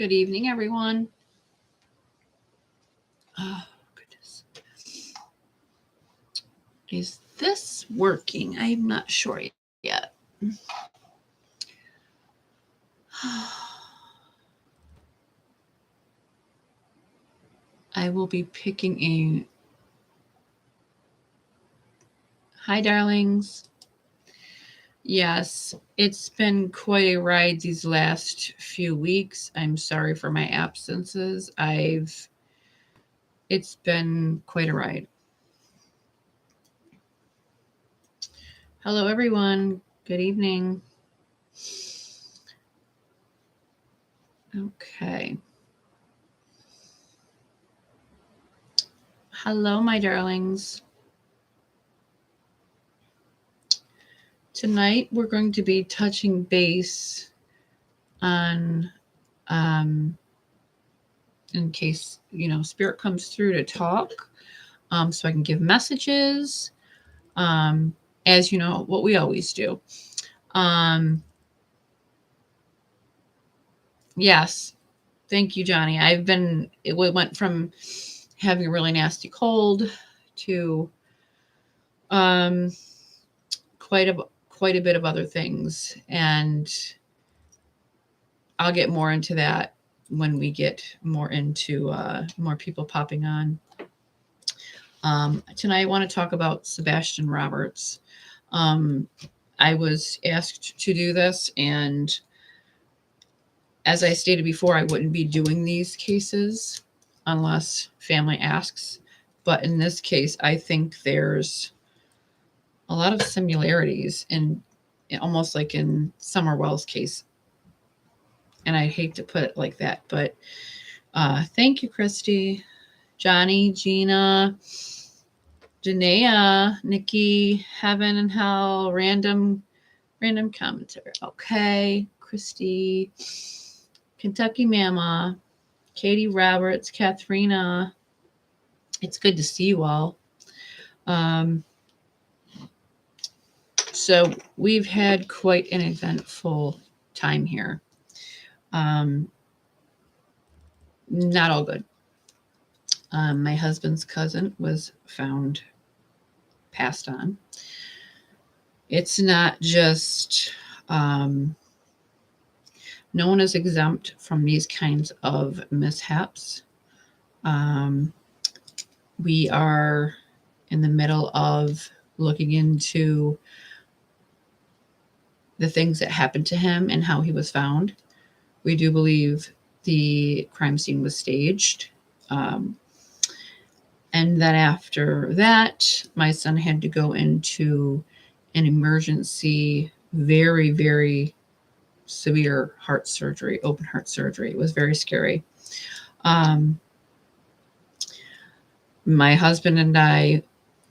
Good evening, everyone. Oh, goodness. Is this working? I'm not sure yet. I will be picking a... Hi, darlings. Yes, it's been quite a ride these last few weeks. I'm sorry for my absences. It's been quite a ride. Hello, everyone. Good evening. Okay. Hello, my darlings. Tonight, we're going to be touching base on, in case, Spirit comes through to talk, so I can give messages, as you know, what we always do. Yes, thank you, Johnny. It went from having a really nasty cold to quite a bit of other things, and I'll get more into that when we get more into more people popping on. Tonight I want to talk about Sebastian Roberts. I was asked to do this, and as I stated before, I wouldn't be doing these cases unless family asks. But in this case, I think there's a lot of similarities in almost like in Summer Wells' case. And I hate to put it like that, but thank you, Christy, Johnny, Gina, Janaea, Nikki, Heaven and Hell, random commentary. Okay, Christy, Kentucky Mama, Katie Roberts, Katharina. It's good to see you all. So we've had quite an eventful time here. Not all good. My husband's cousin was found passed on. It's not just no one is exempt from these kinds of mishaps. We are in the middle of looking into the things that happened to him and how he was found. We do believe the crime scene was staged. And then after that, my son had to go into an emergency, very, very severe heart surgery, open heart surgery. It was very scary. My husband and I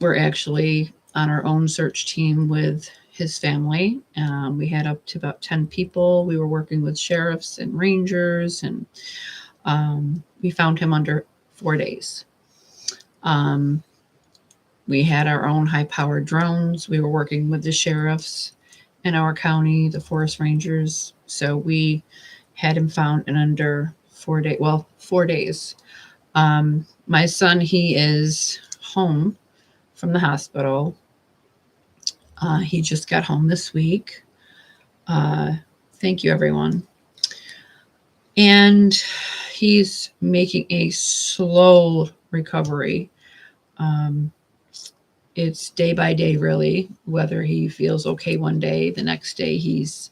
were actually on our own search team with his family. We had up to about 10 people. We were working with sheriffs and rangers, and we found him under 4 days. We had our own high-powered drones. We were working with the sheriffs in our county, the forest rangers. So we had him found in under 4 days. Well, 4 days. My son, he is home from the hospital. He just got home this week. Thank you, everyone. And he's making a slow recovery. It's day by day, really, whether he feels okay one day, the next day he's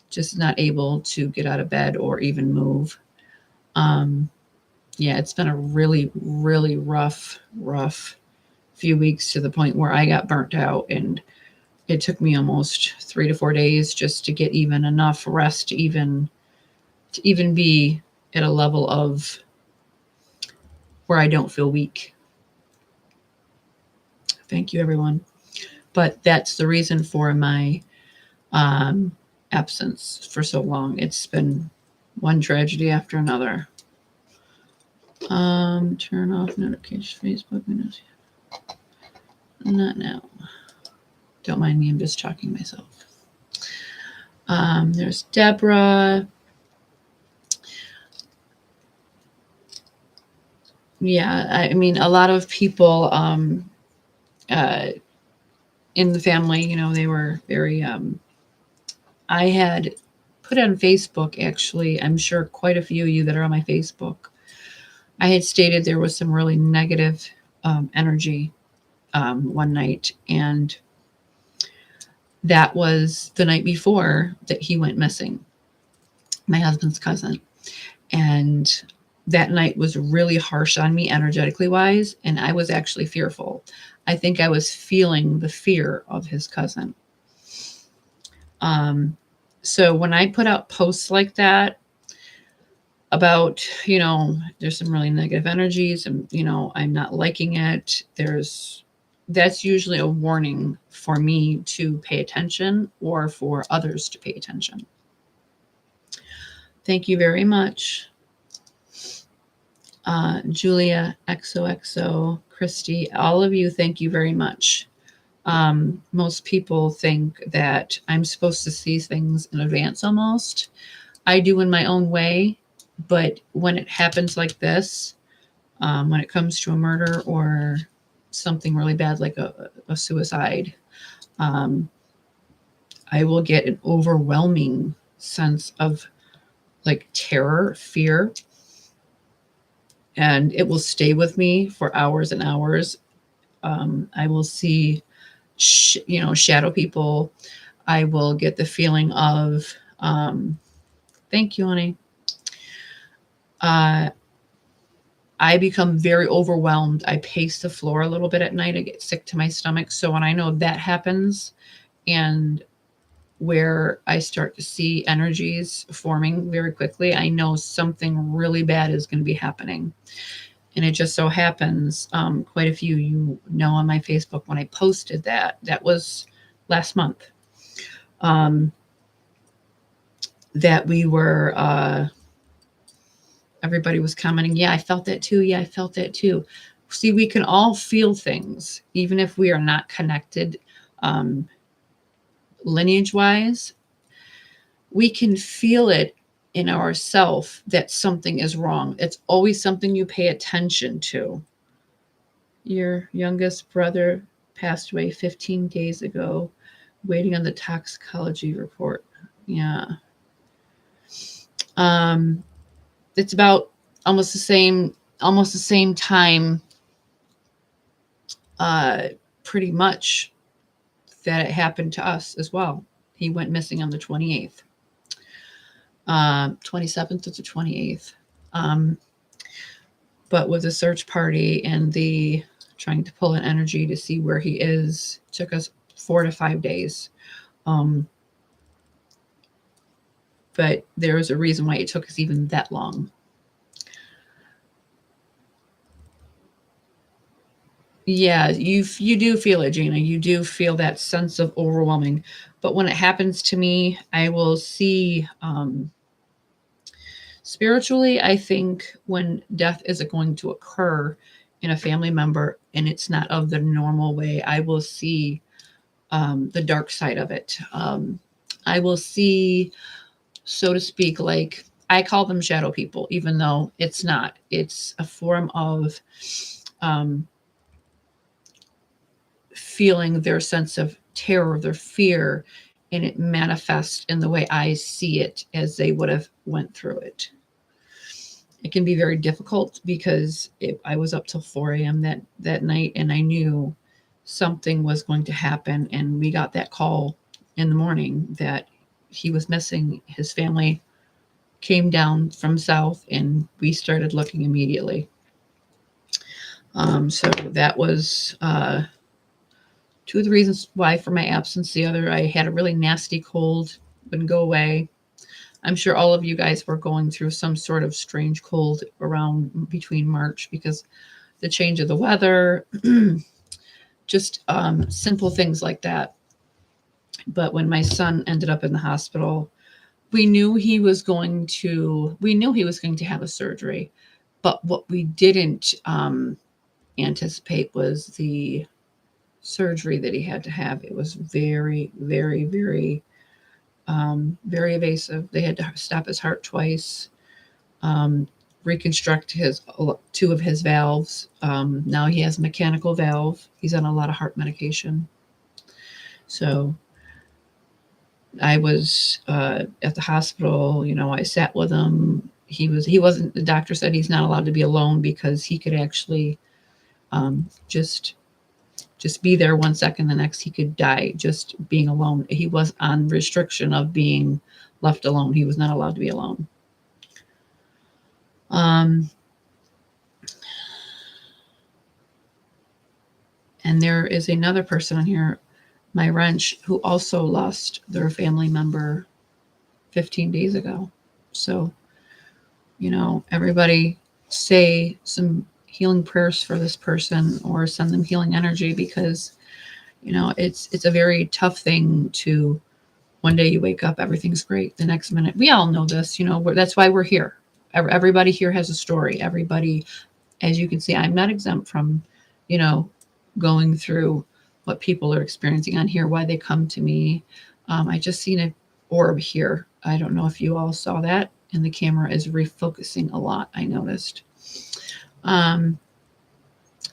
just not able to get out of bed or even move. Yeah, it's been a really, really rough few weeks, to the point where I got burnt out, and it took me almost 3 to 4 days just to get even enough rest to even be at a level of where I don't feel weak. Thank you, everyone. But that's the reason for my absence for so long. It's been one tragedy after another. Turn off notifications, Facebook windows. Not now. Don't mind me, I'm just talking myself. There's Deborah. Yeah, I mean, a lot of people uh, in the family, they were very. I had put on Facebook, actually, I'm sure quite a few of you that are on my Facebook, I had stated there was some really negative energy one night, and that was the night before that he went missing, my husband's cousin. And that night was really harsh on me energetically wise, and I was actually fearful. I think I was feeling the fear of his cousin. Um, so when I put out posts like that about, there's some really negative energies and, I'm not liking it, that's usually a warning for me to pay attention or for others to pay attention. Thank you very much. Julia, XOXO, Christy, all of you, thank you very much. Most people think that I'm supposed to see things in advance almost. I do in my own way, but when it happens like this, when it comes to a murder or something really bad like a suicide, I will get an overwhelming sense of like terror, fear, and it will stay with me for hours and hours. I will see, shadow people. I will get the feeling of, thank you, honey. I become very overwhelmed. I pace the floor a little bit at night. I get sick to my stomach. So when I know that happens and where I start to see energies forming very quickly, I know something really bad is going to be happening. And it just so happens, quite a few on my Facebook when I posted that was last month, that we were, everybody was commenting, yeah, I felt that too. Yeah, I felt that too. See, we can all feel things, even if we are not connected lineage wise. We can feel it in ourself that something is wrong. It's always something you pay attention to. Your youngest brother passed away 15 days ago, waiting on the toxicology report. Yeah. It's about almost the same time, pretty much, that it happened to us as well. He went missing on the 28th, 27th to the 28th. But with the search party and the trying to pull an energy to see where he is, took us 4 to 5 days. But there was a reason why it took us even that long. Yeah, you do feel it, Gina. You do feel that sense of overwhelming. But when it happens to me, I will see, spiritually, I think when death is going to occur in a family member and it's not of the normal way, I will see the dark side of it. I will see, so to speak, like I call them shadow people, even though it's not. It's a form of feeling their sense of terror, their fear, and it manifests in the way I see it as they would have went through it. It can be very difficult because I was up till 4 a.m. that night, and I knew something was going to happen. And we got that call in the morning that he was missing. His family came down from south, and we started looking immediately. So that was two of the reasons why for my absence. The other, I had a really nasty cold, wouldn't go away. I'm sure all of you guys were going through some sort of strange cold around between March because the change of the weather, just simple things like that. But when my son ended up in the hospital, we knew he was going to have a surgery, but what we didn't anticipate was the surgery that he had to have. It was very, very, very, very invasive. They had to stop his heart twice. reconstruct two of his valves. Now he has a mechanical valve. He's on a lot of heart medication. So I was at the hospital. I sat with him. He wasn't. The doctor said he's not allowed to be alone because he could actually just be there 1 second, the next he could die just being alone. He was on restriction of being left alone. He was not allowed to be alone. And there is another person on here, my wrench, who also lost their family member 15 days ago. So, everybody say some healing prayers for this person or send them healing energy, because, it's a very tough thing to, one day you wake up, everything's great. The next minute, we all know this, that's why we're here. Everybody here has a story. Everybody, as you can see, I'm not exempt from, going through what people are experiencing on here, why they come to me. I just seen an orb here. I don't know if you all saw that, and the camera is refocusing a lot, I noticed.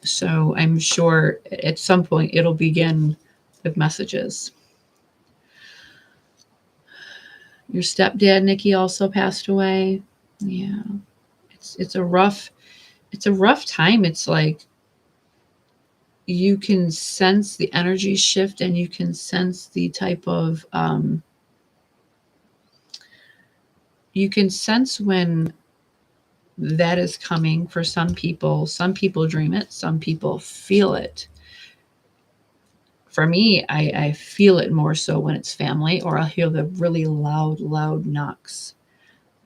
So I'm sure at some point it'll begin with messages. Your stepdad, Nikki, also passed away. Yeah. It's a rough time. It's like you can sense the energy shift, and you can sense the type of you can sense when that is coming for some people. Some people dream it, some people feel it. For me, I feel it more so when it's family, or I'll hear the really loud knocks.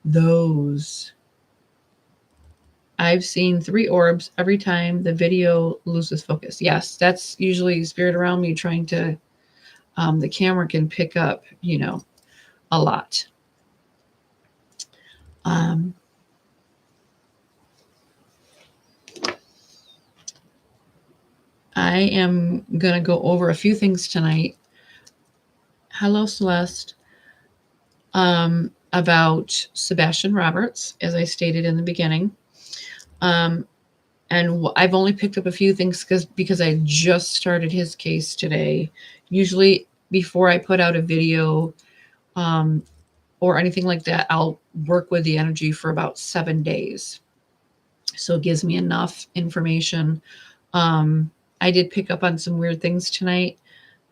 Those, I've seen 3 orbs every time the video loses focus. Yes, that's usually spirit around me trying to, the camera can pick up, a lot. I am going to go over a few things tonight. Hello, Celeste. About Sebastian Roberts, as I stated in the beginning. And I've only picked up a few things because I just started his case today. Usually before I put out a video or anything like that, I'll work with the energy for about 7 days. So it gives me enough information. I did pick up on some weird things tonight.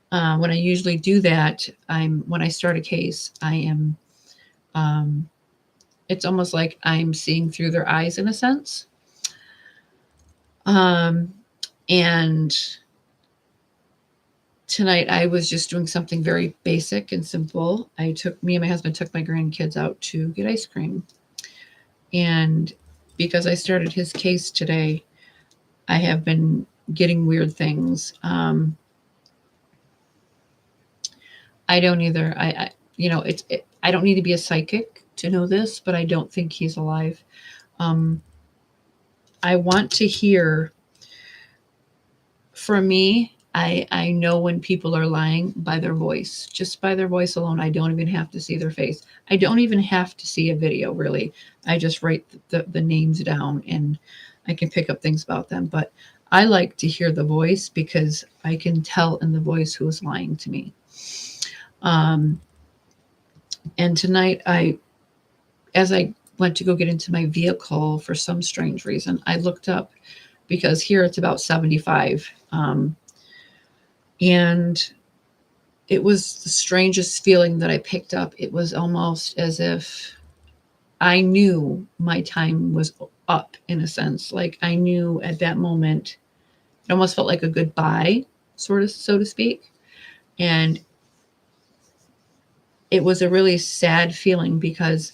When I usually do that, when I start a case, I am, it's almost like I'm seeing through their eyes in a sense. And tonight I was just doing something very basic and simple. Me and my husband took my grandkids out to get ice cream. And because I started his case today, I have been getting weird things. I don't either. I don't need to be a psychic to know this, but I don't think he's alive. I want to hear, for me, I know when people are lying by their voice, just by their voice alone. I don't even have to see their face. I don't even have to see a video, really. I just write the names down and I can pick up things about them. But I like to hear the voice because I can tell in the voice who is lying to me. And tonight, as I went to go get into my vehicle for some strange reason, I looked up because here it's about 75. And it was the strangest feeling that I picked up. It was almost as if I knew my time was up, in a sense. Like I knew at that moment, it almost felt like a goodbye, sort of, so to speak. And it was a really sad feeling because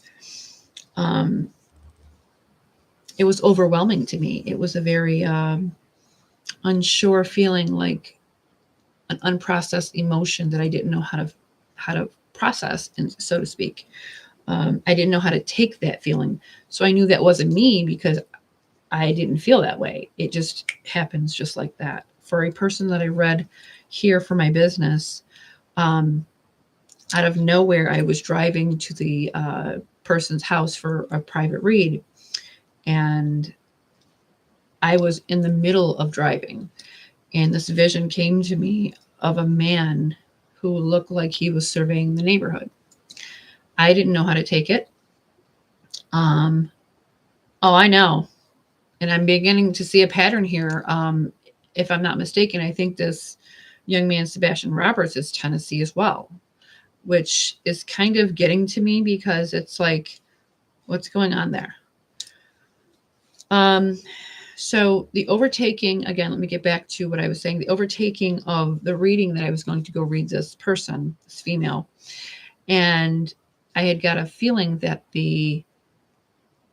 it was overwhelming to me. It was a very unsure feeling, like an unprocessed emotion that I didn't know how to process, and so to speak. I didn't know how to take that feeling. So I knew that wasn't me because I didn't feel that way. It just happens just like that. For a person that I read here for my business, out of nowhere, I was driving to the person's house for a private read. And I was in the middle of driving, and this vision came to me of a man who looked like he was surveying the neighborhood. I didn't know how to take it. Um, oh, I know. And I'm beginning to see a pattern here. If I'm not mistaken, I think this young man, Sebastian Roberts, is Tennessee as well, which is kind of getting to me because it's like, what's going on there? So the overtaking, again, let me get back to what I was saying. The overtaking of the reading that I was going to go read this person, this female, and I had got a feeling that the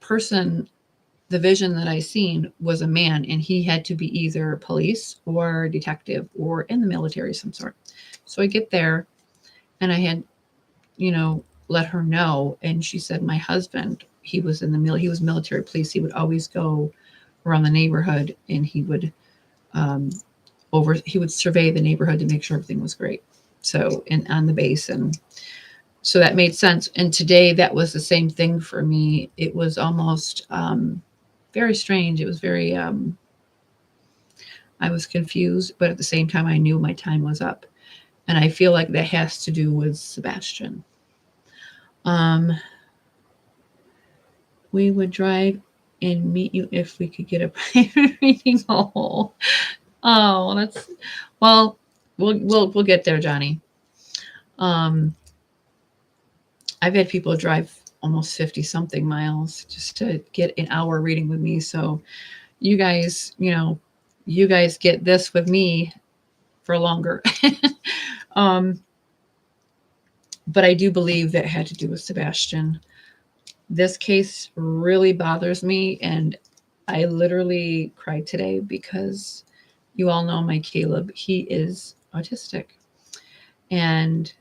person, the vision that I seen was a man, and he had to be either police or detective or in the military of some sort. So I get there, and I had, let her know, and she said my husband, he was in the he was military police. He would always go around the neighborhood, and he would he would survey the neighborhood to make sure everything was great. So, and on the base, and so that made sense. And today that was the same thing for me. It was almost very strange. It was very I was confused, but at the same time I knew my time was up. And I feel like that has to do with Sebastian. We would drive and meet you if we could get a private reading. Oh, that's well. We'll get there, Johnny. I've had people drive almost 50 something miles just to get an hour reading with me. So you guys, you guys get this with me for longer. But I do believe that had to do with Sebastian. This case really bothers me, and I literally cried today because you all know my Caleb. He is autistic. And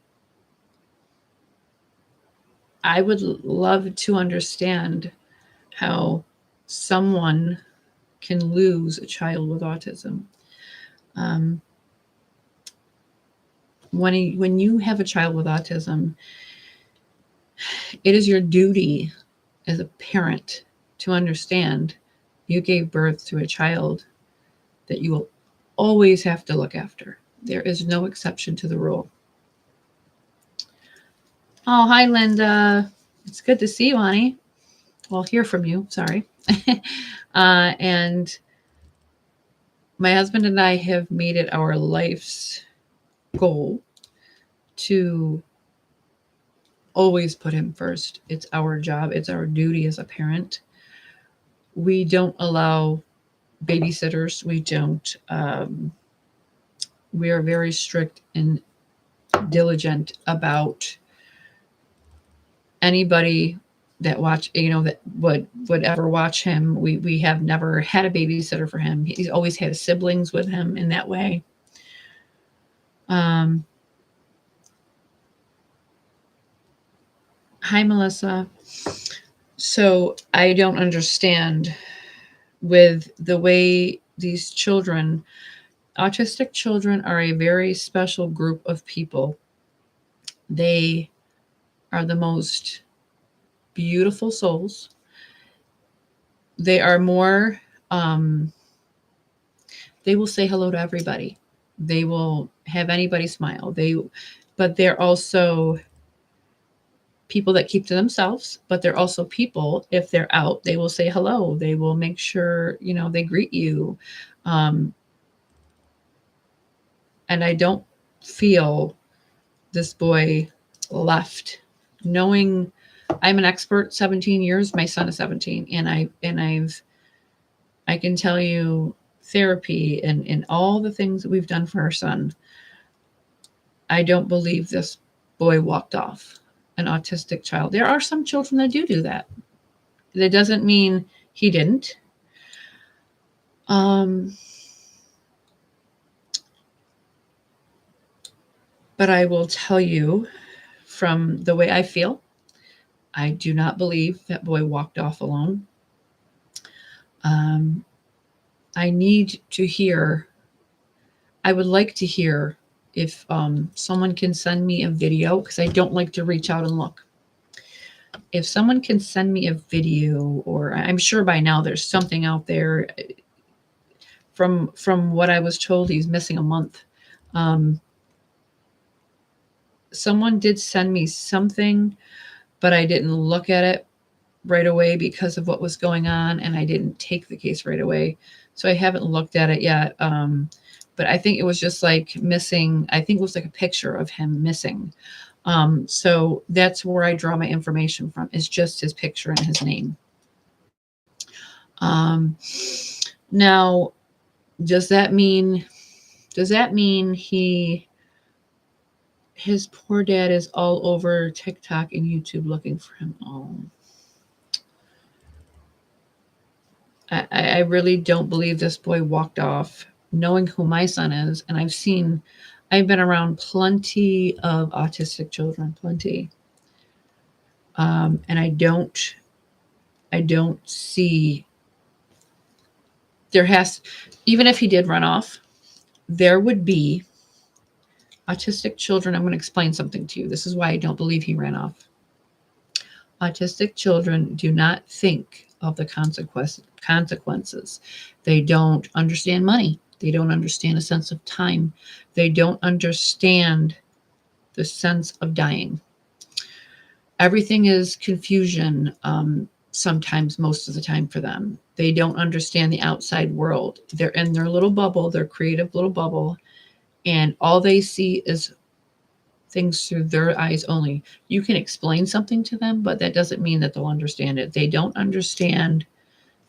I would love to understand how someone can lose a child with autism. When you have a child with autism, it is your duty as a parent to understand you gave birth to a child that you will always have to look after. There is no exception to the rule. Oh, hi, Linda. It's good to see you, honey. Well, hear from you. Sorry. And my husband and I have made it our life's goal to always put him first. It's our job. It's our duty as a parent. We don't allow babysitters. We don't. We are very strict and diligent about anybody that that would ever watch him. We have never had a babysitter for him. He's always had siblings with him in that way. Hi, Melissa. So I don't understand with the way these children, autistic children are a very special group of people. They are the most beautiful souls. They are more, they will say hello to everybody. They will have anybody smile. But they're also people that keep to themselves, but they're also people, if they're out, they will say hello. They will make sure, they greet you. And I don't feel this boy left knowing I'm an expert, 17 years, my son is 17. And I can tell you therapy and all the things that we've done for our son. I don't believe this boy walked off, an autistic child. There are some children that do that. That doesn't mean he didn't. But I will tell you from the way I feel, I do not believe that boy walked off alone. I need to hear, I would like to hear if someone can send me a video, because I don't like to reach out and look. if someone can send me a video, or I'm sure by now there's something out there. From what I was told, he's missing a month. Someone did send me something, but I didn't look at it right away because of what was going on, and I didn't take the case right away. So I haven't looked at it yet. But I think it was just like missing. I think it was like a picture of him missing. So that's where I draw my information from, is just his picture and his name. Now, does that mean his poor dad is all over TikTok and YouTube looking for him? Oh, I really don't believe this boy walked off knowing who my son is. And I've been around plenty of autistic children, plenty. And I don't see, even if he did run off, there would be autistic children. I'm going to explain something to you. This is why I don't believe he ran off. Autistic children do not think of the consequences. They don't understand money. They don't understand a sense of time. They don't understand the sense of dying. Everything is confusion, sometimes, most of the time for them. They don't understand the outside world. They're in their little bubble, their creative little bubble, and all they see is things through their eyes only. You can explain something to them, but that doesn't mean that they'll understand it. They don't understand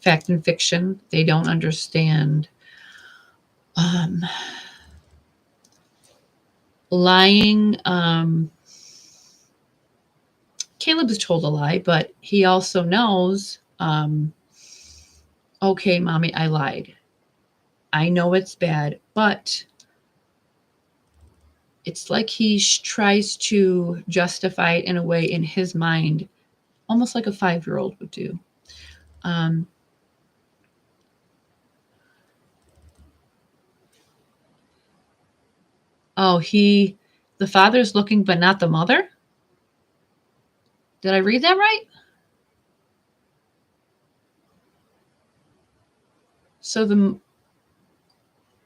fact and fiction. They don't understand lying. Caleb is told a lie, but he also knows, okay, mommy, I lied. I know it's bad, but it's like he tries to justify it in a way in his mind, almost like a 5-year-old would do. The father's looking, but not the mother? Did I read that right? So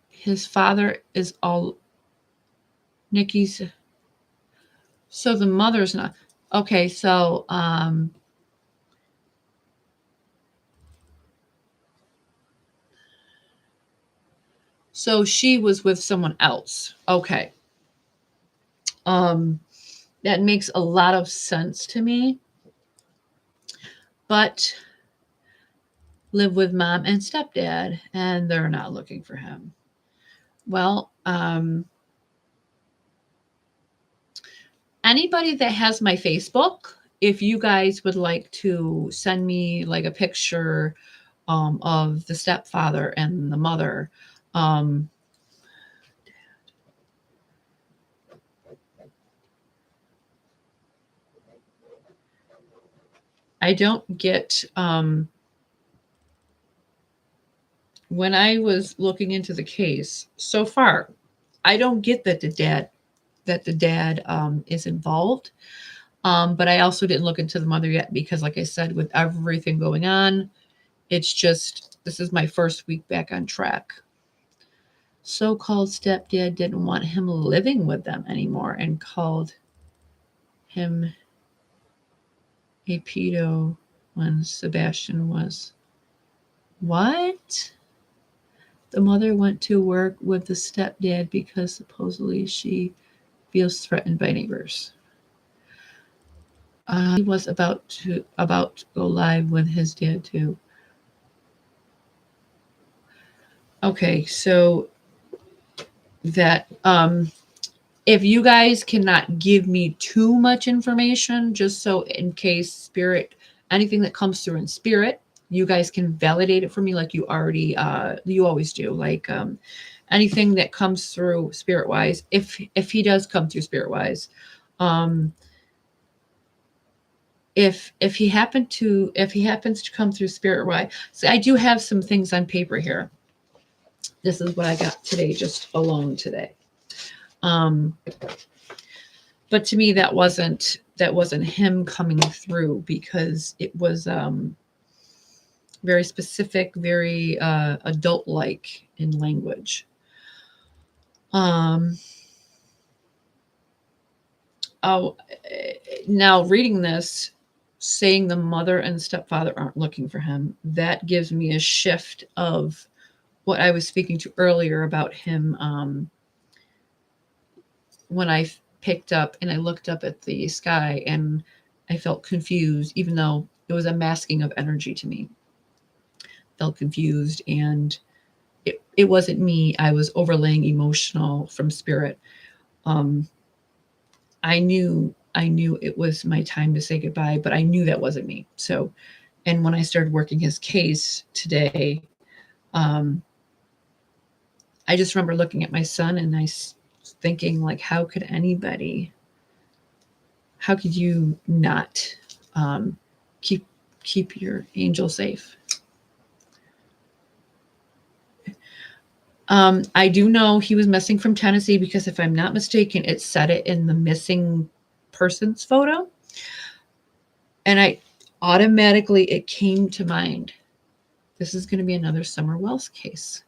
his father is all Nikki's. So the mother's not. Okay, so so she was with someone else. Okay. That makes a lot of sense to me. But live with mom and stepdad, and they're not looking for him. Well, anybody that has my Facebook, if you guys would like to send me like a picture of the stepfather and the mother, I don't get, when I was looking into the case so far, I don't get that the dad is involved. But I also didn't look into the mother yet because, like I said, with everything going on, it's just, this is my first week back on track. So-called stepdad didn't want him living with them anymore and called him a pedo when Sebastian was. What? The mother went to work with the stepdad because supposedly she feels threatened by neighbors. He was about to go live with his dad too. Okay, so that if you guys cannot give me too much information, just so in case spirit, anything that comes through in spirit, you guys can validate it for me like you already you always do. Like anything that comes through spirit wise, if he does come through spirit wise, if he happens to come through spirit wise, so I do have some things on paper here. This is what I got today, just alone today. but to me that wasn't him coming through, because it was very specific, very adult like in language. Oh, now reading this, saying the mother and stepfather aren't looking for him, that gives me a shift of what I was speaking to earlier about him. When I picked up and I looked up at the sky and I felt confused, even though it was a masking of energy to me. Felt confused, and it wasn't me. I was overlaying emotional from spirit. I knew it was my time to say goodbye, but I knew that wasn't me. So, and when I started working his case today, I just remember looking at my son and thinking, like, how could you not keep your angel safe? I do know he was missing from Tennessee, because if I'm not mistaken, it said it in the missing persons photo. And it came to mind, this is going to be another Summer Wells case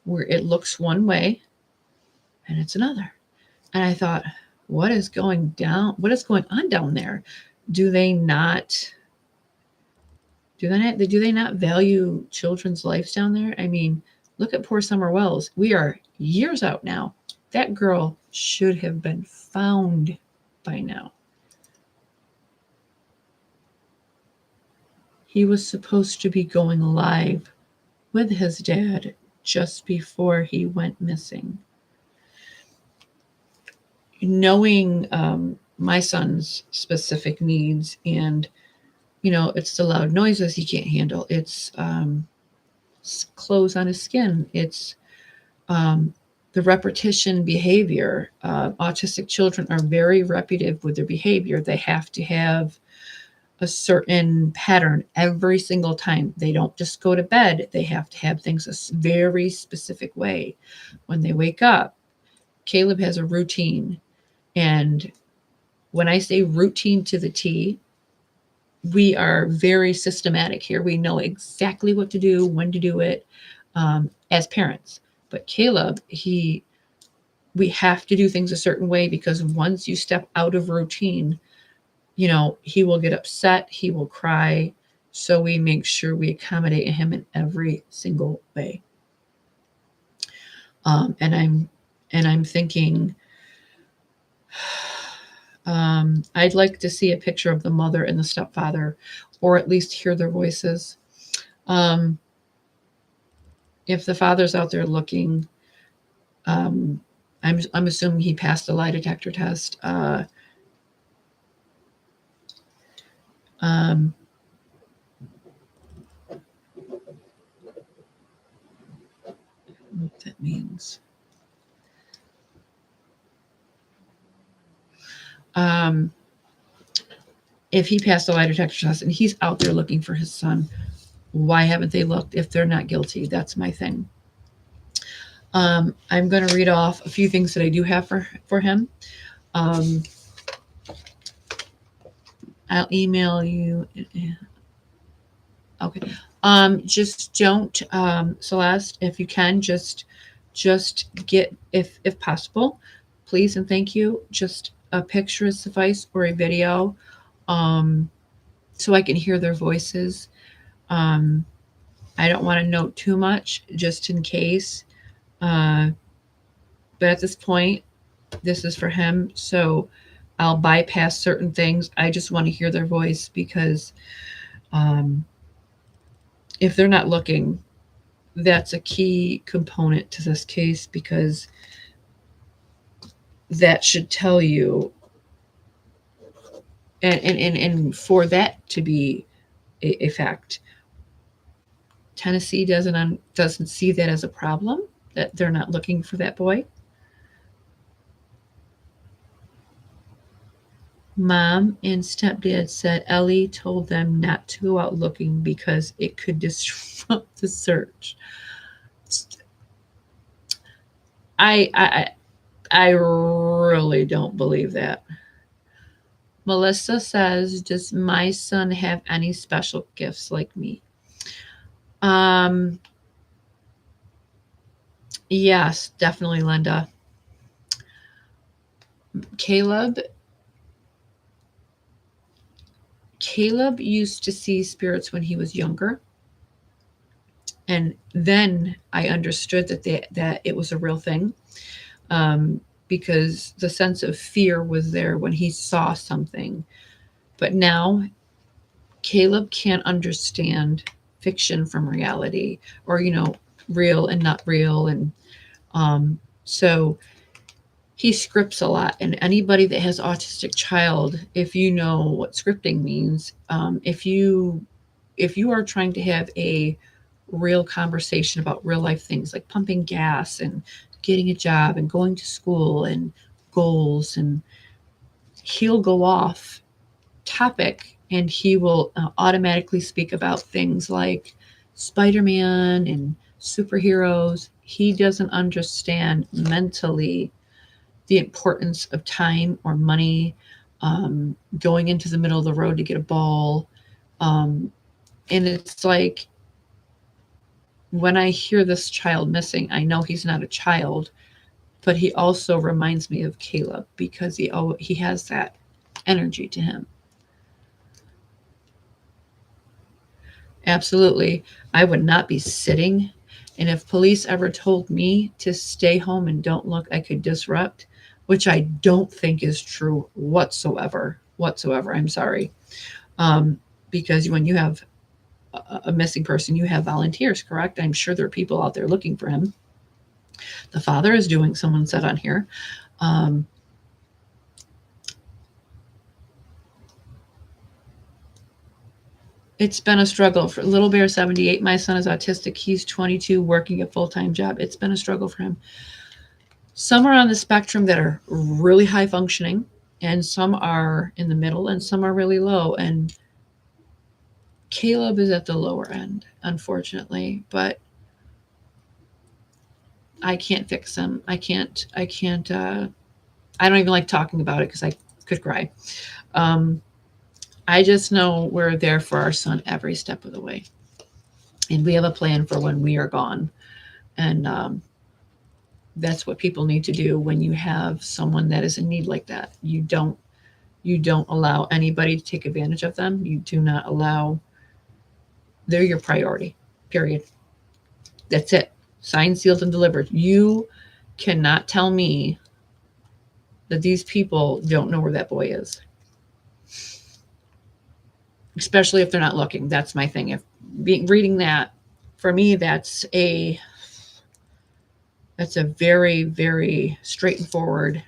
where it looks one way and it's another. And I thought, what is going on down there? Do they not value children's lives down there? I mean, look at poor Summer Wells. We are years out now. That girl should have been found by now. He was supposed to be going live with his dad just before he went missing. Knowing my son's specific needs, and it's the loud noises he can't handle. It's clothes on his skin. It's the repetition behavior. Autistic children are very repetitive with their behavior. They have to have a certain pattern every single time. They don't just go to bed. They have to have things a very specific way. When they wake up, Caleb has a routine. And when I say routine to the T, we are very systematic here. We know exactly what to do, when to do it, as parents. But Caleb, we have to do things a certain way, because once you step out of routine, he will get upset, he will cry. So we make sure we accommodate him in every single way. And I'm thinking, I'd like to see a picture of the mother and the stepfather, or at least hear their voices. If the father's out there looking, I'm assuming he passed the lie detector test. What that means. If he passed the lie detector test and he's out there looking for his son, why haven't they looked if they're not guilty? That's my thing. I'm going to read off a few things that I do have for him. I'll email you. Okay. Just don't, Celeste, if you can, just get, if possible, please and thank you, just a picture is suffice, or a video, so I can hear their voices. I don't want to note too much, just in case. But at this point, this is for him, so I'll bypass certain things. I just want to hear their voice, because if they're not looking, that's a key component to this case, because that should tell you, and for that to be a fact, Tennessee doesn't see that as a problem, that they're not looking for that boy. Mom and stepdad said Ellie told them not to go out looking because it could disrupt the search. I really don't believe that. Melissa says, does my son have any special gifts like me? Yes, definitely, Linda. Caleb used to see spirits when he was younger. And then I understood that it was a real thing, because the sense of fear was there when he saw something. But now Caleb can't understand fiction from reality, or, real and not real. And so he scripts a lot. And anybody that has autistic child, if you know what scripting means, if you are trying to have a real conversation about real life things like pumping gas and getting a job and going to school and goals, and he'll go off topic and he will automatically speak about things like Spider-Man and superheroes. He doesn't understand mentally the importance of time or money, going into the middle of the road to get a ball. And it's like, when I hear this child missing, I know he's not a child, but he also reminds me of Caleb because he has that energy to him. Absolutely. I would not be sitting. And if police ever told me to stay home and don't look, I could disrupt, which I don't think is true whatsoever. I'm sorry. Because when you have a missing person, you have volunteers, correct? I'm sure there are people out there looking for him. The father is doing, someone said on here. It's been a struggle for Little Bear 78. My son is autistic. He's 22, working a full-time job. It's been a struggle for him. Some are on the spectrum that are really high functioning, and some are in the middle, and some are really low. And Caleb is at the lower end, unfortunately, but I can't fix him. I don't even like talking about it because I could cry. I just know we're there for our son every step of the way. And we have a plan for when we are gone. And that's what people need to do when you have someone that is in need like that. You don't allow anybody to take advantage of them. You do not allow, they're your priority, period. That's it. Signed, sealed, and delivered. You cannot tell me that these people don't know where that boy is. Especially if they're not looking. That's my thing. If reading that, for me, that's a very, very straightforward.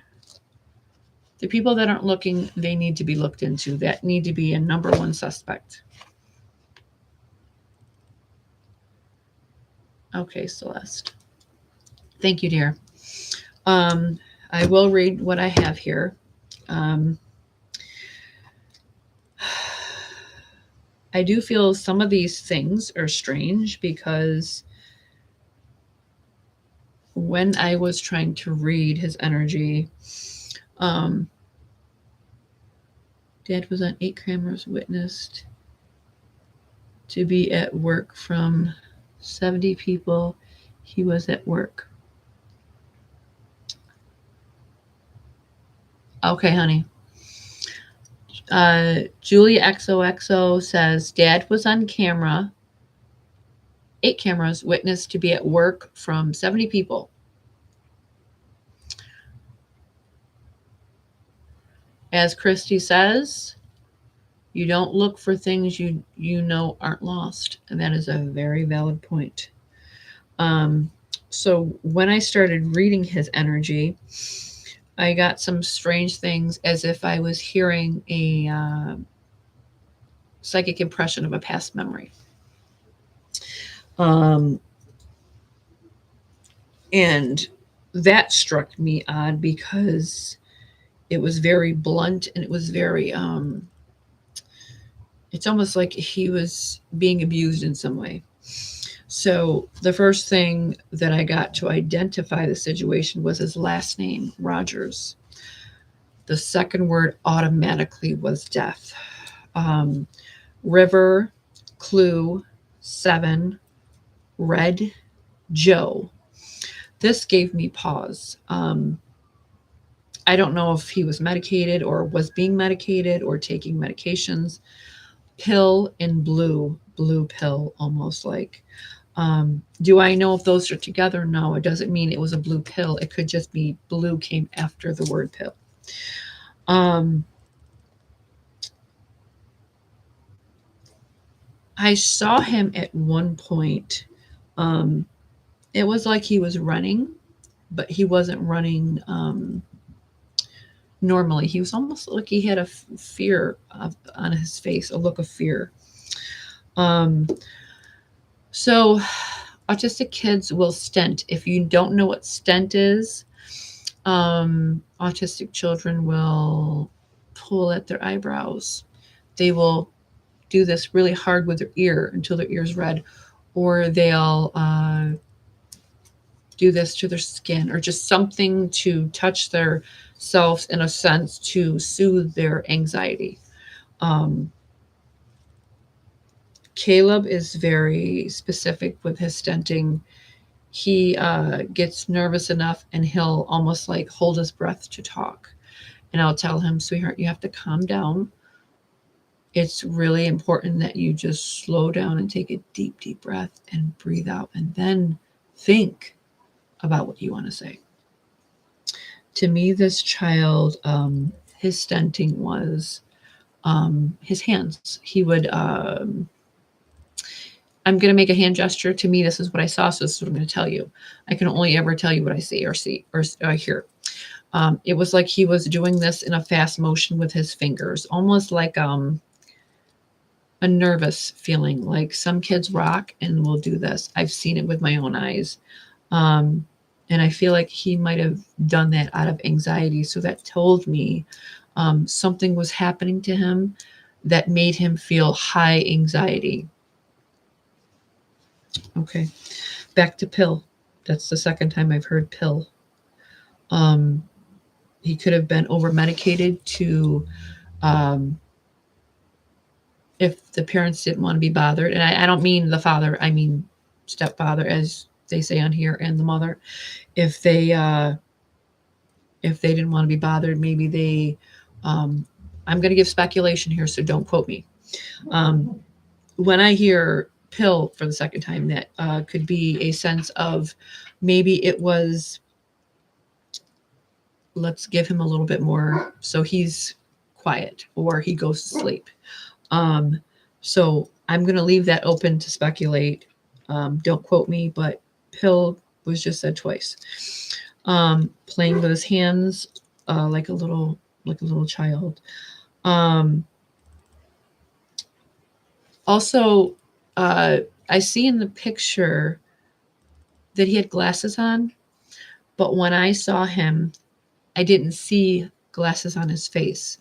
The people that aren't looking, they need to be looked into. That need to be a number one suspect. Okay, Celeste. Thank you, dear. I will read what I have here. I do feel some of these things are strange because when I was trying to read his energy, Dad was on 8 cameras, witnessed to be at work from 70 people. He was at work. Okay, honey. Julie XOXO says, Dad was on camera, 8 cameras, witnessed to be at work from 70 people. As Christy says, you don't look for things you know aren't lost. And that is a very valid point. So when I started reading his energy, I got some strange things as if I was hearing a psychic impression of a past memory. And that struck me odd because it was very blunt and it was very, it's almost like he was being abused in some way. So the first thing that I got to identify the situation was his last name, Rogers. The second word automatically was death. River, clue, 7, red, Joe. This gave me pause. I don't know if he was medicated or was being medicated or taking medications. Pill in blue, blue pill, almost like. Do I know if those are together? No, it doesn't mean it was a blue pill. It could just be blue came after the word pill. I saw him at one point. It was like he was running, but he wasn't running normally. He was almost like he had a fear on his face, a look of fear. So autistic kids will stent. If you don't know what stent is, autistic children will pull at their eyebrows. They will do this really hard with their ear until their ear's red, or they'll do this to their skin, or just something to touch their selves in a sense to soothe their anxiety. Caleb is very specific with his stenting. He gets nervous enough and he'll almost like hold his breath to talk. And I'll tell him, sweetheart, you have to calm down. It's really important that you just slow down and take a deep, deep breath and breathe out and then think about what you want to say. To me, this child, his stenting was his hands. He would, I'm going to make a hand gesture. To me, this is what I saw, so this is what I'm going to tell you. I can only ever tell you what I see or hear. It was like he was doing this in a fast motion with his fingers, almost like a nervous feeling, like some kids rock and will do this. I've seen it with my own eyes. And I feel like he might have done that out of anxiety. So that told me something was happening to him that made him feel high anxiety. Okay, back to pill. That's the second time I've heard pill. He could have been over medicated to if the parents didn't want to be bothered. And I don't mean the father, I mean stepfather, as they say on here, and the mother. If they didn't want to be bothered, maybe they I'm going to give speculation here, so don't quote me. When I hear pill for the second time, that could be a sense of maybe it was, let's give him a little bit more so he's quiet or he goes to sleep. So I'm going to leave that open to speculate. Don't quote me, but pill was just said twice. Playing with his hands like a little child. Also, I see in the picture that he had glasses on, but when I saw him, I didn't see glasses on his face.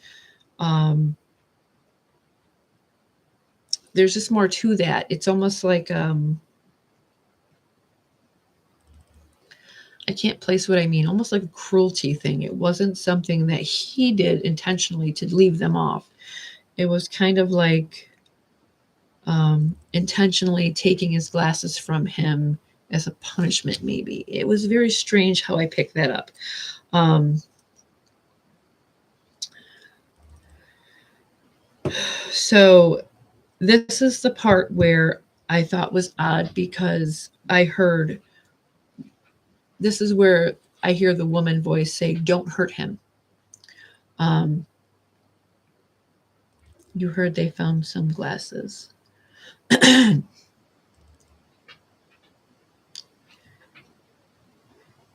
There's just more to that. It's almost like I can't place what I mean, almost like a cruelty thing. It wasn't something that he did intentionally to leave them off. It was kind of like intentionally taking his glasses from him as a punishment, maybe. It was very strange how I picked that up. So this is the part where I thought was odd, because I heard, this is where I hear the woman voice say, don't hurt him. You heard they found some glasses.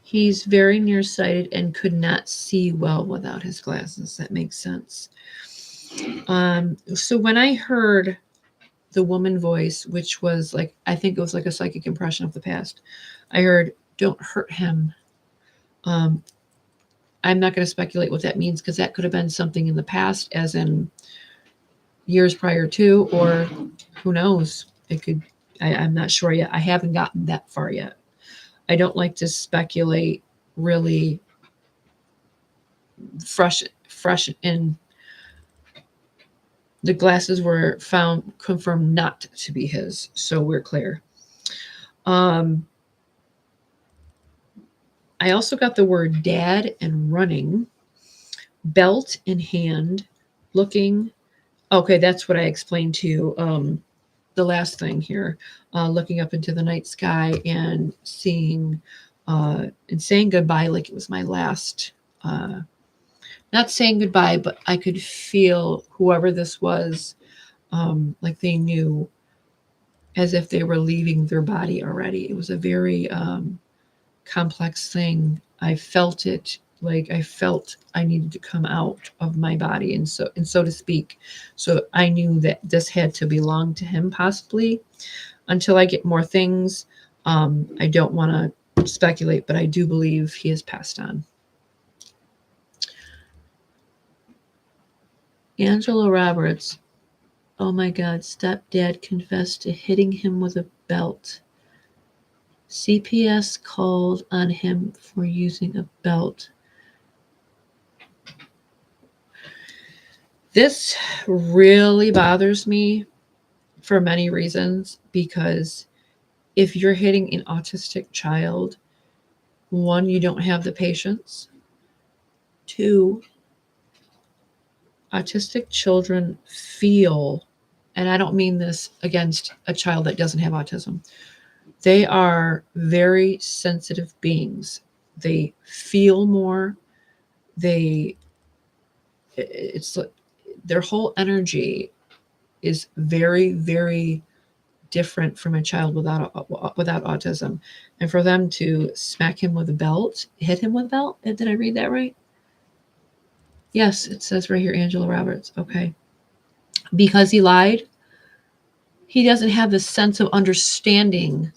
He's very nearsighted and could not see well without his glasses. That makes sense. So when I heard the woman voice, which was like, I think it was like a psychic impression of the past, I heard, don't hurt him. I'm not going to speculate what that means, because that could have been something in the past, as in years prior to, or who knows, it could, I'm not sure yet. I haven't gotten that far yet. I don't like to speculate really fresh, and the glasses were confirmed not to be his. So we're clear. I also got the word dad and running, belt in hand, looking. Okay, that's what I explained to you. The last thing here, looking up into the night sky and seeing and saying goodbye like it was my last. Not saying goodbye, but I could feel whoever this was, like they knew, as if they were leaving their body already. It was a very complex thing. I felt it, like I felt I needed to come out of my body, and so to speak. So I knew that this had to belong to him, possibly. Until I get more things, I don't want to speculate, but I do believe he has passed on. Angela Roberts. Oh my God, stepdad confessed to hitting him with a belt. CPS called on him for using a belt. This really bothers me for many reasons, because if you're hitting an autistic child, one, you don't have the patience. Two, autistic children feel, and I don't mean this against a child that doesn't have autism, they are very sensitive beings. They feel more. It's their whole energy is very, very different from a child without autism. And for them to smack him with a belt, hit him with a belt, did I read that right? Yes, it says right here, Angela Roberts. Okay. Because he lied, he doesn't have the sense of understanding.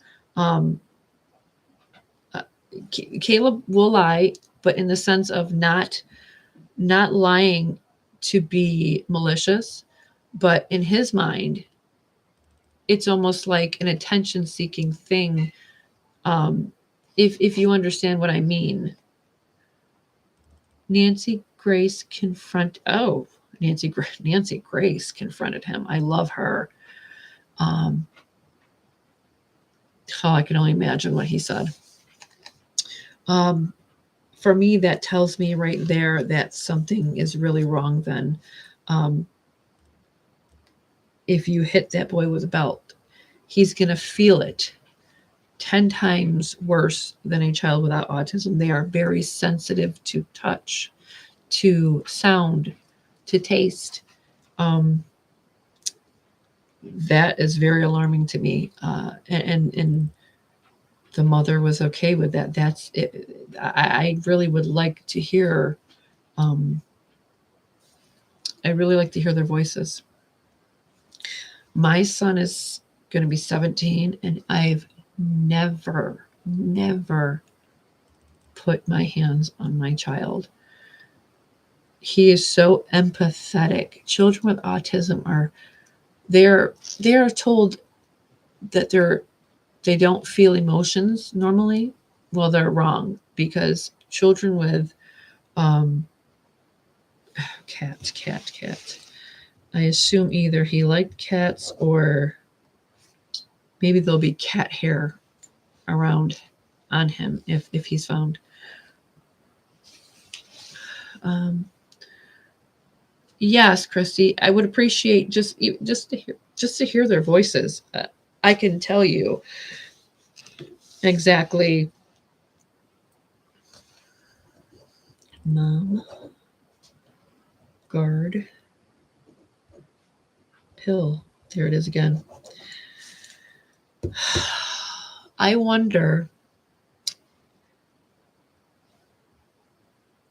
Caleb will lie, but in the sense of not lying to be malicious, but in his mind, it's almost like an attention-seeking thing. If you understand what I mean. Nancy Grace Nancy Grace confronted him. I love her. I can only imagine what he said. For me, that tells me right there that something is really wrong then. If you hit that boy with a belt, he's going to feel it 10 times worse than a child without autism. They are very sensitive to touch, to sound, to taste. That is very alarming to me. And the mother was okay with that. That's it. I really would like to hear. I really like to hear their voices. My son is going to be 17, and I've never put my hands on my child. He is so empathetic. Children with autism they're told that they don't feel emotions normally. Well, they're wrong, because children with cat. I assume either he liked cats, or maybe there'll be cat hair around on him if he's found. Yes, Christy, I would appreciate just to hear their voices. I can tell you exactly. Mom, guard, pill. There it is again. I wonder,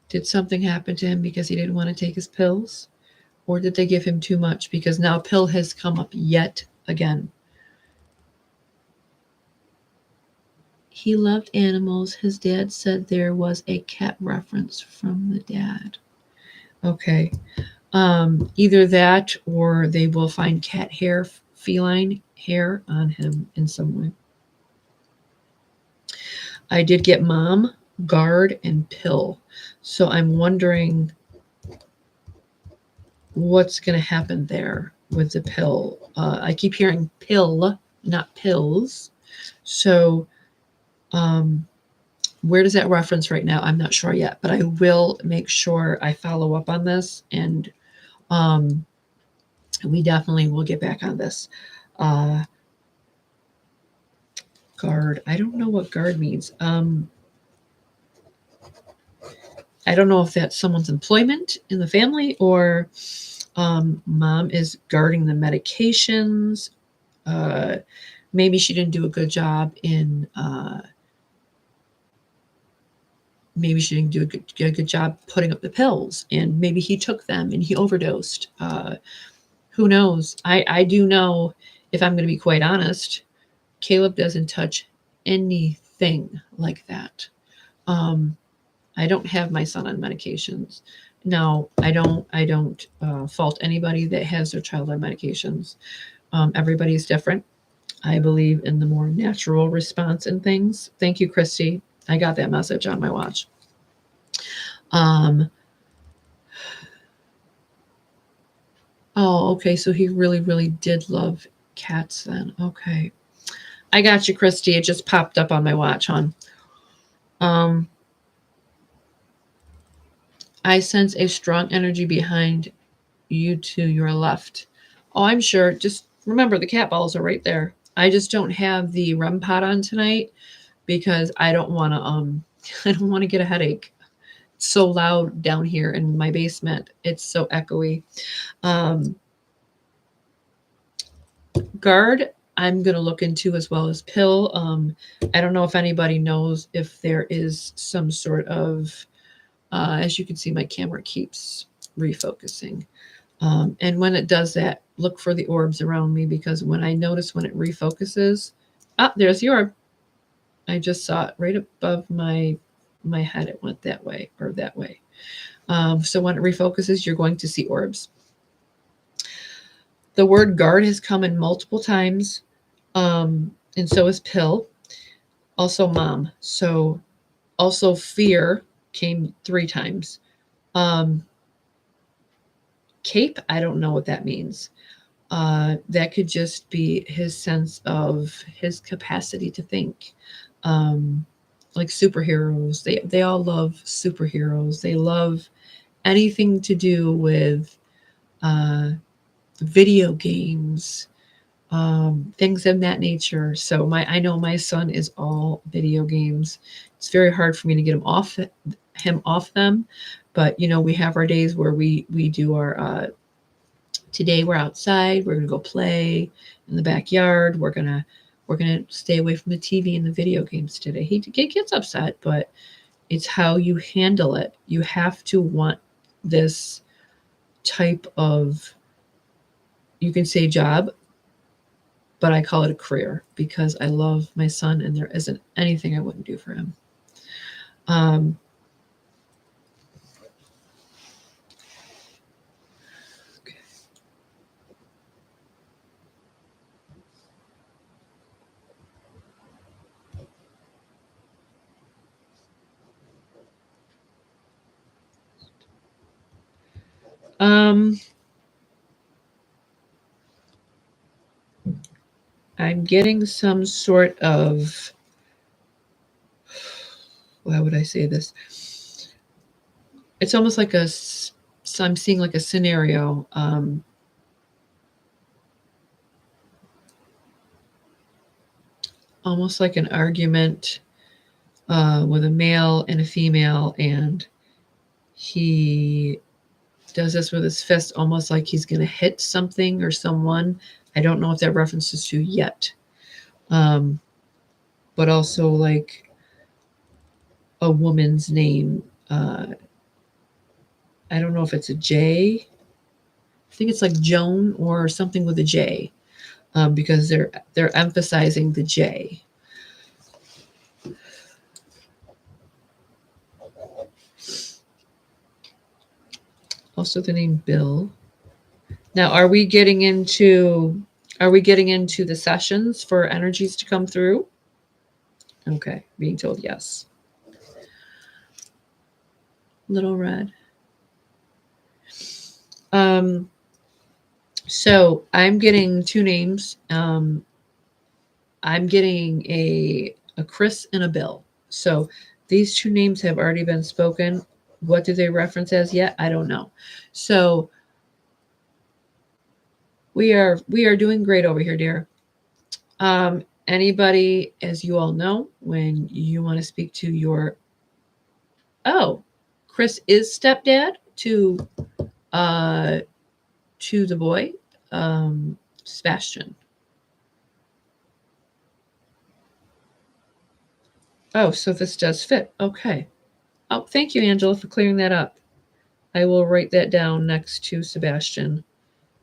did something happen to him because he didn't want to take his pills? Or did they give him too much? Because now pill has come up yet again. He loved animals. His dad said there was a cat reference from the dad. Okay. Either that, or they will find cat hair, feline hair on him in some way. I did get mom, guard, and pill. So I'm wondering what's going to happen there with the pill. I keep hearing pill, not pills. So where does that reference right now? I'm not sure yet, but I will make sure I follow up on this, and we definitely will get back on this. Guard. I don't know what guard means. I don't know if that's someone's employment in the family, or mom is guarding the medications. Maybe she didn't do a good job in maybe she didn't do a good job putting up the pills, and maybe he took them and he overdosed. Who knows? I do know, if I'm going to be quite honest, Caleb doesn't touch anything like that. I don't have my son on medications. No, I don't fault anybody that has their child on medications. Everybody's different. I believe in the more natural response in things. Thank you, Christy. I got that message on my watch. Oh, okay. So he really, really did love cats then. Okay. I got you, Christy. It just popped up on my watch, hon. I sense a strong energy behind you to your left. Oh, I'm sure. Just remember, the cat balls are right there. I just don't have the REM pod on tonight because I don't want to I don't want to get a headache. It's so loud down here in my basement. It's so echoey. Guard, I'm going to look into, as well as pill. I don't know if anybody knows if there is some sort of as you can see, my camera keeps refocusing. And when it does that, look for the orbs around me, because when I notice when it refocuses, there's the orb. I just saw it right above my head. It went that way or that way. So when it refocuses, you're going to see orbs. The word guard has come in multiple times, and so is pill. Also mom. So also fear came 3 times. Cape, I don't know what that means. That could just be his sense of his capacity to think. Like superheroes, they all love superheroes. They love anything to do with video games, things of that nature. So I know my son is all video games. It's very hard for me to get him off them, but we have our days where we do our today we're outside, we're gonna go play in the backyard, we're gonna stay away from the TV and the video games today. He gets upset, but it's how you handle it. You have to want this type of, you can say job, but I call it a career because I love my son and there isn't anything I wouldn't do for him. I'm getting some sort of, how would I say this? It's almost like so I'm seeing like a scenario. Almost like an argument with a male and a female, and he does this with his fist, almost like he's going to hit something or someone. I don't know if that references to yet. But also like a woman's name. I don't know if it's a J. I think it's like Joan or something with a J, because they're emphasizing the J. Also the name Bill. Now, are we getting into the sessions for energies to come through? Okay, being told yes. Little Red. So I'm getting two names. I'm getting a Chris and a Bill. So these two names have already been spoken. What do they reference as yet? I don't know. So we are doing great over here, dear. Anybody, as you all know, when you want to speak to your Chris is stepdad uh to the boy, Sebastian. Oh, so this does fit. Okay. Oh, thank you, Angela, for clearing that up. I will write that down next to Sebastian.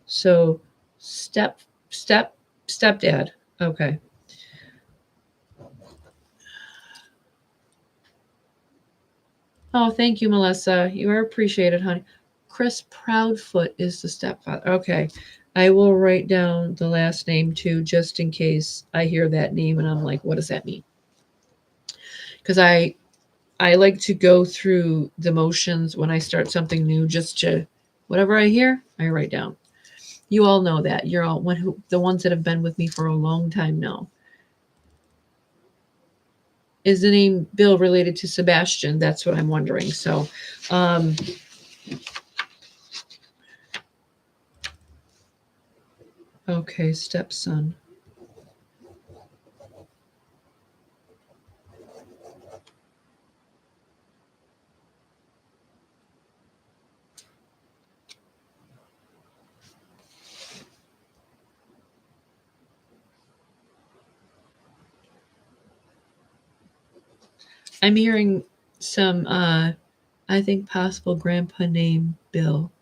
So step step stepdad. Okay. Oh, thank you, Melissa. You are appreciated, honey. Chris Proudfoot is the stepfather. Okay. I will write down the last name too, just in case I hear that name and I'm like, what does that mean? Because I like to go through the motions when I start something new, just to whatever I hear, I write down. You all know that. You're all the ones that have been with me for a long time now. Is the name Bill related to Sebastian? That's what I'm wondering. So, okay, stepson. I'm hearing some, I think possible grandpa name Bill.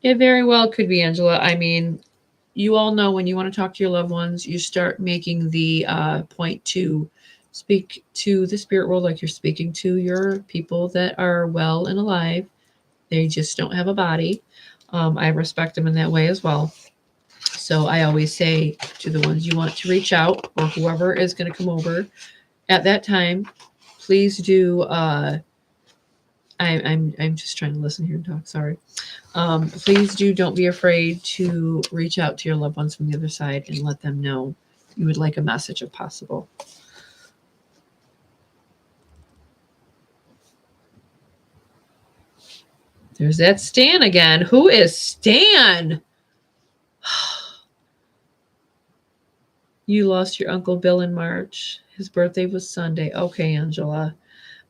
It very well could be, Angela. I mean, you all know when you want to talk to your loved ones, you start making the point to speak to the spirit world like you're speaking to your people that are well and alive. They just don't have a body. I respect them in that way as well. So I always say to the ones you want to reach out or whoever is going to come over at that time, please do. I'm just trying to listen here and talk. Sorry. Please do. Don't be afraid to reach out to your loved ones from the other side and let them know you would like a message if possible. There's that Stan again. Who is Stan? You lost your Uncle Bill in March. His birthday was Sunday. Okay, Angela.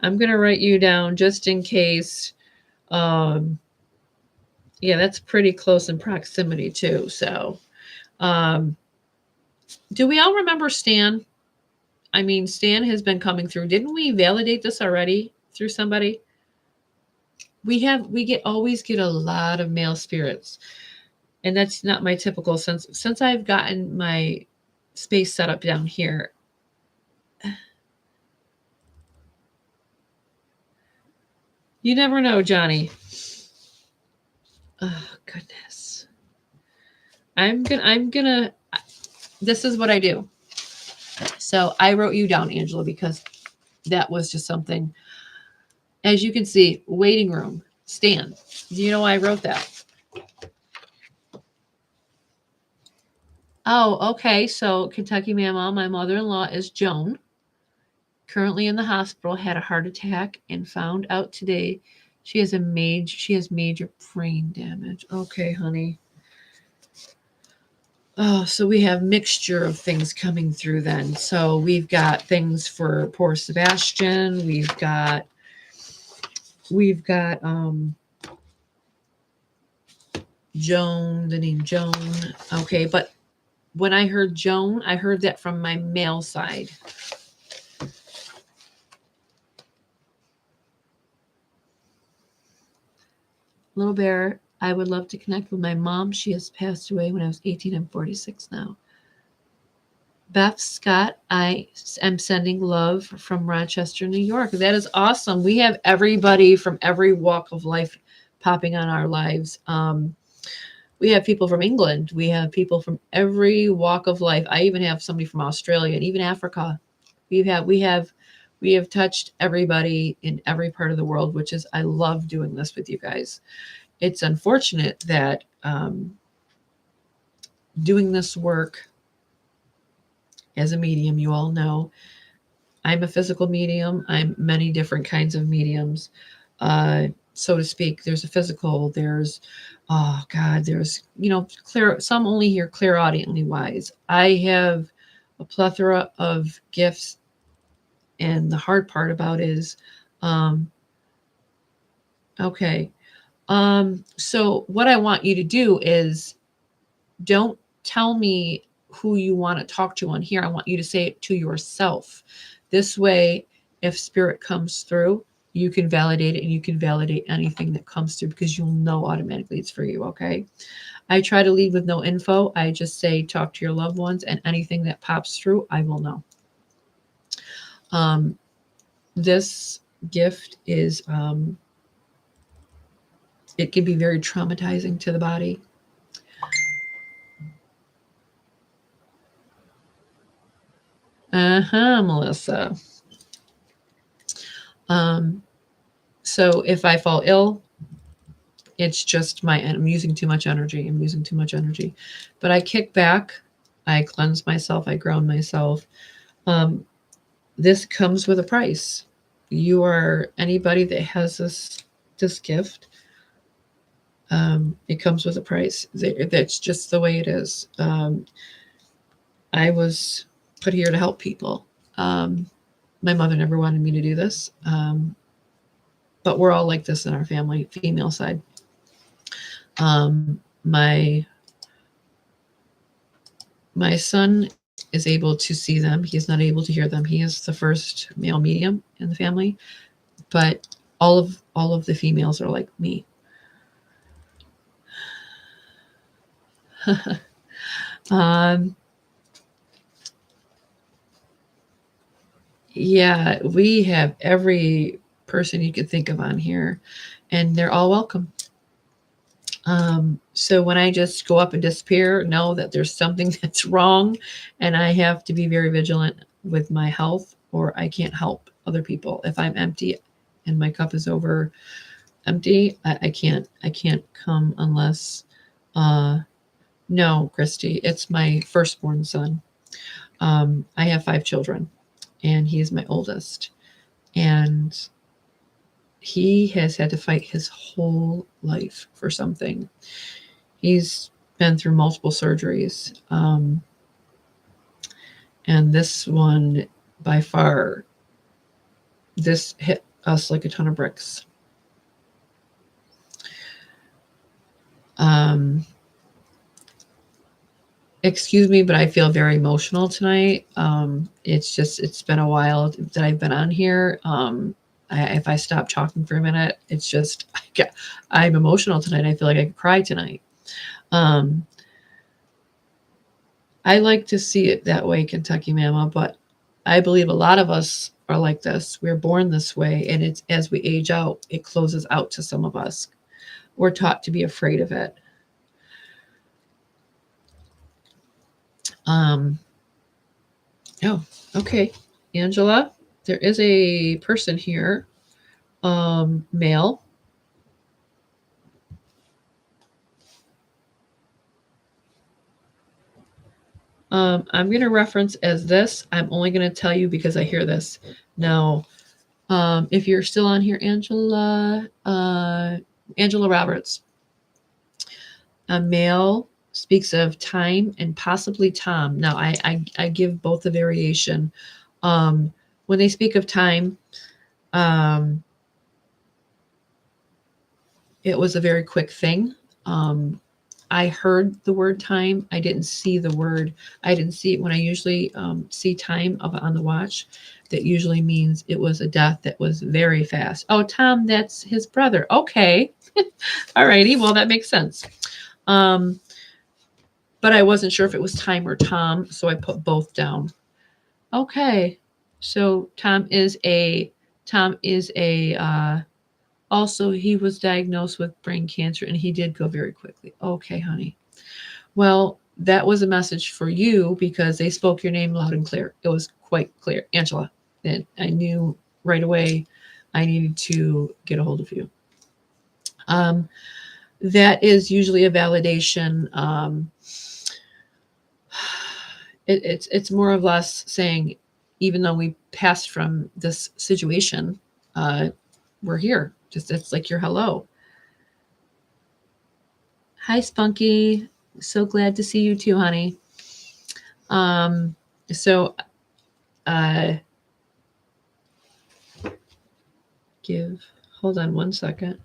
I'm going to write you down just in case. Yeah, that's pretty close in proximity, too. So, do we all remember Stan? I mean, Stan has been coming through. Didn't we validate this already through somebody? We always get a lot of male spirits. And that's not my typical since I've gotten my space set up down here. You never know, Johnny. Oh goodness. I'm gonna this is what I do. So I wrote you down, Angela, because that was just something. As you can see, waiting room, Stan. Do you know why I wrote that? Oh, okay. So Kentucky Mama, my mother-in-law is Joan. Currently in the hospital, had a heart attack and found out today she has major brain damage. Okay, honey. Oh, so we have mixture of things coming through then. So we've got things for poor Sebastian. We've got Joan, the name Joan. Okay, but when I heard Joan, I heard that from my male side. Little Bear, I would love to connect with my mom. She has passed away when I was 18. I'm 46 now. Beth Scott, I am sending love from Rochester, New York. That is awesome. We have everybody from every walk of life popping on our lives. We have people from England. We have people from every walk of life. I even have somebody from Australia and even Africa. We have We have touched everybody in every part of the world, which is, I love doing this with you guys. It's unfortunate that doing this work as a medium, you all know, I'm a physical medium. I'm many different kinds of mediums, so to speak. There's a physical, there's, oh God, there's, clear, some only hear clairaudiently wise. I have a plethora of gifts. And the hard part about is, okay. So what I want you to do is, don't tell me who you want to talk to on here. I want you to say it to yourself. This way, if spirit comes through, you can validate it, and you can validate anything that comes through, because you'll know automatically it's for you. Okay. I try to leave with no info. I just say, talk to your loved ones, and anything that pops through, I will know. This gift is, it can be very traumatizing to the body. Melissa. So if I fall ill, it's just I'm using too much energy. I'm using too much energy. But I kick back, I cleanse myself, I ground myself. This comes with a price. You are anybody that has this gift. It comes with a price. That's just the way it is. I was put here to help people. My mother never wanted me to do this, but we're all like this in our family, female side. My son is able to see them. He's not able to hear them. He is the first male medium in the family, but all of the females are like me. Yeah, we have every person you could think of on here, and they're all welcome. So when I just go up and disappear, know that there's something that's wrong, and I have to be very vigilant with my health, or I can't help other people. If I'm empty and my cup is over empty, I can't come unless, no, Christy, it's my firstborn son. I have 5 children, and he is my oldest, and he has had to fight his whole life for something. He's been through multiple surgeries. And this one, by far, this hit us like a ton of bricks. Excuse me, but I feel very emotional tonight. It's been a while that I've been on here. If I stop talking for a minute, it's just, I'm emotional tonight. I feel like I could cry tonight. I like to see it that way, Kentucky Mama, but I believe a lot of us are like this. We're born this way, and it's as we age out, it closes out to some of us. We're taught to be afraid of it. Oh, okay. Angela, there is a person here, male. I'm going to reference as this. I'm only going to tell you because I hear this. Now, if you're still on here, Angela Roberts, a male speaks of time and possibly Tom. Now, I give both the variation. When they speak of time, it was a very quick thing. I heard the word time. I didn't see the word. I didn't see it when I usually see time on the watch. That usually means it was a death that was very fast. Oh, Tom, that's his brother. Okay. All righty. Well, that makes sense. But I wasn't sure if it was time or Tom, so I put both down. Okay. So Tom is a also, he was diagnosed with brain cancer, and he did go very quickly. Okay, honey. Well, that was a message for you because they spoke your name loud and clear. It was quite clear. Angela. that I knew right away I needed to get a hold of you. That is usually a validation. It's more or less saying, even though we passed from this situation, we're here. Just it's like your hello. Hi, Spunky. So glad to see you too, honey. So hold on one second.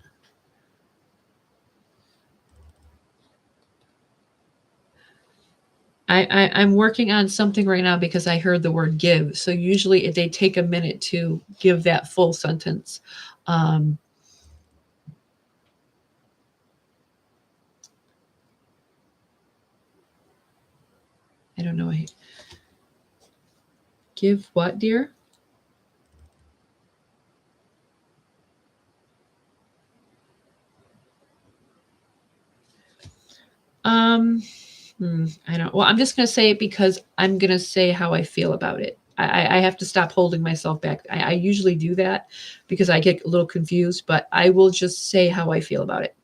I'm working on something right now because I heard the word give. So usually they take a minute to give that full sentence. I don't know. Give what, dear? I don't. Well, I'm just going to say it because I'm going to say how I feel about it. I have to stop holding myself back. I usually do that because I get a little confused, but I will just say how I feel about it.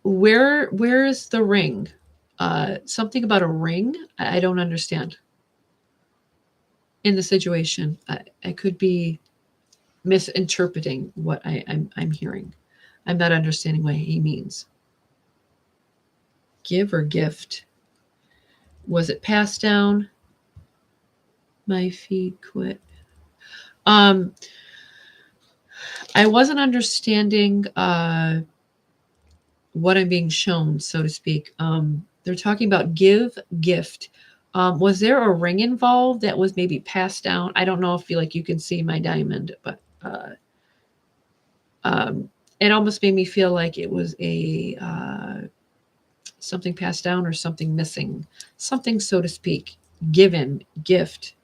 Where is the ring? Something about a ring? I don't understand. In the situation, I could be misinterpreting what I'm hearing. I'm not understanding what he means. Give or gift? Was it passed down? My feed quit. I wasn't understanding what I'm being shown, so to speak. They're talking about give, gift. Was there a ring involved that was maybe passed down? I don't know if you can see my diamond, but it almost made me feel like it was a something passed down or something missing, something, so to speak, given, gift.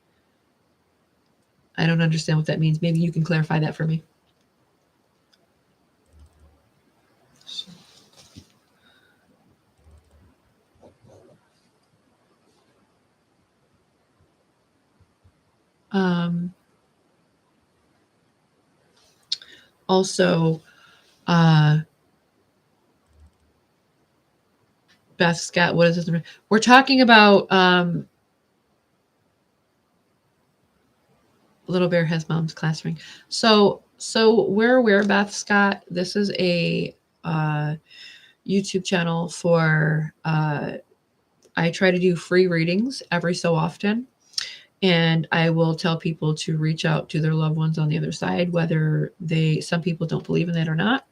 I don't understand what that means. Maybe you can clarify that for me. Also, Beth Scott, what is this? We're talking about Little Bear has mom's class ring. So we're aware, Beth Scott, this is a YouTube channel for I try to do free readings every so often. And I will tell people to reach out to their loved ones on the other side, whether some people don't believe in that or not.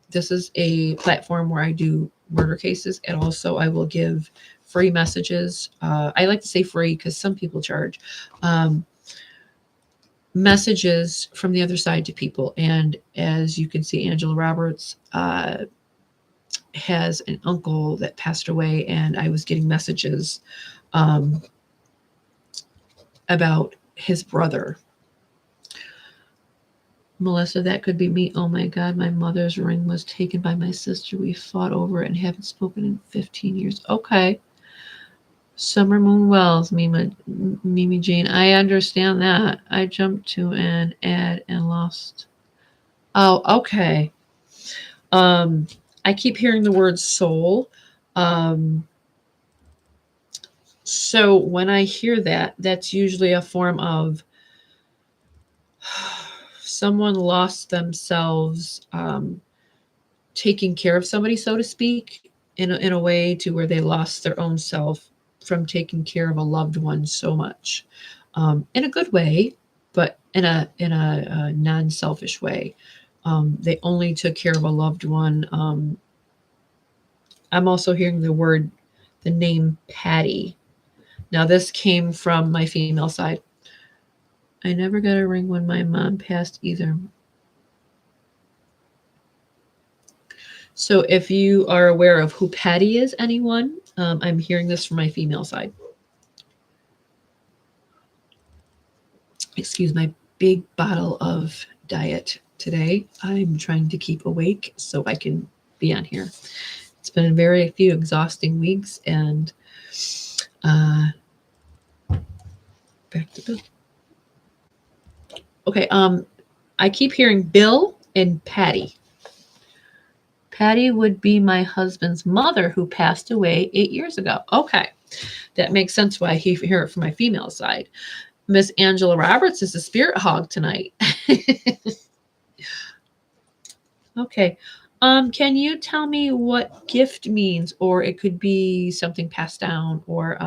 This is a platform where I do murder cases, and also I will give free messages. I like to say free because some people charge. Messages from the other side to people. And as you can see, Angela Roberts has an uncle that passed away, and I was getting messages about his brother. Melissa, that could be me. Oh my God, my mother's ring was taken by my sister. We fought over it and haven't spoken in 15 years. Okay. Summer Moon Wells, Mimi Jean. I understand that. I jumped to an ad and lost. Oh, okay. I keep hearing the word soul. So when I hear that, that's usually a form of someone lost themselves taking care of somebody, so to speak, in a way to where they lost their own self from taking care of a loved one so much, in a good way, but in a non-selfish way. They only took care of a loved one. I'm also hearing the name Patty. Now this came from my female side. I never got a ring when my mom passed either. So if you are aware of who Patty is, anyone, I'm hearing this from my female side. Excuse my big bottle of diet today. I'm trying to keep awake so I can be on here. It's been a very few exhausting weeks, and Back to Bill. Okay, I keep hearing Bill and Patty. Patty would be my husband's mother who passed away 8 years ago. Okay, that makes sense why he hear it from my female side. Miss Angela Roberts is a spirit hog tonight. Okay. Can you tell me what gift means? Or it could be something passed down, or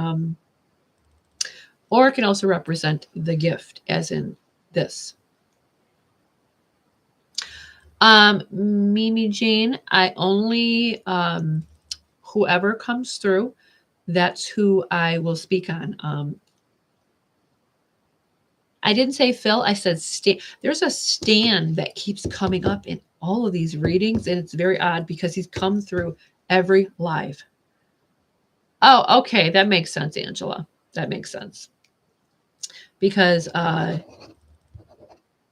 it can also represent the gift, as in this. Mimi Jane, I only whoever comes through, that's who I will speak on. I didn't say Phil, I said Stan. There's a Stan that keeps coming up in all of these readings, and it's very odd because he's come through every live. Oh, okay, that makes sense, Angela. That makes sense. Because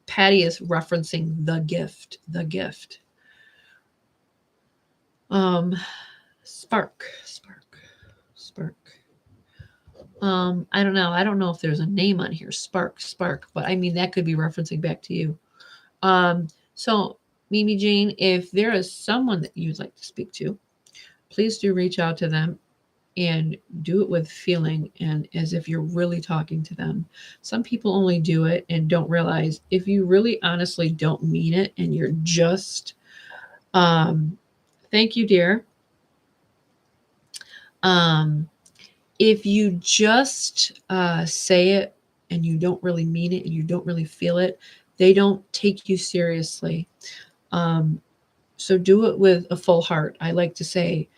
Patty is referencing the gift, the gift. Spark. I don't know. I don't know if there's a name on here, Spark, but I mean, that could be referencing back to you. So Mimi Jane, if there is someone that you'd like to speak to, please do reach out to them and do it with feeling and as if you're really talking to them. Some people only do it and don't realize if you really honestly don't mean it and you're just, thank you, dear. If you just say it and you don't really mean it and you don't really feel it, they don't take you seriously. So do it with a full heart. I like to say,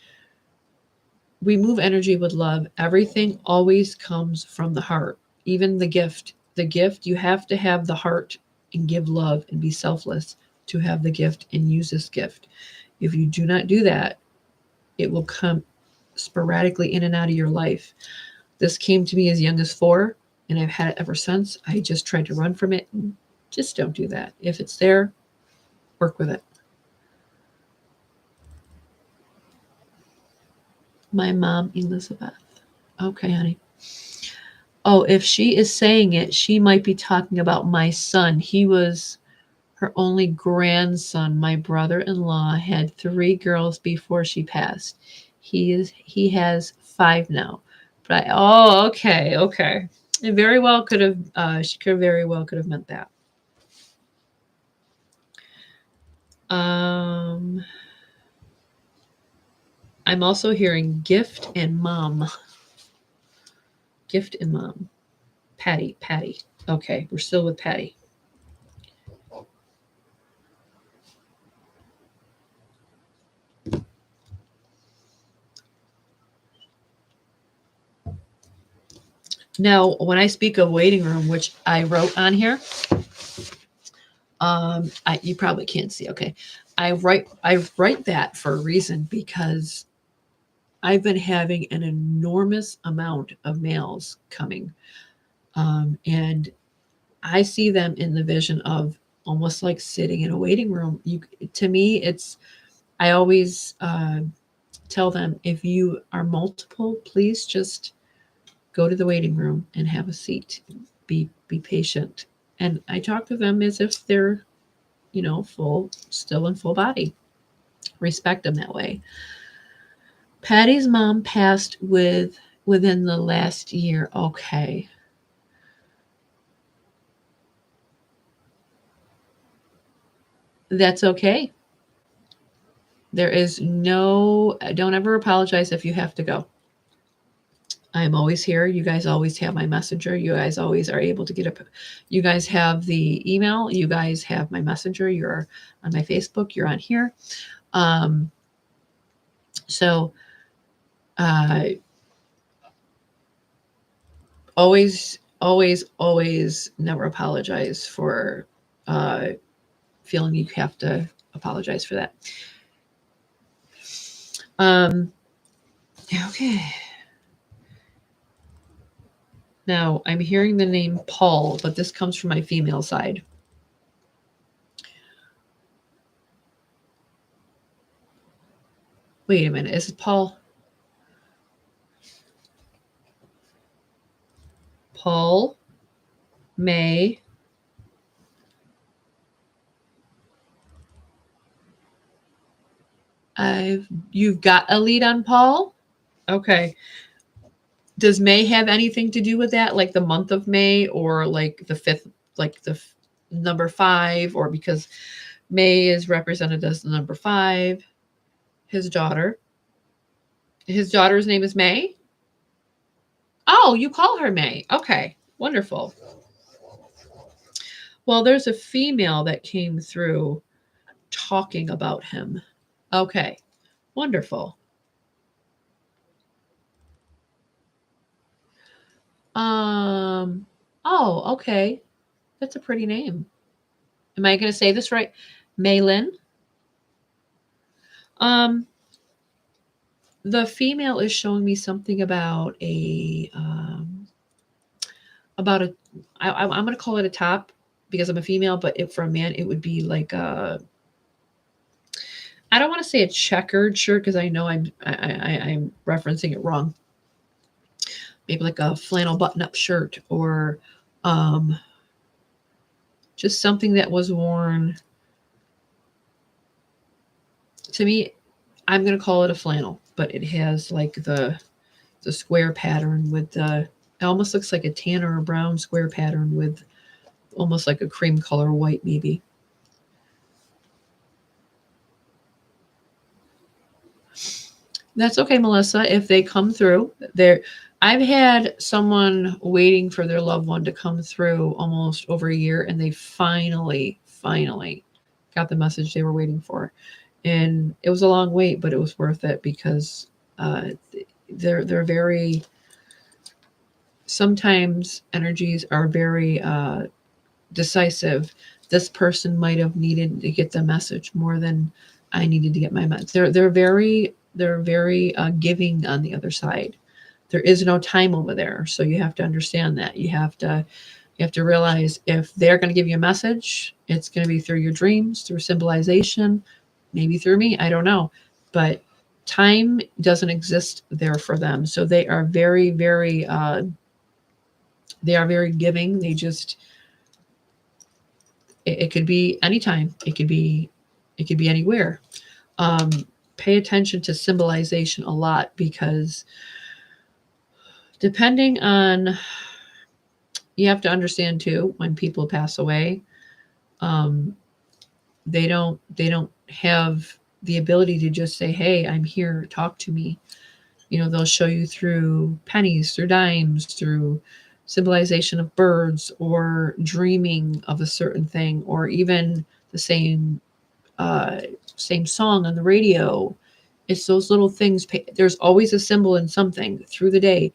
we move energy with love. Everything always comes from the heart, even the gift. The gift, you have to have the heart and give love and be selfless to have the gift and use this gift. If you do not do that, it will come sporadically in and out of your life. This came to me as young as 4, and I've had it ever since. I just tried to run from it. Just don't do that. If it's there, work with it. My mom, Elizabeth. Okay, honey. Oh, if she is saying it, she might be talking about my son. He was her only grandson. My brother-in-law had 3 girls before she passed. He has 5 now. But okay. It very well could have she could very well could have meant that. I'm also hearing gift and mom. Gift and mom. Patty. Okay, we're still with Patty. Now, when I speak of waiting room, which I wrote on here, you probably can't see. Okay, I write that for a reason because I've been having an enormous amount of males coming, and I see them in the vision of almost like sitting in a waiting room. To me, it's. I always tell them, if you are multiple, please just go to the waiting room and have a seat. Be patient. And I talk to them as if they're, still in full body. Respect them that way. Patty's mom passed within the last year. Okay. That's okay. There is don't ever apologize if you have to go. I'm always here. You guys always have my messenger. You guys always are able to get up. You guys have the email. You guys have my messenger. You're on my Facebook. You're on here. So always never apologize for feeling you have to apologize for that. Okay. Now I'm hearing the name Paul, but this comes from my female side. Wait a minute. Is it Paul? Paul, May, you've got a lead on Paul? Okay. Does May have anything to do with that? Like the month of May, or like the fifth, like the number 5, or because May is represented as the number 5, his daughter. His daughter's name is May? Oh, you call her May. Okay. Wonderful. Well, there's a female that came through talking about him. Okay. Wonderful. Oh, okay. That's a pretty name. Am I going to say this right? Maylin? The female is showing me something about I'm going to call it a top because I'm a female, but if for a man, it would be like I don't want to say a checkered shirt because I know I'm referencing it wrong. Maybe like a flannel button-up shirt, or just something that was worn. To me, I'm going to call it a flannel, but it has like the square pattern with the, it almost looks like a tan or a brown square pattern with almost like a cream color white maybe. That's okay, Melissa. If they come through, I've had someone waiting for their loved one to come through almost over a year, and they finally got the message they were waiting for. And it was a long wait, but it was worth it because they're very, sometimes energies are very decisive. This person might have needed to get the message more than I needed to get my message. They're very giving on the other side. There is no time over there, so you have to understand that. You have to realize if they're going to give you a message, it's going to be through your dreams, through symbolization, maybe through me. I don't know, but time doesn't exist there for them. So they are very giving. They just, it could be anytime. It could be anywhere. Pay attention to symbolization a lot, because depending on, you have to understand too, when people pass away, they don't have the ability to just say, hey, I'm here, talk to me. They'll show you through pennies, through dimes, through symbolization of birds, or dreaming of a certain thing, or even the same song on the radio. It's those little things. There's always a symbol in something through the day.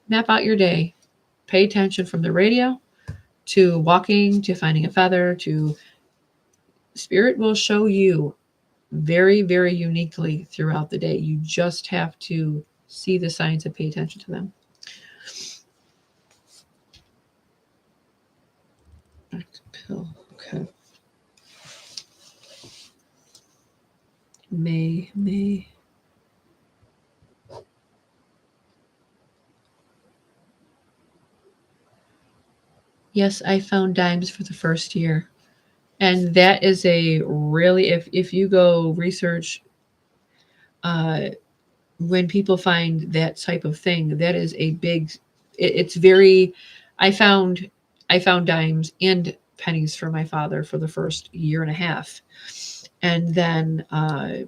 Map out your day. Pay attention from the radio to walking, to finding a feather, to spirit will show you very, very uniquely throughout the day. You just have to see the signs and pay attention to them. Back to pill. Okay. May. Yes, I found dimes for the first year. And that is a really, if you go research, when people find that type of thing, that is a big, it's very, I found dimes and pennies for my father for the first year and a half. And then I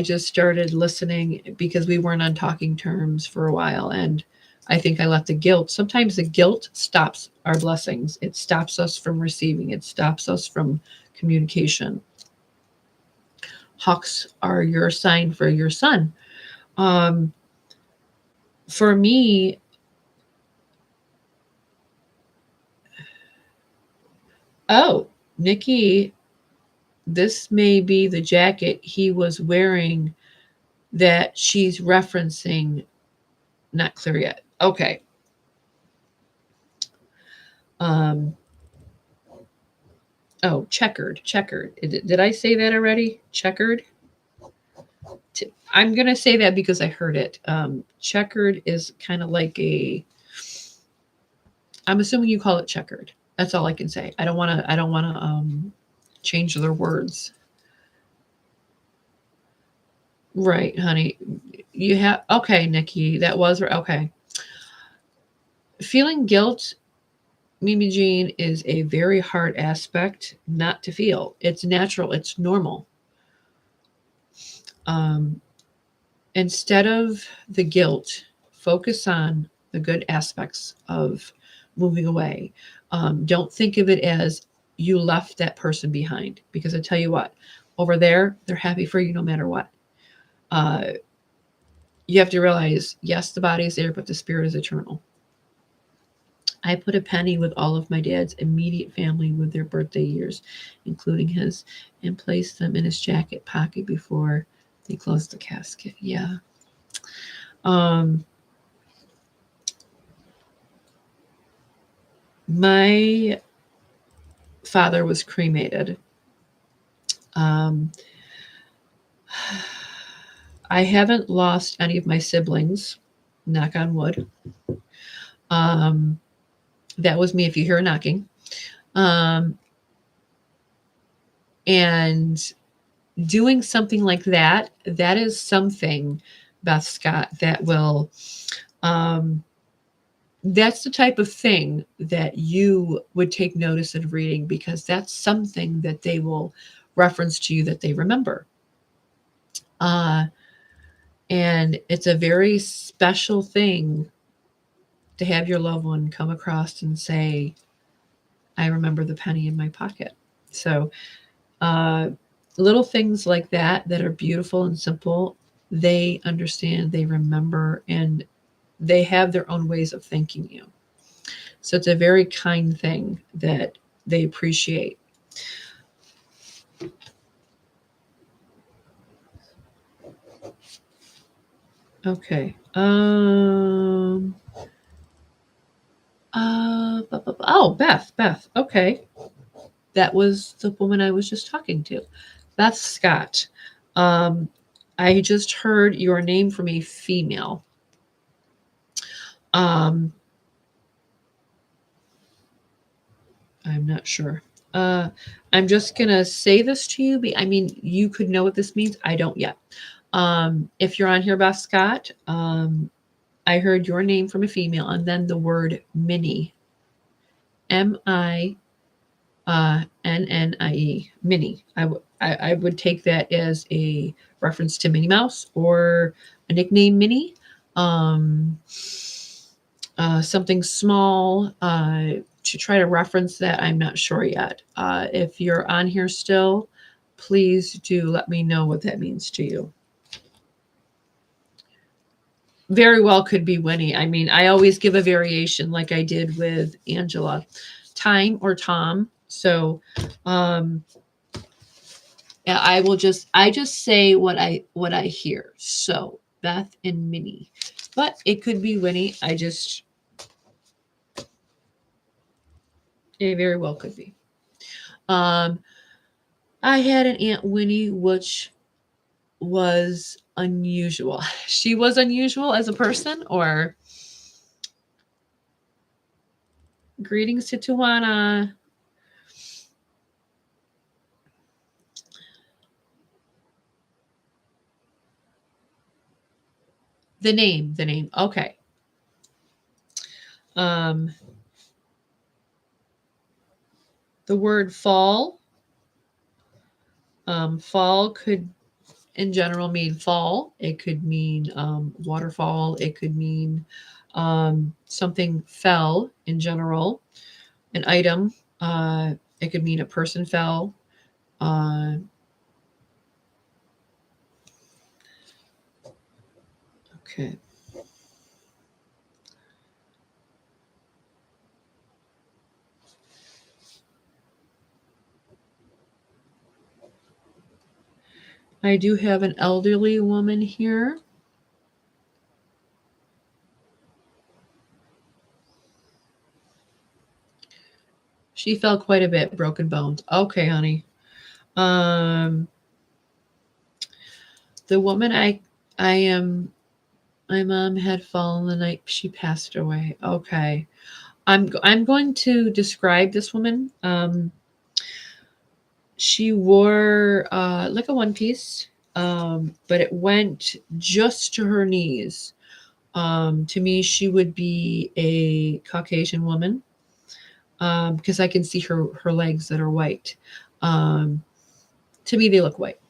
just started listening because we weren't on talking terms for a while. And I think I let the guilt, sometimes the guilt stops our blessings. It stops us from receiving. It stops us from communication. Hawks are your sign for your son. For me, oh, Nikki, this may be the jacket he was wearing that she's referencing. Not clear yet. Okay. Oh, checkered. Did I say that already? Checkered? I'm going to say that because I heard it. Checkered is kind of like I'm assuming you call it checkered. That's all I can say. I don't want to change their words. Right, honey. You have, okay, Nikki, that was, okay. Feeling guilt, Mimi Jean, is a very hard aspect not to feel. It's natural, it's normal. Um, Instead of the guilt, focus on the good aspects of moving away. Don't think of it as you left that person behind, because I tell you what, over there, they're happy for you no matter what. You have to realize, yes, the body is there, but the spirit is eternal. I put a penny with all of my dad's immediate family with their birthday years, including his, and placed them in his jacket pocket before they closed the casket. Yeah. My father was cremated. I haven't lost any of my siblings, knock on wood. That was me if you hear a knocking. And doing something like that, that is something, Beth Scott, that will, that's the type of thing that you would take notice of reading, because that's something that they will reference to you that they remember. And it's a very special thing to have your loved one come across and say, I remember the penny in my pocket. So little things like that that are beautiful and simple, they understand, they remember, and they have their own ways of thanking you. So it's a very kind thing that they appreciate. Okay. Oh, Beth. Okay. That was the woman I was just talking to. Beth Scott. I just heard your name from a female. I'm not sure. I'm just gonna say this to you. I mean, you could know what this means. I don't yet. If you're on here, Beth Scott, I heard your name from a female, and then the word mini, MINNIE, mini. I would take that as a reference to Minnie Mouse, or a nickname, Minnie. Something small to try to reference that. I'm not sure yet. If you're on here still, please do let me know what that means to you. Very well could be Winnie. I mean, I always give a variation like I did with Angela. Time or Tom. So yeah, I just say what I hear. So Beth and Minnie. But it could be Winnie. It very well could be. I had an Aunt Winnie, which was unusual. She was unusual as a person, or greetings to Tawana. The name. Okay. The word fall. Fall could, in general, mean fall. It could mean waterfall. It could mean something fell in general. An item. It could mean a person fell. Okay. I do have an elderly woman here. She fell quite a bit, broken bones. Okay, honey. The woman my mom had fallen the night she passed away. Okay. I'm going to describe this woman. She wore like a one piece, but it went just to her knees. To me, she would be a Caucasian woman, because I can see her legs that are white. To me, they look white.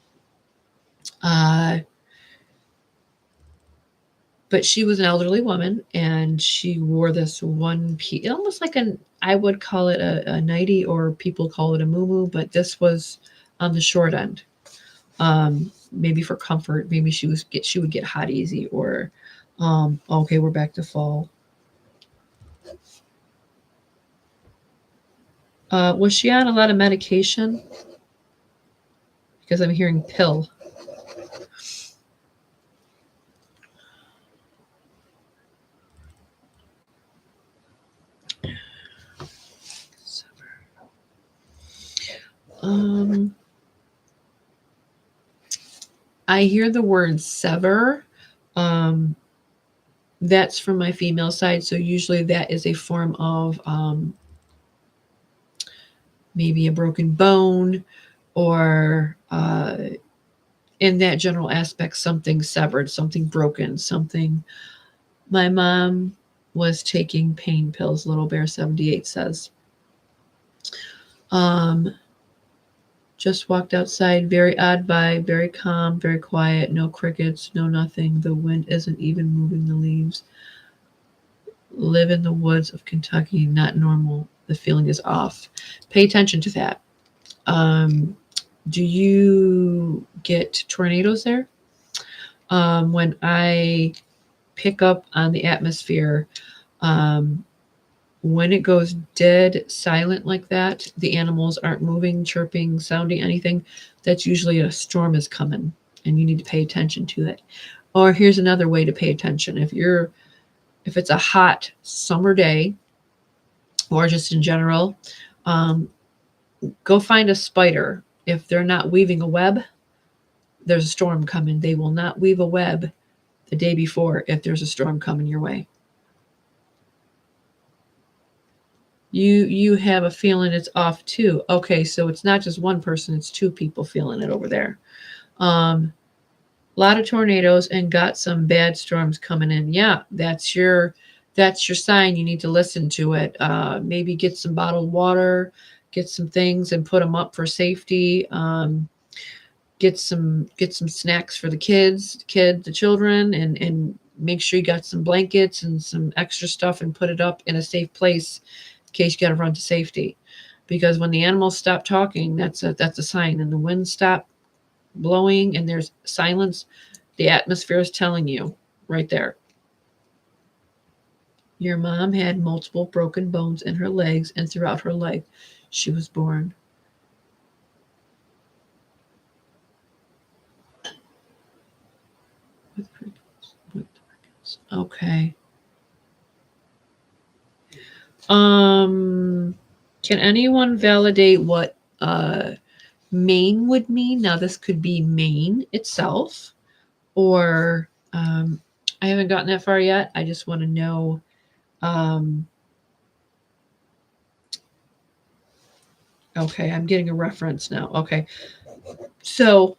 But she was an elderly woman, and she wore this one piece, almost like I would call it a nightie, or people call it a muumuu, but this was on the short end. Maybe for comfort, maybe she would get hot easy, or okay, we're back to fall. Was she on a lot of medication? Because I'm hearing pill. I hear the word sever. That's from my female side, so usually that is a form of maybe a broken bone, or in that general aspect, something severed, something broken, something. My mom was taking pain pills, Little Bear 78 says. Just walked outside, very odd vibe, very calm, very quiet, no crickets, no nothing. The wind isn't even moving the leaves. Live in the woods of Kentucky, not normal. The feeling is off. Pay attention to that. Do you get tornadoes there? When I pick up on the atmosphere, when it goes dead silent like that, the animals aren't moving, chirping, sounding, anything, that's usually a storm is coming, and you need to pay attention to it. Or here's another way to pay attention. If it's a hot summer day, or just in general, go find a spider. If they're not weaving a web, there's a storm coming. They will not weave a web the day before if there's a storm coming your way. You have a feeling it's off too. Okay, so it's not just one person, it's two people feeling it over there. A lot of tornadoes, and got some bad storms coming in. Yeah, that's your sign. You need to listen to it. Maybe get some bottled water, get some things and put them up for safety. Get some snacks for the the children, and make sure you got some blankets and some extra stuff, and put it up in a safe place in case you got to run to safety. Because when the animals stop talking, that's a sign, and the wind stop blowing and there's silence, the atmosphere is telling you right there. Your mom had multiple broken bones in her legs, and throughout her life she was born. Okay. Can anyone validate what Maine would mean? Now, this could be Maine itself, or I haven't gotten that far yet. I just want to know. Okay, I'm getting a reference now. Okay. So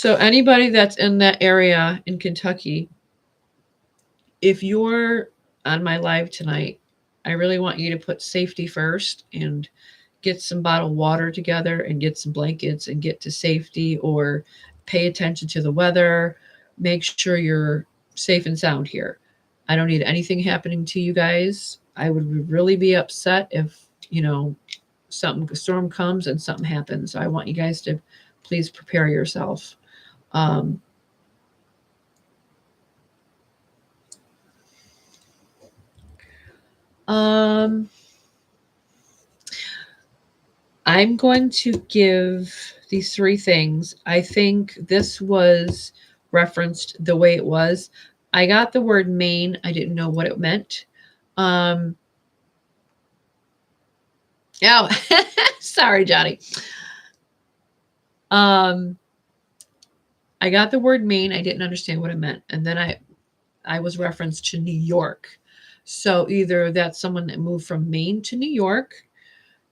anybody that's in that area in Kentucky, if you're on my live tonight, I really want you to put safety first, and get some bottled water together, and get some blankets, and get to safety, or pay attention to the weather. Make sure you're safe and sound here. I don't need anything happening to you guys. I would really be upset if, a storm comes and something happens. So I want you guys to please prepare yourself. I'm going to give these three things. I think this was referenced the way it was. I got the word Maine. I didn't know what it meant. Oh, sorry, Johnny. I got the word Maine. I didn't understand what it meant. And then I was referenced to New York. So either that's someone that moved from Maine to New York.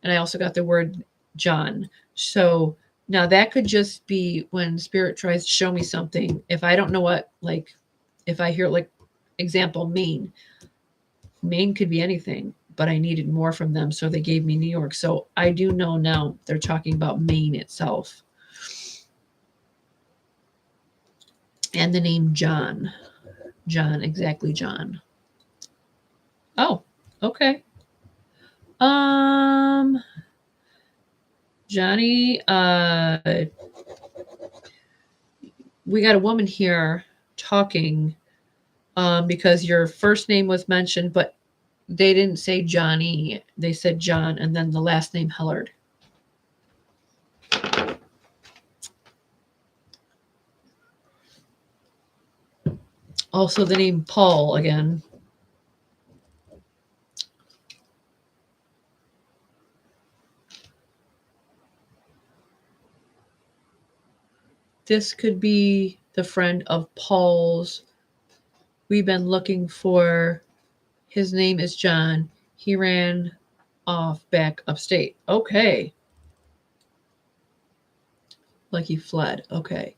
And I also got the word John. So now that could just be when spirit tries to show me something. If I don't know what, like, if I hear, like, example, Maine could be anything, but I needed more from them. So they gave me New York. So I do know now they're talking about Maine itself. And the name John. John, exactly, John. Oh, okay. Johnny, we got a woman here talking because your first name was mentioned, but they didn't say Johnny. They said John, and then the last name Hellard. Also, the name Paul again. This could be the friend of Paul's. We've been looking for. His name is John. He ran off back upstate. Okay. Like he fled. Okay.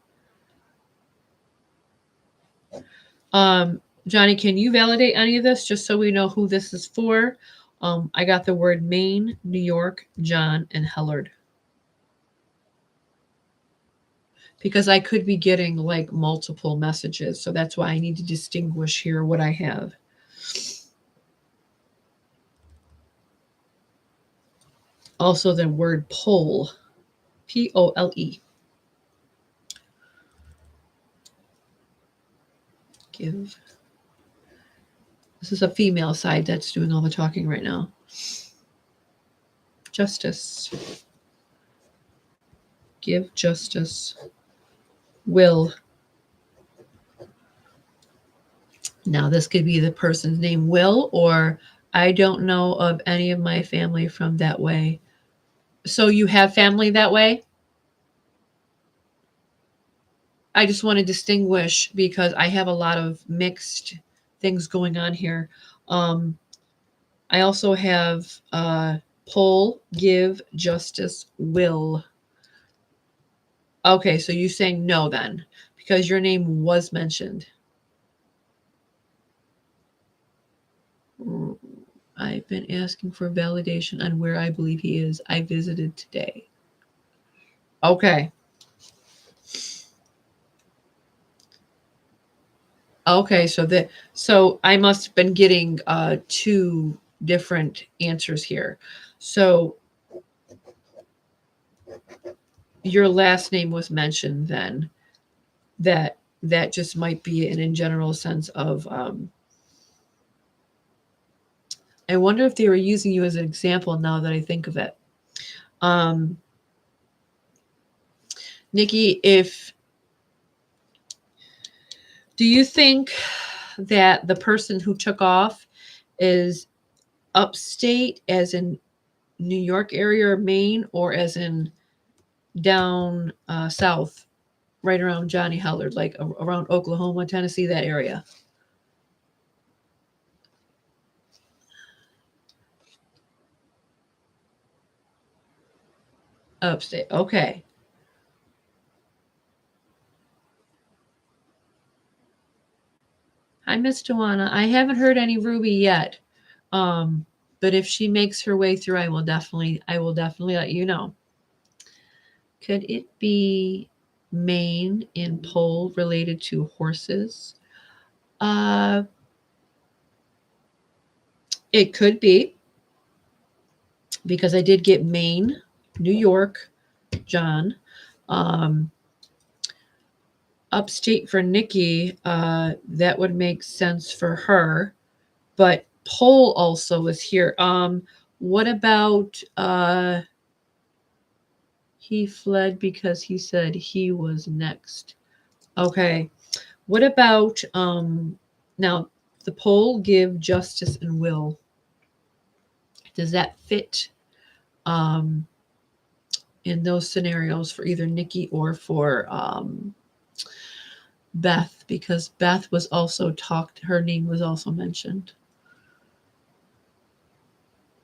Johnny, can you validate any of this just so we know who this is for? I got the word Maine, New York, John, and Hellard. Because I could be getting like multiple messages. So that's why I need to distinguish here what I have. Also the word pole, Pole. Give. This is a female side that's doing all the talking right now. Justice. Give justice. Will. Now, this could be the person's name, Will, or I don't know of any of my family from that way. So you have family that way? I just want to distinguish because I have a lot of mixed things going on here. I also have Pull, Give, Justice, Will. Okay, so you're saying no then, because your name was mentioned. I've been asking for validation on where I believe he is. I visited today. Okay. Okay, so I must have been getting two different answers here. So your last name was mentioned then. That just might be an in general sense of I wonder if they were using you as an example now that I think of it. Nikki, do you think that the person who took off is upstate as in New York area or Maine, or as in down south, right around Johnny Hellard, like around Oklahoma, Tennessee, that area? Upstate. Okay. Hi, Miss Tawana. I haven't heard any Ruby yet. But if she makes her way through, I will definitely let you know. Could it be Maine in pole related to horses? It could be, because I did get Maine, New York, John. Upstate for Nikki, that would make sense for her. But pole also is here. What about he fled because he said he was next? Okay. What about now the pole, Give, Justice, and Will? Does that fit in those scenarios for either Nikki or for Beth, because Beth was also talked, her name was also mentioned.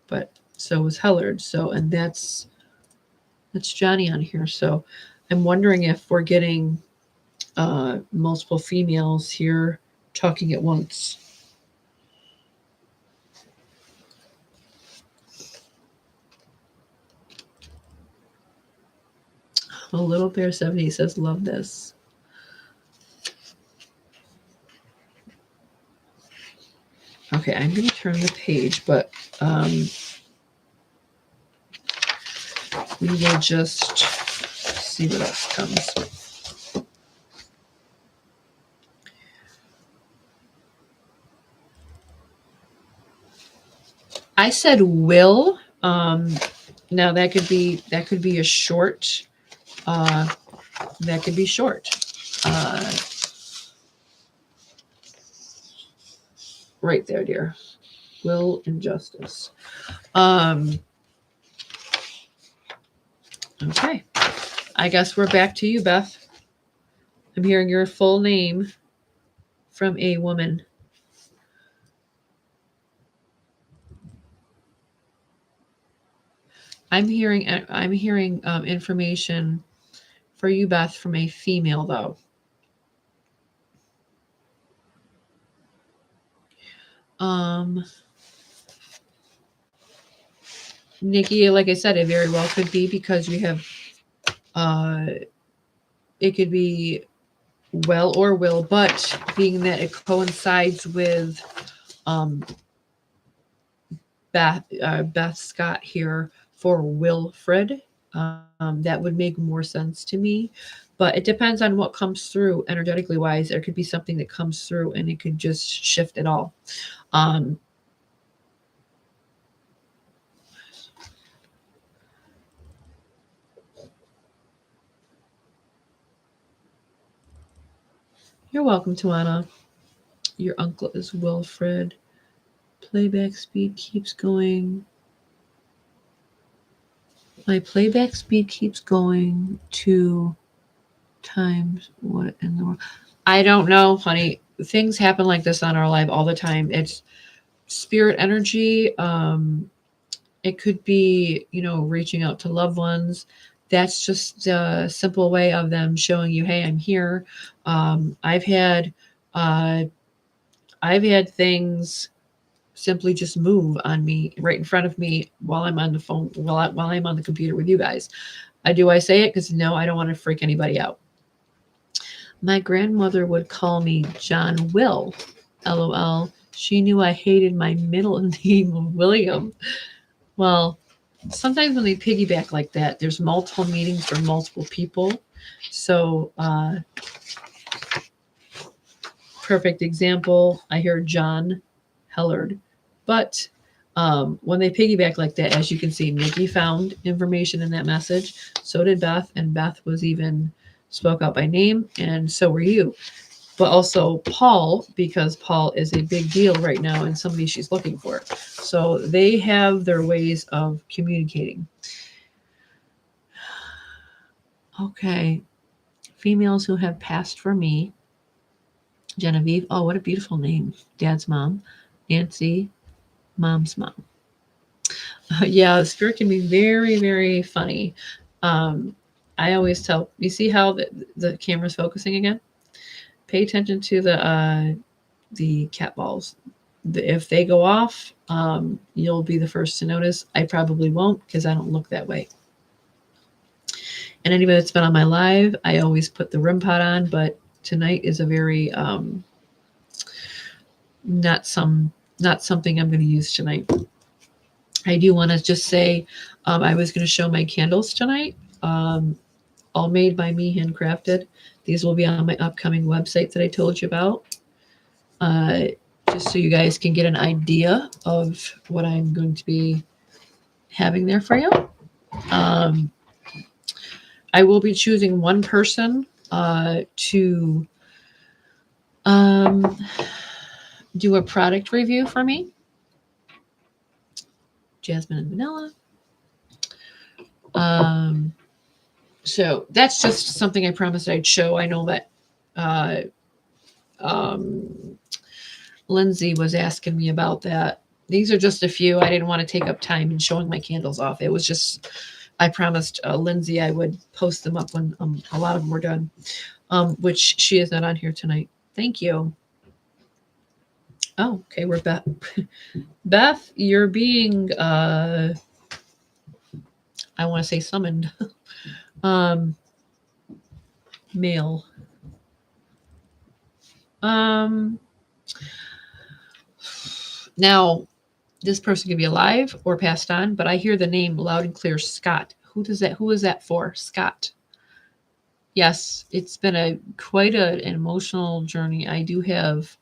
But so was Hellard. So, and that's Johnny on here. So I'm wondering if we're getting multiple females here talking at once. A Little Bear 70 says, love this. Okay, I'm going to turn the page, but we will just see what else comes. I said will. Now that could be a short. That could be short. Right there, dear. Will and justice. Okay. I guess we're back to you, Beth. I'm hearing your full name from a woman. I'm hearing information for you, Beth, from a female, though. Nikki, like I said, it very well could be because you have, it could be well or will, but being that it coincides with Beth Scott here for Wilfred, that would make more sense to me. But it depends on what comes through energetically wise. There could be something that comes through and it could just shift it all. You're welcome, Tawana. Your uncle is Wilfred. Playback speed keeps going. My playback speed keeps going 2 times what in the world? I don't know, honey. Things happen like this on our live all the time. It's spirit energy. It could be, reaching out to loved ones. That's just a simple way of them showing you, hey, I'm here. I've had things simply just move on me right in front of me while I'm on the phone, while I'm on the computer with you guys. Do I say it? Because no, I don't want to freak anybody out. My grandmother would call me John Will, LOL. She knew I hated my middle name of William. Well, sometimes when they piggyback like that, there's multiple meanings for multiple people. So, perfect example, I hear John Hellard. But when they piggyback like that, as you can see, Nikki found information in that message. So did Beth, and Beth was even spoke out by name, and so were you. But also Paul, because Paul is a big deal right now and somebody she's looking for. So they have their ways of communicating. Okay. Females who have passed for me. Genevieve. Oh, what a beautiful name. Dad's mom. Nancy. Mom's mom. Yeah, spirit can be very, very funny. I always tell, you see how the camera's focusing again? Pay attention to the cat balls. If they go off, you'll be the first to notice. I probably won't because I don't look that way. And anybody that's been on my live, I always put the REM pod on, but tonight is a very not something I'm going to use tonight. I do want to just say I was going to show my candles tonight, all made by me, handcrafted. These will be on my upcoming website that I told you about, just so you guys can get an idea of what I'm going to be having there for you. I will be choosing one person to do a product review for me. Jasmine and Vanilla. So that's just something I promised I'd show. I know that uh, um, Lindsay was asking me about that. These are just a few. I didn't want to take up time in showing my candles off. It was just, I promised Lindsay I would post them up when a lot of them were done, which she is not on here tonight. Thank you. Oh, okay, we're Beth. Beth, you're being, I want to say summoned. um, Male. Um, Now, this person could be alive or passed on, but I hear the name loud and clear, Scott. Who does that? Who is that for? Scott. Yes, it's been quite an emotional journey. I do have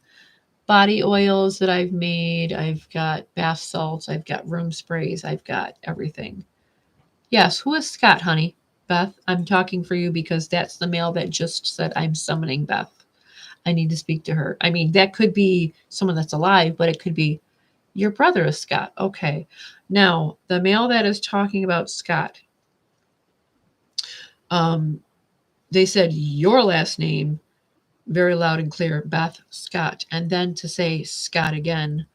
body oils that I've made. I've got bath salts. I've got room sprays. I've got everything. Yes, who is Scott, honey? Beth, I'm talking for you because that's the male that just said I'm summoning Beth. I need to speak to her. I mean, that could be someone that's alive, but it could be your brother is Scott. Okay. Now, the male that is talking about Scott, they said your last name very loud and clear, Beth Scott. And then to say Scott again.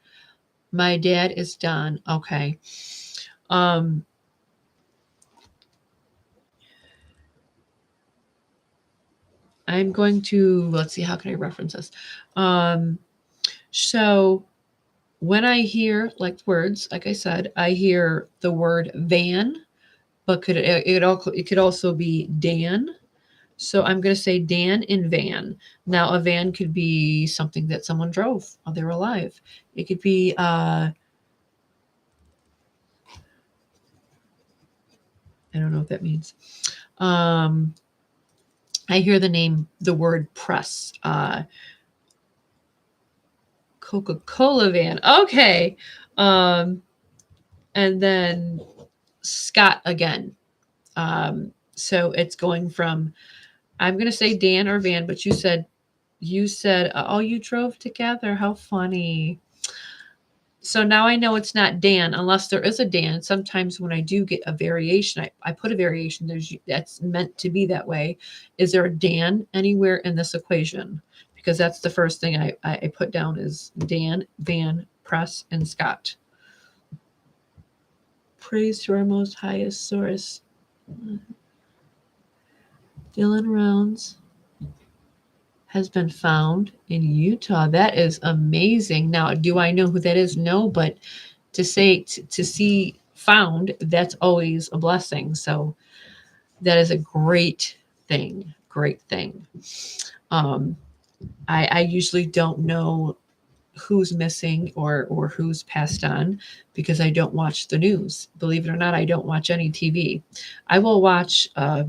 My dad is Don. Okay. Um, I'm going to, let's see, how can I reference this? So when I hear like words, like I said, I hear the word van, but it could also be Dan. So I'm going to say Dan and van. Now a van could be something that someone drove while they were alive. It could be I don't know what that means. I hear the word press. Coca-Cola van. Okay. And then Scott again. So it's going from, I'm going to say Dan or Van, but you said, oh, you drove together. How funny. So now I know it's not Dan, unless there is a Dan. Sometimes when I do get a variation, I put a variation. That's meant to be that way. Is there a Dan anywhere in this equation? Because that's the first thing I put down is Dan, Van, Press, and Scott. Praise to our most highest source. Dylan Rounds has been found in Utah. That is amazing. Now, do I know who that is? No, but to see found, that's always a blessing. So that is a great thing. Great thing. I usually don't know who's missing or who's passed on because I don't watch the news. Believe it or not, I don't watch any TV. I will watch a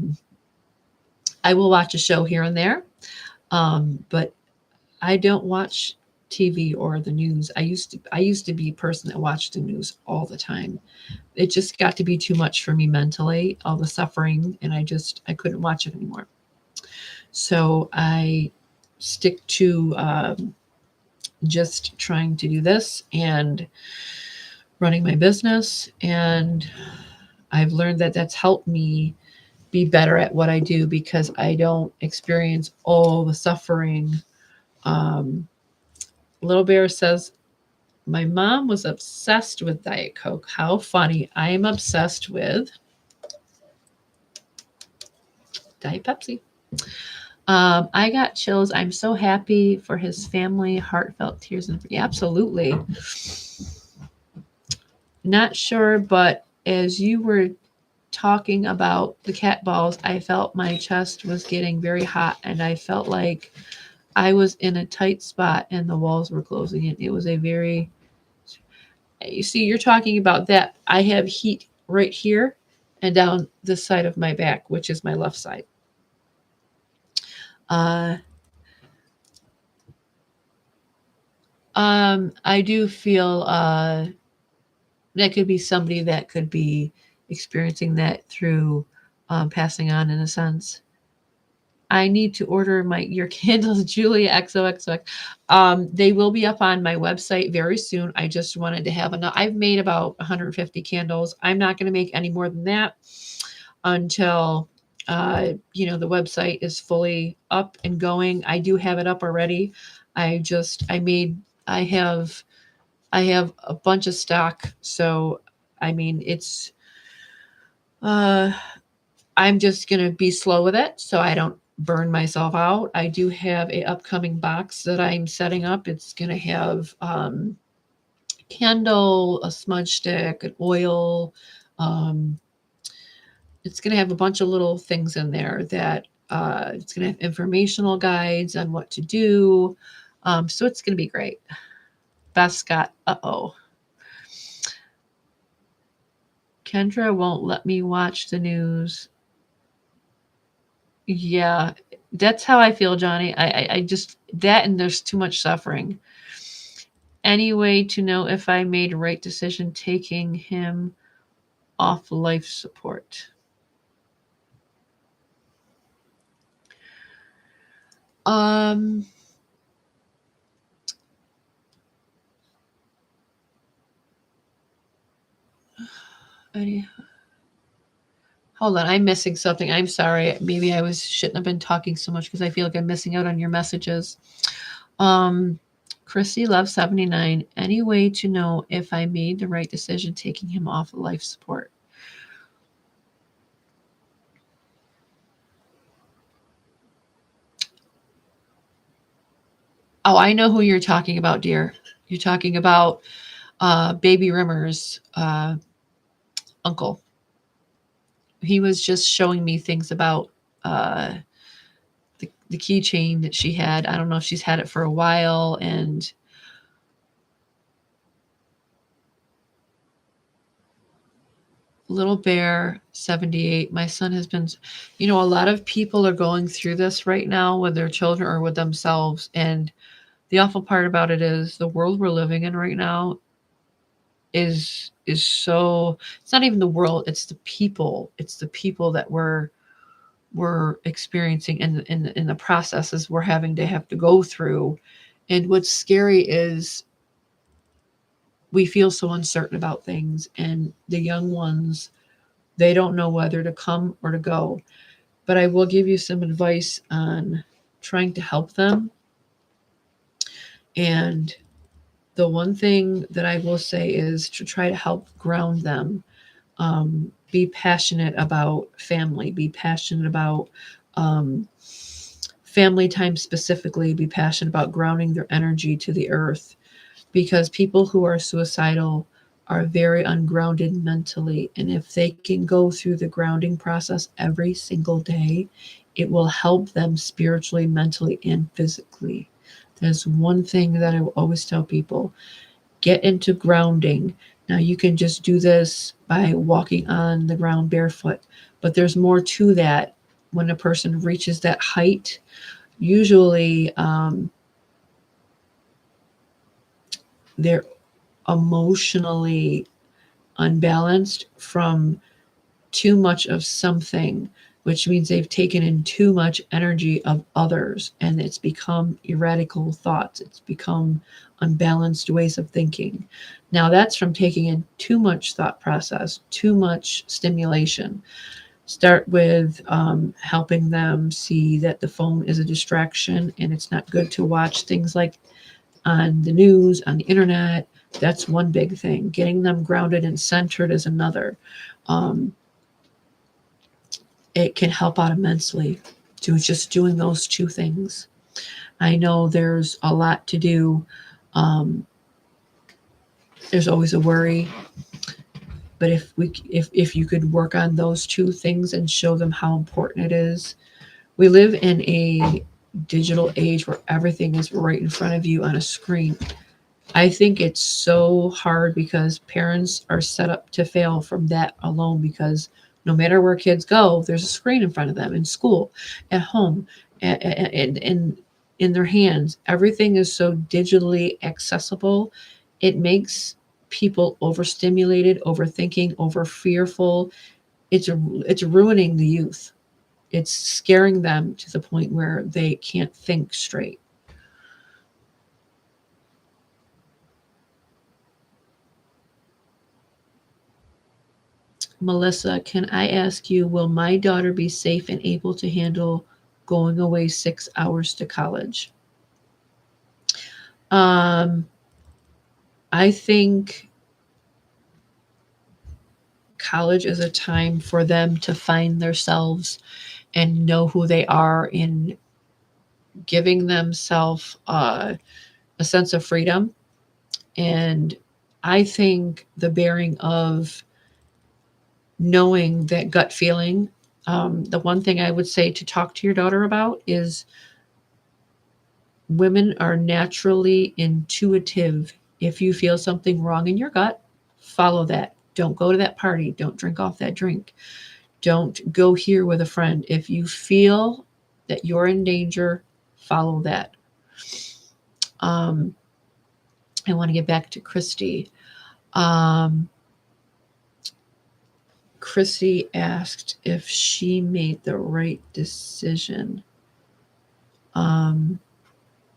show here and there, but I don't watch TV or the news. I used to be a person that watched the news all the time. It just got to be too much for me mentally, all the suffering, and I couldn't watch it anymore. So I stick to just trying to do this and running my business, and I've learned that that's helped me be better at what I do because I don't experience all the suffering. Little Bear says, my mom was obsessed with Diet Coke. How funny. I am obsessed with Diet Pepsi. I got chills. I'm so happy for his family. Heartfelt tears. Absolutely. Not sure, but as you were talking about the cat balls, I felt my chest was getting very hot and I felt like I was in a tight spot and the walls were closing in. It was a very, you see, you're talking about that. I have heat right here and down this side of my back, which is my left side. I do feel that could be somebody that could be experiencing that through passing on in a sense. I need to order your candles, Julia XOXO. They will be up on my website very soon. I just wanted to have enough. I've made about 150 candles. I'm not going to make any more than that until The website is fully up and going. I do have it up already. I have a bunch of stock. So, I mean, uh, I'm just going to be slow with it so I don't burn myself out. I do have a upcoming box that I'm setting up. It's going to have candle, a smudge stick, an oil. Um, it's going to have a bunch of little things in there that it's going to have informational guides on what to do. So it's going to be great. Beth Scott, Kendra won't let me watch the news. Yeah, that's how I feel, Johnny. I just, that and there's too much suffering. Any way to know if I made a right decision taking him off life support? Um, Hold on, I'm missing something. I'm sorry. Maybe I shouldn't have been talking so much because I feel like I'm missing out on your messages. Chrissy Love 79. Any way to know if I made the right decision taking him off life support? Oh, I know who you're talking about, dear. You're talking about Baby Rimmer's uncle. He was just showing me things about the keychain that she had. I don't know if she's had it for a while. And Little Bear 78. My son has been, a lot of people are going through this right now with their children or with themselves. And the awful part about it is the world we're living in right now is so, it's not even the world, it's the people. It's the people that we're experiencing in the processes we're having to have to go through. And what's scary is we feel so uncertain about things, and the young ones, they don't know whether to come or to go. But I will give you some advice on trying to help them. And the one thing that I will say is to try to help ground them. Be passionate about family, be passionate about um, family time specifically, be passionate about grounding their energy to the earth, because people who are suicidal are very ungrounded mentally. And if they can go through the grounding process every single day, it will help them spiritually, mentally, and physically. There's one thing that I will always tell people: get into grounding. Now, you can just do this by walking on the ground barefoot, but there's more to that. When a person reaches that height, usually they're emotionally unbalanced from too much of something, which means they've taken in too much energy of others, and it's become erratical thoughts. It's become unbalanced ways of thinking. Now, that's from taking in too much thought process, too much stimulation. Start with helping them see that the phone is a distraction and it's not good to watch things like on the news, on the internet. That's one big thing. Getting them grounded and centered is another. Um, it can help out immensely to just doing those two things. I know there's a lot to do. Um, there's always a worry, but if you could work on those two things and show them how important it is. We live in a digital age where everything is right in front of you on a screen. I think it's so hard because parents are set up to fail from that alone, because no matter where kids go, there's a screen in front of them in school, at home, and in their hands. Everything is so digitally accessible. It makes people overstimulated, overthinking, over fearful. It's ruining the youth. It's scaring them to the point where they can't think straight. Melissa, can I ask you, will my daughter be safe and able to handle going away 6 hours to college? Um, I think college is a time for them to find themselves and know who they are, in giving themselves a sense of freedom. And I think the bearing of knowing that gut feeling, the one thing I would say to talk to your daughter about is women are naturally intuitive. If you feel something wrong in your gut, follow that. Don't go to that party. Don't drink off that drink. Don't go here with a friend. If you feel that you're in danger, follow that. Um, I want to get back to Christy. Um, Christy asked if she made the right decision. Um,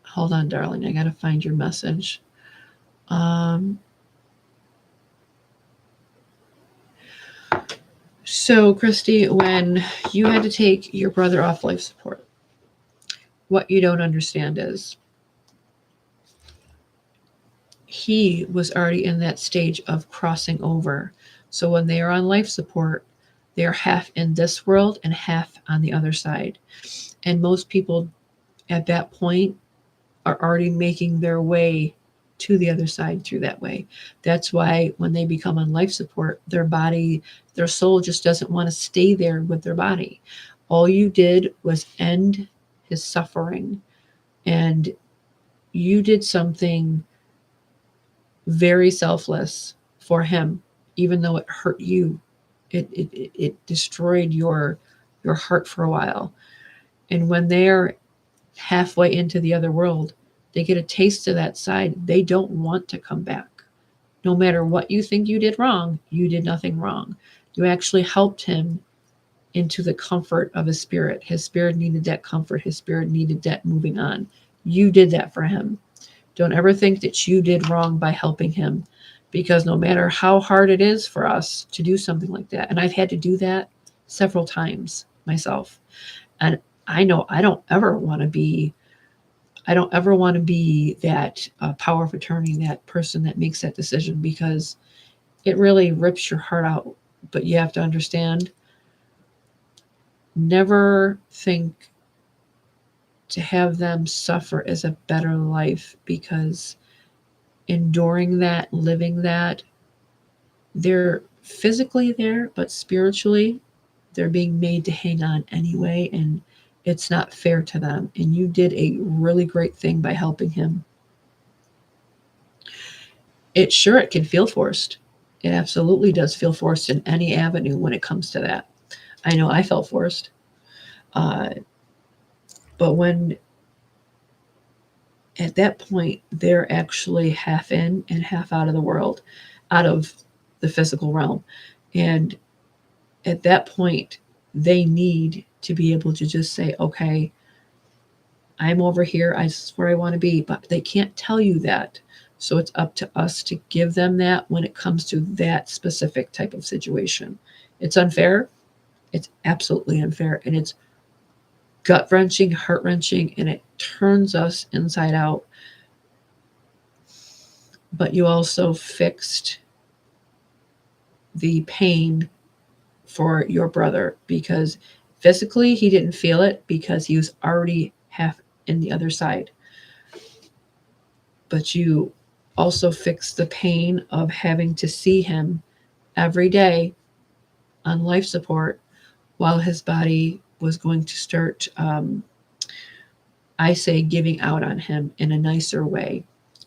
Hold on, darling. I got to find your message. Um, so, Christy, when you had to take your brother off life support, what you don't understand is he was already in that stage of crossing over. So, when they are on life support, they're half in this world and half on the other side. And most people at that point are already making their way to the other side through that way. That's why when they become on life support, their body, their soul just doesn't want to stay there with their body. All you did was end his suffering, and you did something very selfless for him, even though it hurt you. It destroyed your heart for a while. And when they're halfway into the other world, they get a taste of that side. They don't want to come back. No matter what you think you did wrong, you did nothing wrong. You actually helped him into the comfort of his spirit. His spirit needed that comfort. His spirit needed that moving on. You did that for him. Don't ever think that you did wrong by helping him, because no matter how hard it is for us to do something like that, and I've had to do that several times myself, and I know I don't ever want to be that power of attorney, that person that makes that decision, because it really rips your heart out. But you have to understand, never think to have them suffer is a better life, because enduring that, living that, they're physically there, but spiritually, they're being made to hang on anyway, and it's not fair to them. And you did a really great thing by helping him. It can feel forced. It absolutely does feel forced in any avenue when it comes to that. I know I felt forced. Uh, but when at that point they're actually half in and half out of the world, out of the physical realm. And at that point, they need to be able to just say, okay, I'm over here. This is where I want to be. But they can't tell you that. So it's up to us to give them that when it comes to that specific type of situation. It's unfair. It's absolutely unfair. And it's gut wrenching, heart wrenching, and it turns us inside out. But you also fixed the pain for your brother, because physically he didn't feel it because he was already half in the other side. But you also fixed the pain of having to see him every day on life support while his body was going to start, I say, giving out on him in a nicer way.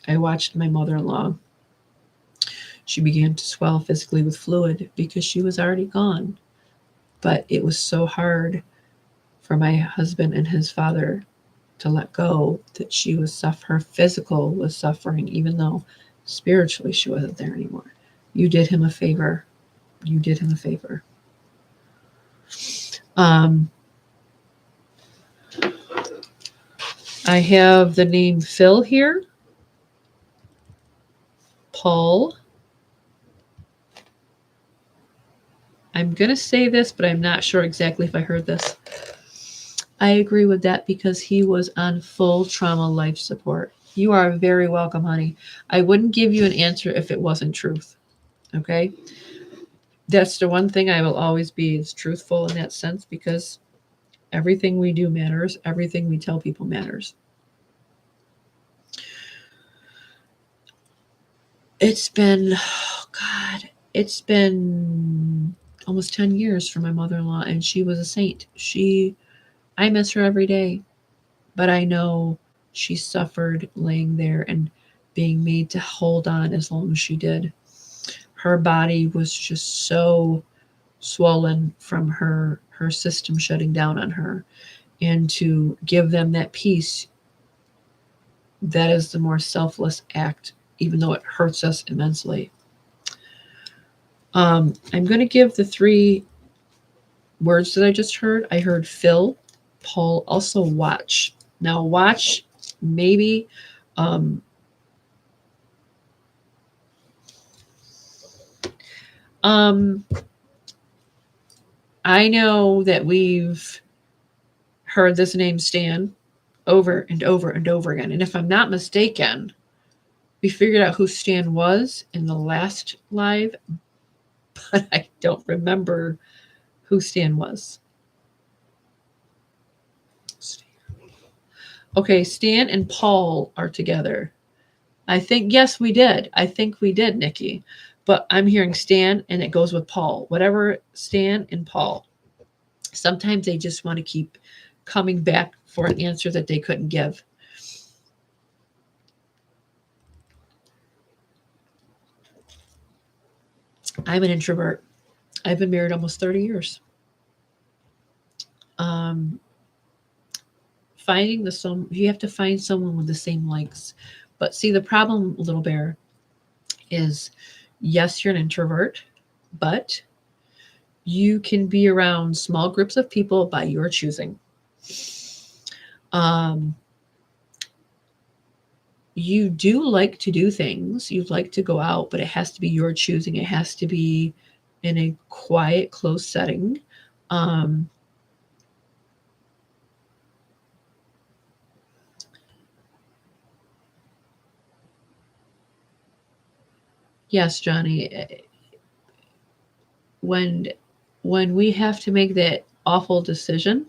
I watched my mother-in-law. She began to swell physically with fluid because she was already gone. But it was so hard for my husband and his father to let go that her physical was suffering, even though spiritually she wasn't there anymore. You did him a favor. You did him a favor. I have the name Phil here. Paul. I'm going to say this, but I'm not sure exactly if I heard this. I agree with that because he was on full trauma life support. You are very welcome, honey. I wouldn't give you an answer if it wasn't truth. Okay? That's the one thing I will always be is truthful in that sense because everything we do matters. Everything we tell people matters. It's been, oh God, it's been almost 10 years for my mother-in-law, and she was a saint. I miss her every day, but I know she suffered laying there and being made to hold on as long as she did. Her body was just so swollen from her system shutting down on her, and to give them that peace, that is the more selfless act, even though it hurts us immensely. I'm going to give the 3 words that I just heard. I heard fill, Paul, also watch. Now, watch, maybe. Um, I know that we've heard this name Stan over and over and over again. And if I'm not mistaken, we figured out who Stan was in the last live, but I don't remember who Stan was. Okay, Stan and Paul are together. I think, yes, we did. I think we did, Nikki. But I'm hearing Stan and it goes with Paul. Whatever, Stan and Paul. Sometimes they just want to keep coming back for an answer that they couldn't give. I'm an introvert. I've been married almost 30 years. Finding you have to find someone with the same likes. But see, the problem, Little Bear, is yes, you're an introvert, but you can be around small groups of people by your choosing. You do like to do things. You like to go out, but it has to be your choosing. It has to be in a quiet, closed setting. Yes, Johnny. When we have to make that awful decision,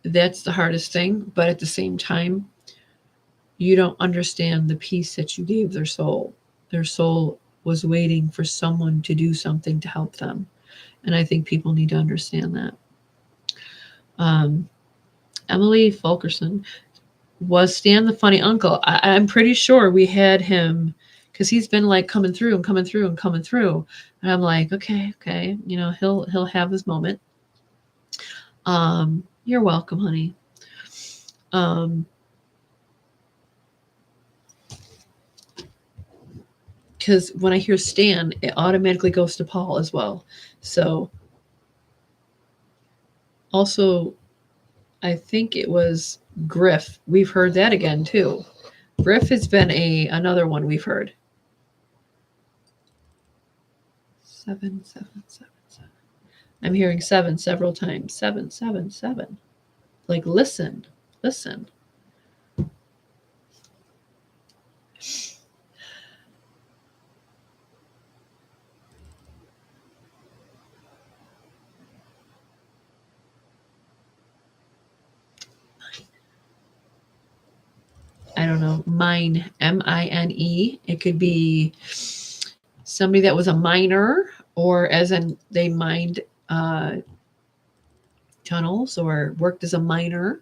that's the hardest thing. But at the same time, you don't understand the peace that you gave their soul. Their soul was waiting for someone to do something to help them. And I think people need to understand that. Emily Fulkerson, was Stan the funny uncle? I'm pretty sure we had him because he's been like coming through and coming through and coming through. And I'm like, okay, you know, he'll have his moment. You're welcome, honey. Because when I hear Stan, it automatically goes to Paul as well. So also, I think it was Griff. We've heard that again too. Griff has been another one we've heard. 777. I'm hearing 7 several times. 777. Like listen. I don't know, mine, M-I-N-E. It could be somebody that was a miner, or as in they mined tunnels or worked as a miner,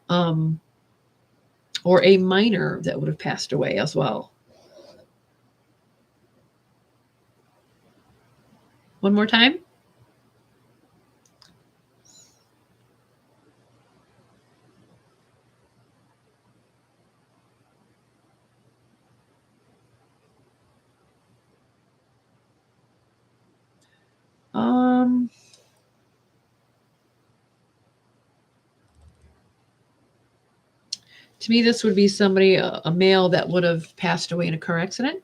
or a miner that would have passed away as well. One more time. To me, this would be somebody, a male that would have passed away in a car accident.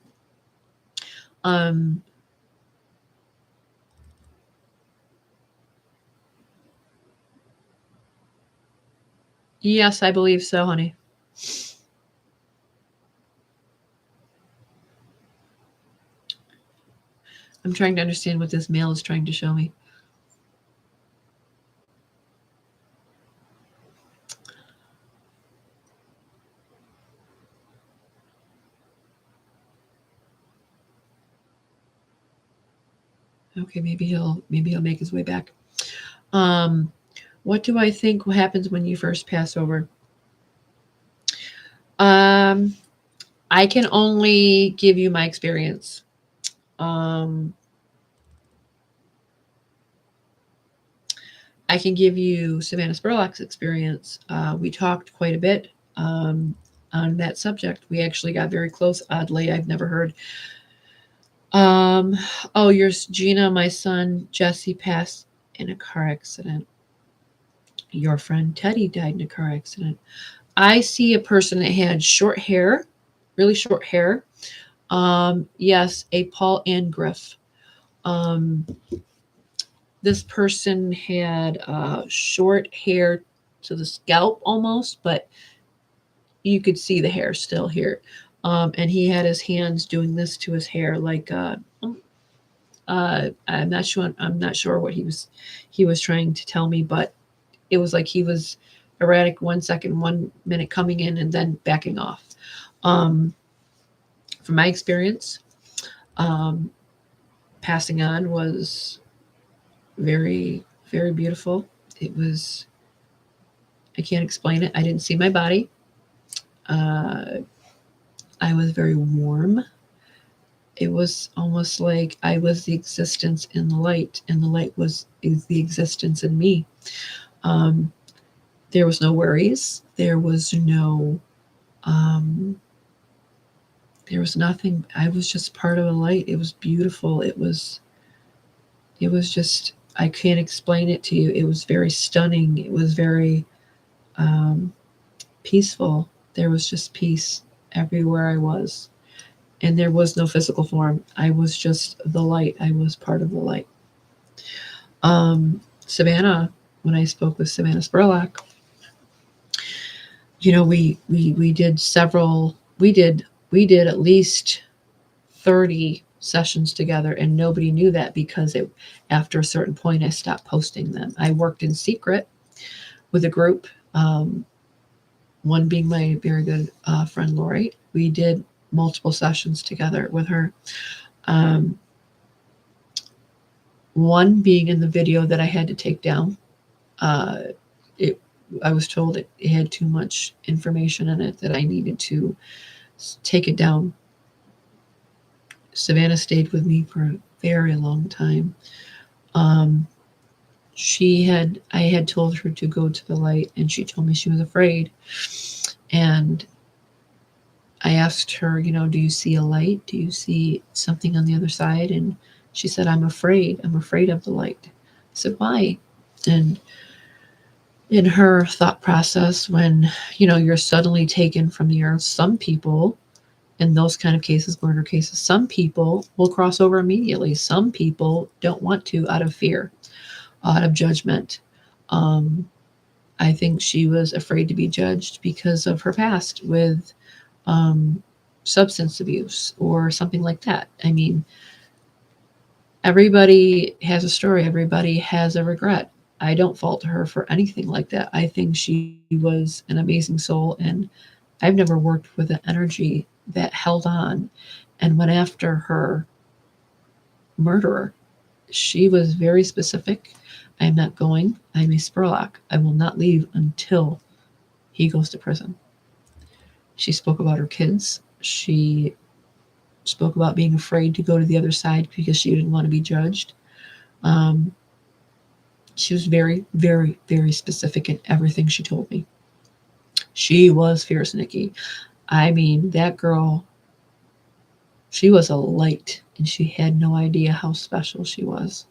Yes, I believe so, honey. I'm trying to understand what this mail is trying to show me. Okay, maybe he'll make his way back. What do I think happens when you first pass over? I can only give you my experience. I can give you Savannah Spurlock's experience. We talked quite a bit on that subject. We actually got very close. Oddly, I've never heard. Oh, yours, Gina, my son Jesse passed in a car accident. Your friend Teddy died in a car accident. I see a person that had short hair, really short hair. Yes, a Paul and Griff. Um, this person had short hair to the scalp almost, but you could see the hair still here. And he had his hands doing this to his hair, like I'm not sure. I'm not sure what he was trying to tell me, but it was like he was erratic 1 second, 1 minute coming in and then backing off. From my experience, um, passing on was very, very beautiful. It was, I can't explain it. I didn't see my body. I was very warm. It was almost like I was the existence in the light, and the light is the existence in me. Um, there was no worries. Um, there was nothing. I was just part of the light. It was beautiful. It was just, I can't explain it to you. It was very stunning. It was very peaceful. There was just peace everywhere I was. And there was no physical form. I was just the light. I was part of the light. Savannah, when I spoke with Savannah Spurlock, we did several, we did at least 30 sessions together, and nobody knew that because after a certain point I stopped posting them. I worked in secret with a group, one being my very good friend Lori. We did multiple sessions together with her. One being in the video that I had to take down. I was told it had too much information in it that I needed to take it down. Savannah stayed with me for a very long time. I had told her to go to the light, and she told me she was afraid. And I asked her, do you see a light? Do you see something on the other side? And she said, I'm afraid. I'm afraid of the light. I said, why? And in her thought process, when, you're suddenly taken from the earth, some people, in those kind of cases, murder cases, some people will cross over immediately. Some people don't want to out of fear, out of judgment. I think she was afraid to be judged because of her past with substance abuse or something like that. I mean, everybody has a story. Everybody has a regret. I don't fault her for anything like that. I think she was an amazing soul, and I've never worked with an energy that held on and went after her murderer. She was very specific. I am not going. I'm a Spurlock. I will not leave until he goes to prison. She spoke about her kids. She spoke about being afraid to go to the other side because she didn't want to be judged. She was very, very, very specific in everything she told me. She was fierce, Nikki. I mean, that girl, she was a light, and she had no idea how special she was.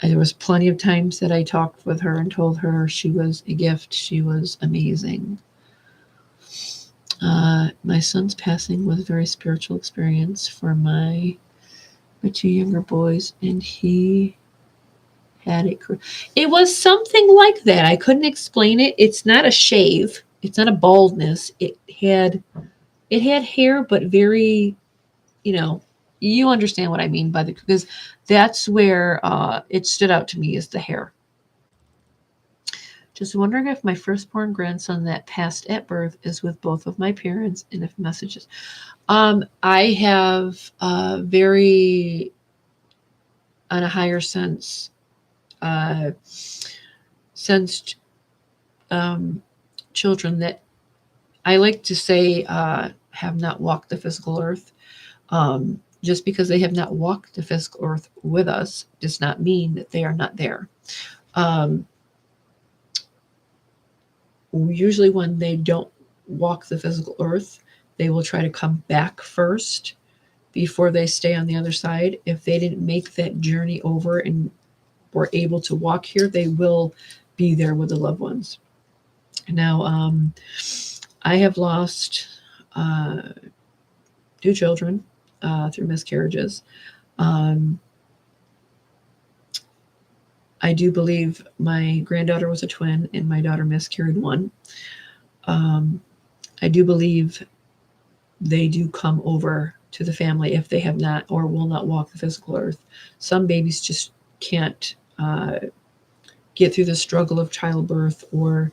There was plenty of times that I talked with her and told her she was a gift. She was amazing. My son's passing was a very spiritual experience for my two younger boys, and he had a it was something like that. I couldn't explain it. It's not a shave. It's not a baldness. It had hair, but very, you know, you understand what I mean by the, because that's where it stood out to me, is the hair. Just wondering if my firstborn grandson that passed at birth is with both of my parents, and if messages. I have very, on a higher sense, sensed children that I like to say have not walked the physical earth. Just because they have not walked the physical earth with us does not mean that they are not there. Usually when they don't walk the physical earth, they will try to come back first before they stay on the other side. If they didn't make that journey over and were able to walk here, they will be there with the loved ones. Now, I have lost 2 children through miscarriages. I do believe my granddaughter was a twin and my daughter miscarried one. I do believe they do come over to the family if they have not or will not walk the physical earth. Some babies just can't get through the struggle of childbirth, or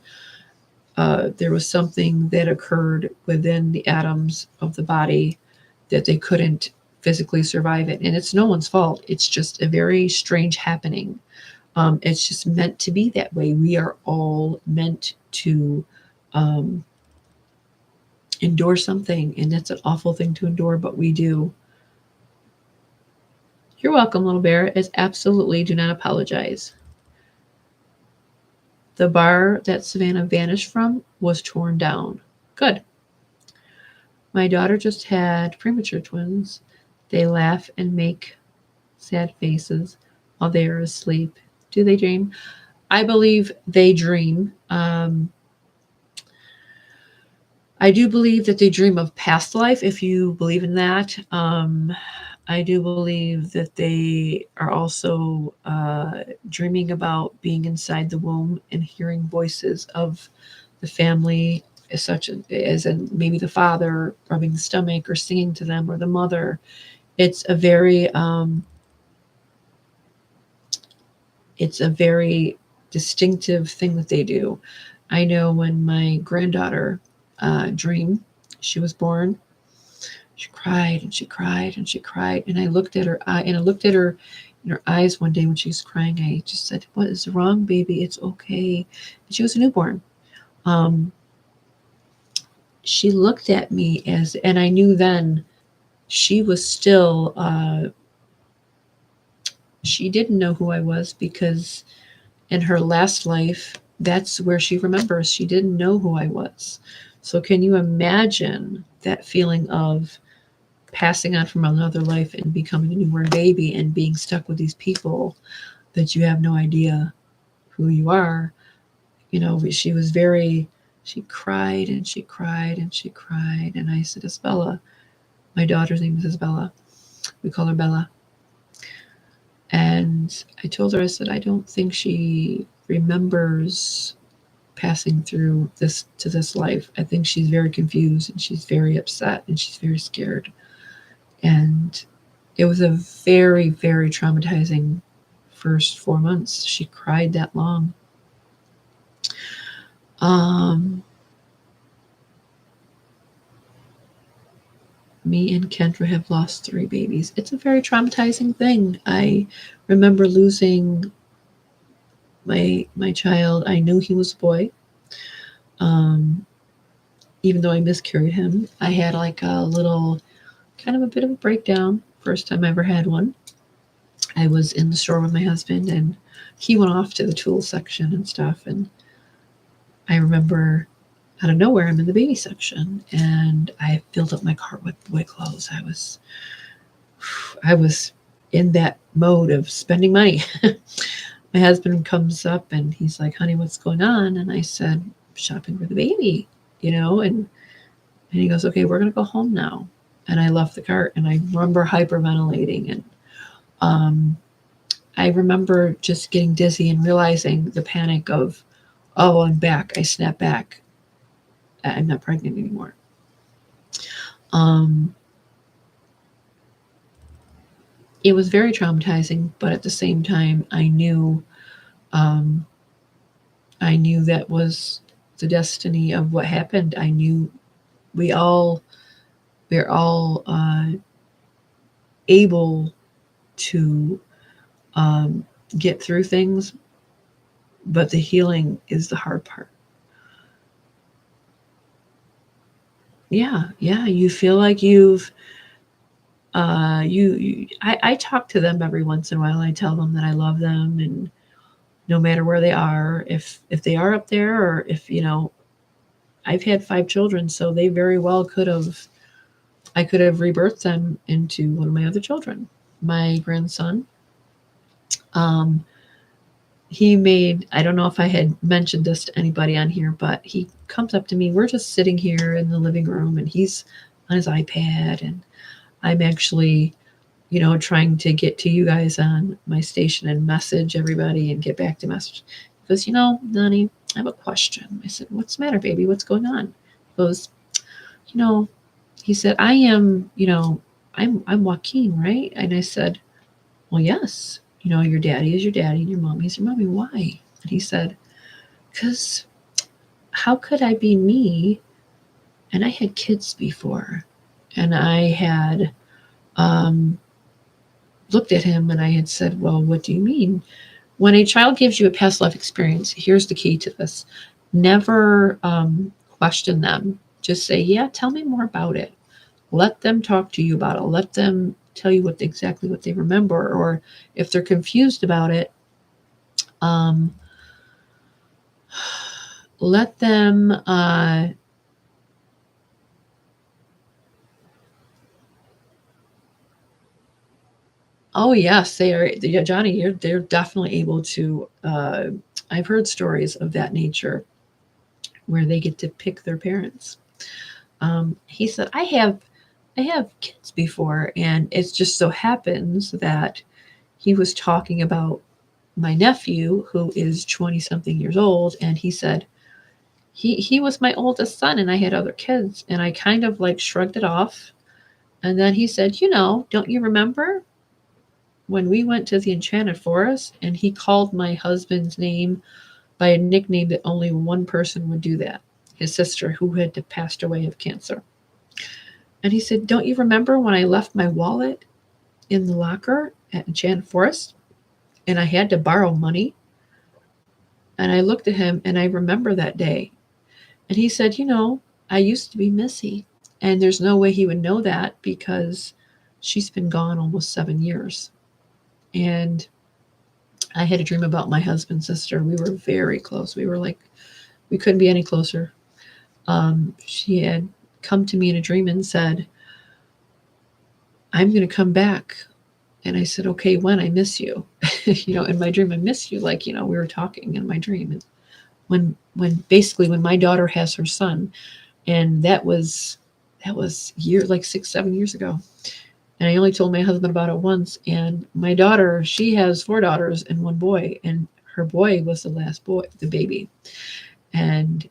there was something that occurred within the atoms of the body that they couldn't physically survive it. And it's no one's fault. It's just a very strange happening. It's just meant to be that way. We are all meant to endure something, and it's an awful thing to endure, but we do. You're welcome, little bear. It's absolutely, do not apologize. The bar that Savannah vanished from was torn down. Good. My daughter just had premature twins. They laugh and make sad faces while they are asleep. Do they dream? I believe they dream. I do believe that they dream of past life, if you believe in that. I do believe that they are also dreaming about being inside the womb and hearing voices of the family, such as in maybe the father rubbing the stomach or singing to them, or the mother. It's a very distinctive thing that they do. I know when my granddaughter Dream, she was born, she cried and she cried and she cried, and I looked at her and I looked at her in her eyes one day when she was crying. I just said, "What is wrong, baby? It's okay." And she was a newborn. She looked at me and I knew then she was still. She didn't know who I was, because in her last life, that's where she remembers. She didn't know who I was. So can you imagine that feeling of passing on from another life and becoming a newborn baby and being stuck with these people that you have no idea who you are? You know, she cried and she cried and she cried. And I said, Isabella, my daughter's name is Isabella. We call her Bella. And I told her, I said, I don't think she remembers passing through this life. I think she's very confused and she's very upset and she's very scared. And it was a very, very traumatizing first 4 months. She cried that long. Me and Kendra have lost 3 babies. It's a very traumatizing thing. I remember losing my child. I knew he was a boy. Even though I miscarried him, I had like a little, kind of a bit of a breakdown. First time I ever had one. I was in the store with my husband, and he went off to the tool section and stuff. And I remember out of nowhere, I'm in the baby section, and I filled up my cart with boy clothes. I was in that mode of spending money. My husband comes up and he's like, "Honey, what's going on?" And I said, "Shopping for the baby, and he goes, "Okay, we're going to go home now." And I left the cart, and I remember hyperventilating, and I remember just getting dizzy and realizing the panic of, oh, I'm back. I snap back. I'm not pregnant anymore. It was very traumatizing, but at the same time, um, I knew that was the destiny of what happened. I knew we all we're all able to get through things, but the healing is the hard part. Yeah, yeah, you feel like I talk to them every once in a while. I tell them that I love them, and no matter where they are, if they are up there, or if I've had 5 children, so they very well could have, I could have rebirthed them into one of my other children. My grandson, um, he made, I don't know if I had mentioned this to anybody on here, but he comes up to me. We're just sitting here in the living room, and he's on his iPad, and I'm actually, trying to get to you guys on my station and message everybody and get back to message. He goes, Nani, I have a question. I said, what's the matter, baby? What's going on? He goes, you know, he said, I am, I'm Joaquin, right? And I said, well, yes. Your daddy is your daddy and your mommy is your mommy. Why? And he said, because how could I be me? And I had kids before. And I had looked at him and I had said, well, what do you mean? When a child gives you a past life experience, here's the key to this. Never question them. Just say, yeah, tell me more about it. Let them talk to you about it. Let them tell you exactly what they remember. Or if they're confused about it, let them oh yes, they are. Yeah, Johnny, they're definitely able to. I've heard stories of that nature where they get to pick their parents. He said, I have kids before, and it just so happens that he was talking about my nephew who is 20 something years old, and he said he was my oldest son and I had other kids, and I kind of like shrugged it off. And then he said, don't you remember when we went to the Enchanted Forest and he called my husband's name by a nickname that only one person would do that, his sister who had passed away of cancer. And he said, don't you remember when I left my wallet in the locker at Enchanted Forest and I had to borrow money? And I looked at him and I remember that day. And he said, I used to be Missy. And there's no way he would know that because she's been gone almost 7 years. And I had a dream about my husband's sister. We were very close. We couldn't be any closer. She had come to me in a dream and said, I'm going to come back. And I said, okay, when? I miss you. In my dream, I miss you. We were talking in my dream. And when my daughter has her son, and that was 6-7 years ago. And I only told my husband about it once. And my daughter, she has 4 daughters and 1 boy, and her boy was the last boy, the baby. And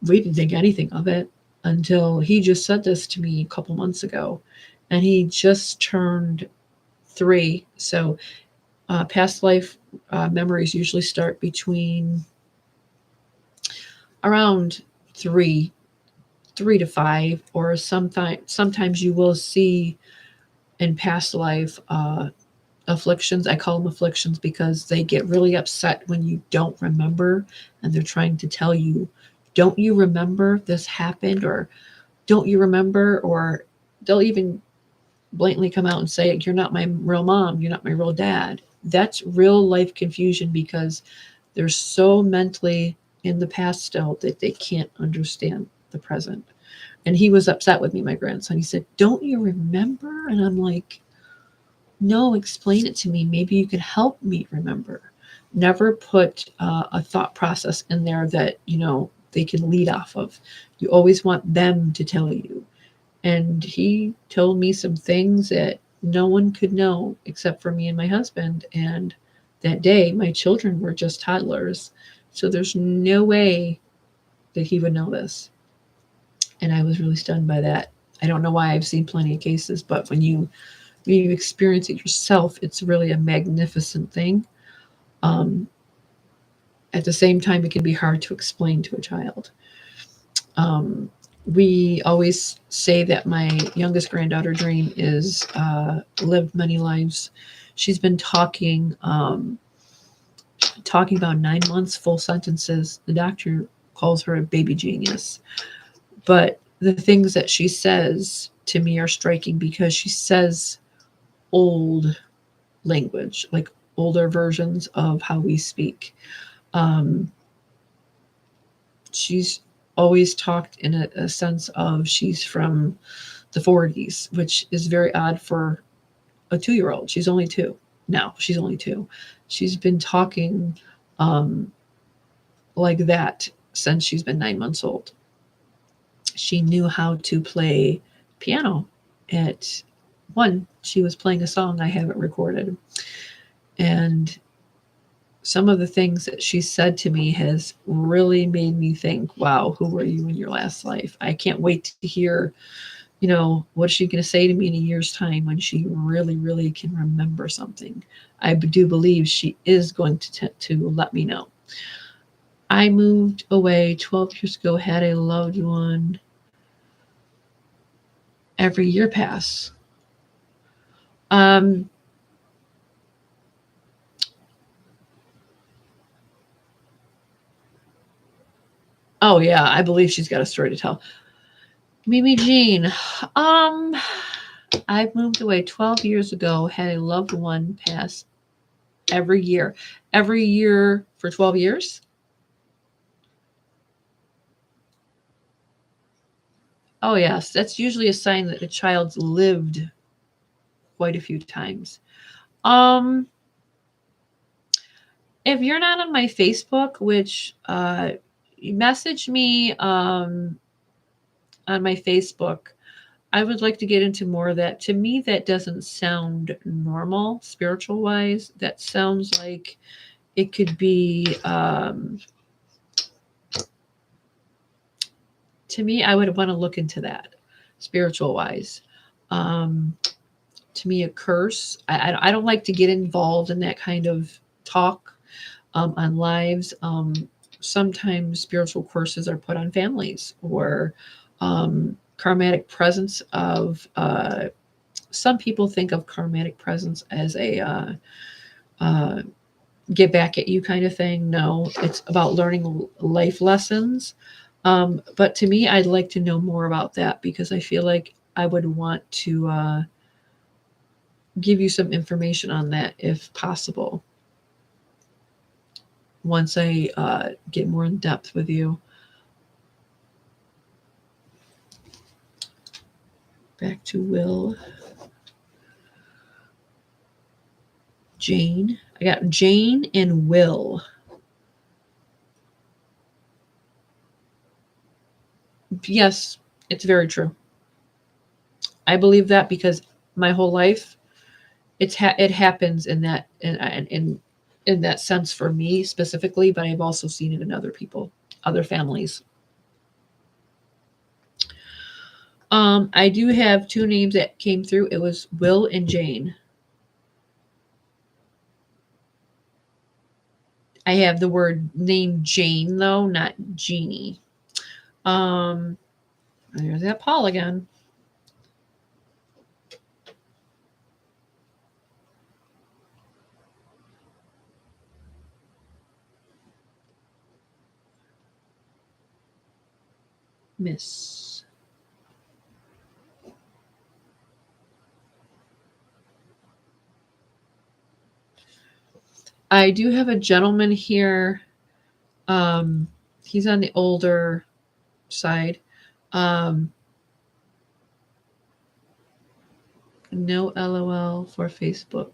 we didn't think anything of it until he just said this to me a couple months ago, and he just turned 3. So past life memories usually start between around 3 to 5, or sometimes you will see in past life afflictions. I call them afflictions because they get really upset when you don't remember, and they're trying to tell you, don't you remember this happened, or don't you remember, or they'll even blatantly come out and say, you're not my real mom, you're not my real dad. That's real life confusion because they're so mentally in the past still that they can't understand the present. And he was upset with me, my grandson. He said, don't you remember? And I'm like, no, explain it to me. Maybe you can help me remember. Never put a thought process in there that, they can lead off of. You always want them to tell you. And he told me some things that No one could know except for me and my husband. And that day, my children were just toddlers. So there's no way that he would know this. And I was really stunned by that. I don't know why. I've seen plenty of cases, but when you experience it yourself, it's really a magnificent thing. Um, at the same time, it can be hard to explain to a child. Um, we always say that my youngest granddaughter dream is lived many lives. She's been talking about 9 months, full sentences. The doctor calls her a baby genius. But the things that she says to me are striking because she says old language, like older versions of how we speak. Um, she's always talked in a sense of she's from the 40s, which is very odd for a 2-year-old. She's only two. No, she's only two. She's been talking um, like that since she's been 9 months old. She knew how to play piano at one. She was playing a song I haven't recorded. And some of the things that she said to me has really made me think, wow, who were you in your last life? I can't wait to hear, what's she going to say to me in a year's time when she really, really can remember something. I do believe she is going to let me know. I moved away 12 years ago, had a loved one every year pass. Um, oh yeah, I believe she's got a story to tell. Mimi Jean, I've moved away 12 years ago, had a loved one pass every year for 12 years. Oh yes, that's usually a sign that a child's lived quite a few times. Um, if you're not on my Facebook, which message me on my Facebook, I would like to get into more of that. To me, that doesn't sound normal, spiritual wise. That sounds like it could be. To me, I would want to look into that, spiritual wise. Um, to me, a curse. I don't like to get involved in that kind of talk on lives. Sometimes spiritual curses are put on families or karmatic presence of. Some people think of karmatic presence as a uh, get back at you kind of thing. No, it's about learning life lessons. But to me, I'd like to know more about that because I feel like I would want to give you some information on that if possible. Once I get more in depth with you. Back to Will. Jane. I got Jane and Will. Yes, it's very true. I believe that because my whole life it happens in that in that sense for me specifically, but I've also seen it in other people, other families. I do have two names that came through. It was Will and Jane. I have the word name Jane though, not Jeannie. Um, there's that Paul again. Miss. I do have a gentleman here. He's on the older side. Um, no LOL for Facebook.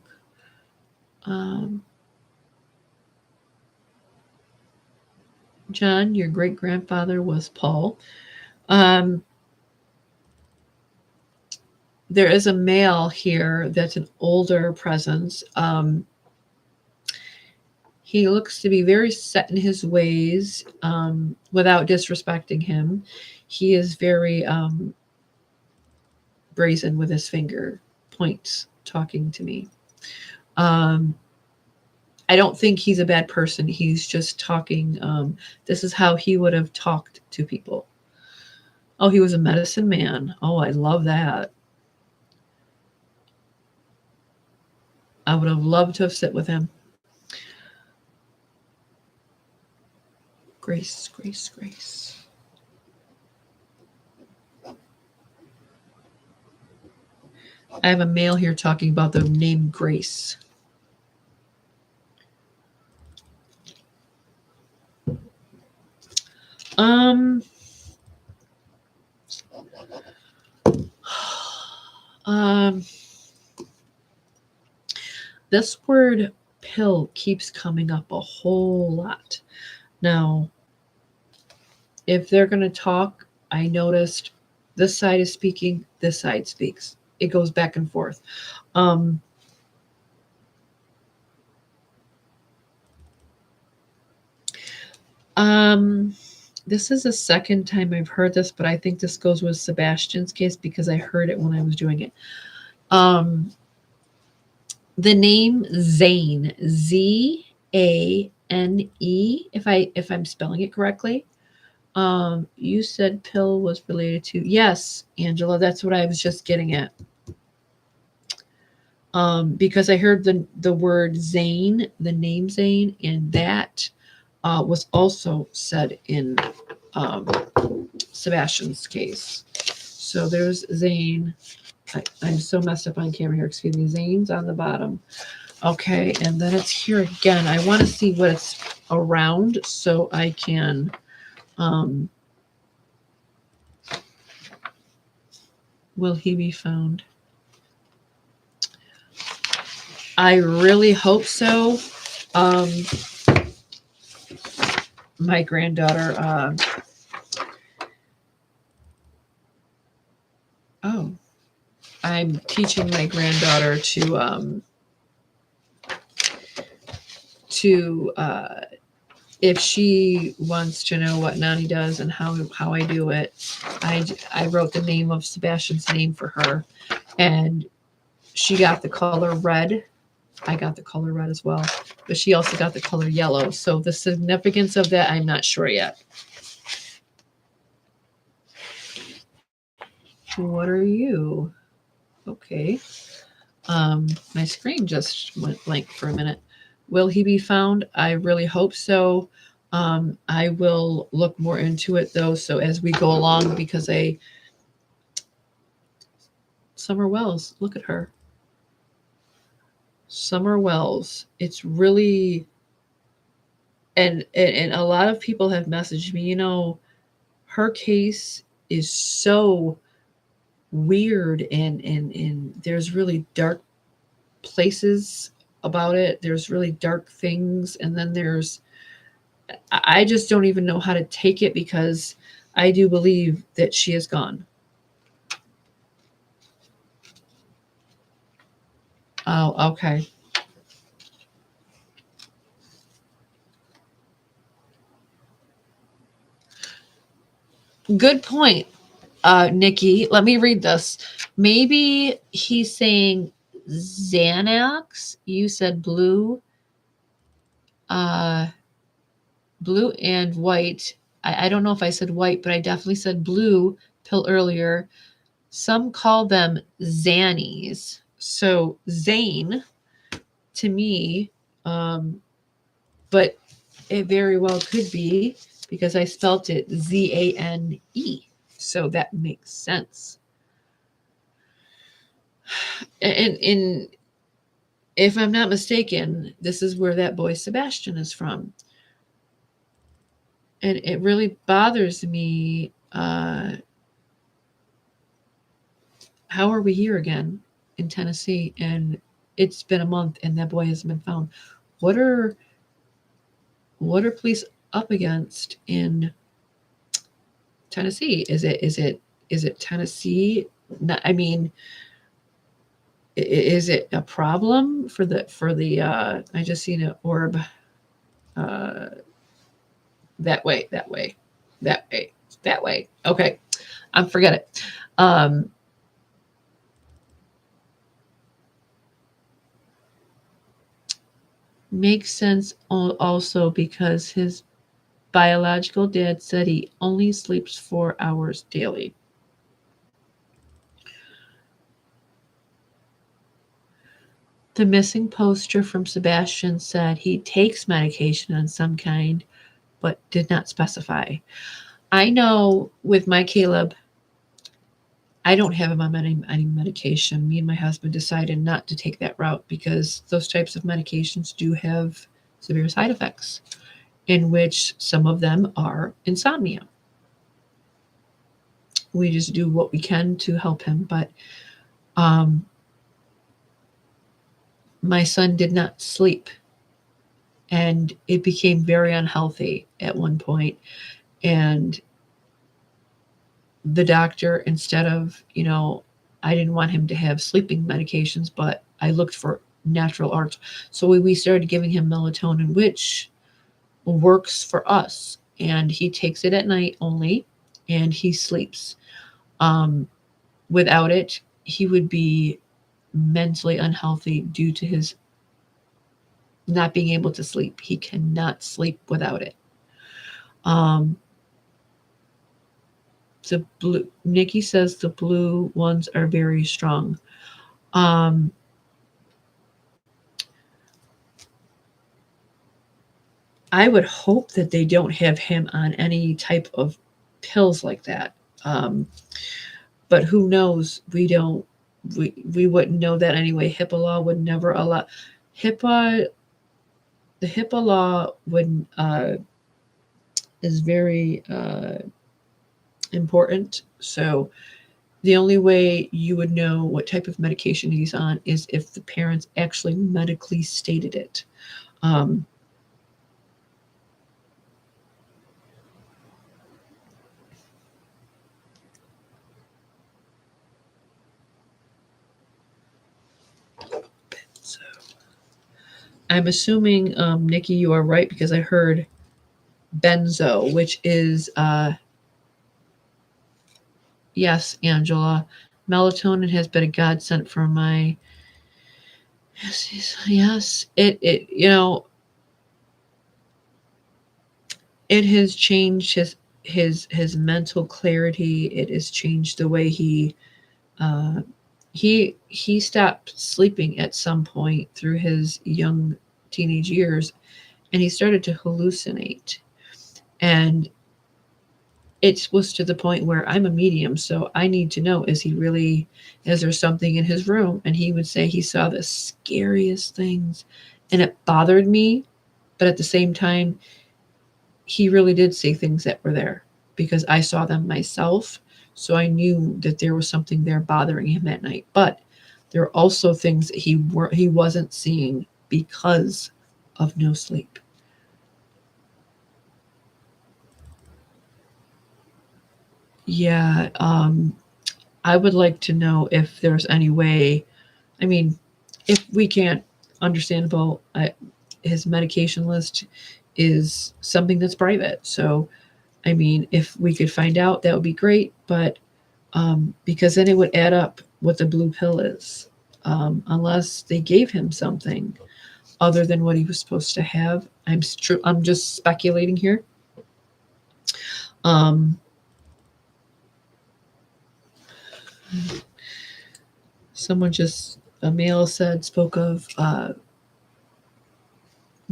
John, your great grandfather was Paul. Um, there is a male here that's an older presence. He looks to be very set in his ways, without disrespecting him. He is very brazen with his finger points talking to me. I don't think he's a bad person. He's just talking. This is how he would have talked to people. Oh, he was a medicine man. Oh, I love that. I would have loved to have sit with him. Grace, grace, grace. I have a male here talking about the name Grace. Um, this word pill keeps coming up a whole lot. Now, if they're going to talk, I noticed this side is speaking, this side speaks. It goes back and forth. This is the second time I've heard this, but I think this goes with Sebastian's case because I heard it when I was doing it. The name Zane, Zane, if I'm spelling it correctly. You said pill was related to, yes, Angela, that's what I was just getting at. Because I heard the word Zane, the name Zane, and that was also said in Sebastian's case. So there's Zane. I'm so messed up on camera here. Excuse me. Zane's on the bottom. Okay, and then it's here again. I want to see what it's around so I can will he be found? I really hope so. My granddaughter I'm teaching my granddaughter to if she wants to know what Nani does and how I do it, I wrote the name of Sebastian's name for her, and she got the color red. I got the color red as well, but she also got the color yellow. So the significance of that, I'm not sure yet. What are you? Okay. My screen just went blank for a minute. Will he be found? I really hope so. I will look more into it though. So as we go along, because Summer Wells, look at her. Summer Wells. It's really, and a lot of people have messaged me, her case is so weird and there's really dark places about it. There's really dark things, and then I just don't even know how to take it because I do believe that she is gone. Oh, okay. Good point, Nikki. Let me read this. Maybe he's saying Xanax. You said blue. Blue and white. I don't know if I said white, but I definitely said blue pill earlier. Some call them Xannies. So Zane to me, but it very well could be because I spelt it Zane. So that makes sense. And if I'm not mistaken, this is where that boy Sebastian is from. And it really bothers me. How are we here again in Tennessee? And it's been a month and that boy hasn't been found. What are police up against in Tennessee? Is it Tennessee? I mean, Is it a problem for the I just seen an orb that way, that way, that way, that way. Okay, forget it. Makes sense also because his biological dad said he only sleeps 4 hours daily. The missing poster from Sebastian said he takes medication on some kind, but did not specify. I know with my Caleb, I don't have him on any medication. Me and my husband decided not to take that route because those types of medications do have severe side effects, in which some of them are insomnia. We just do what we can to help him, but my son did not sleep, and it became very unhealthy at one point. And the doctor, instead of, I didn't want him to have sleeping medications, but I looked for natural arts. So we started giving him melatonin, which works for us. And he takes it at night only, and he sleeps. Without it, he would be mentally unhealthy due to his not being able to sleep. He cannot sleep without it. The blue, Nikki says the blue ones are very strong. I would hope that they don't have him on any type of pills like that. But who knows? We wouldn't know that anyway. HIPAA law would never allow HIPAA. The HIPAA law would is very important. So the only way you would know what type of medication he's on is if the parents actually medically stated it. So I'm assuming, Nikki, you are right because I heard benzo, which is yes, Angela. Melatonin has been a godsend for my yes. It it has changed his mental clarity. It has changed the way he stopped sleeping at some point through his young teenage years, and he started to hallucinate. And it was to the point where I'm a medium, so I need to know, is there something in his room? And he would say he saw the scariest things, and it bothered me, but at the same time, he really did see things that were there because I saw them myself. So I knew that there was something there bothering him that night. But there are also things that he wasn't seeing because of no sleep. Yeah, I would like to know if there's any way. I mean, if we can't, understandable. His medication list is something that's private. So, I mean, if we could find out, that would be great. But because then it would add up what the blue pill is, unless they gave him something other than what he was supposed to have. I'm just speculating here. Someone just a male spoke of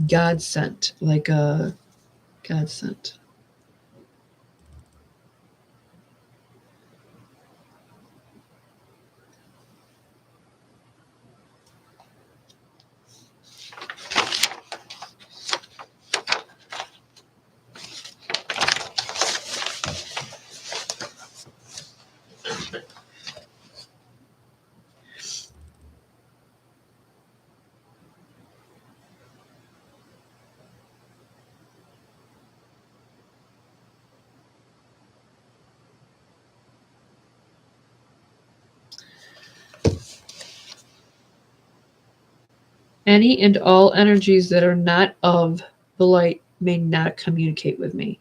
God sent, like a God sent. Any and all energies that are not of the light may not communicate with me.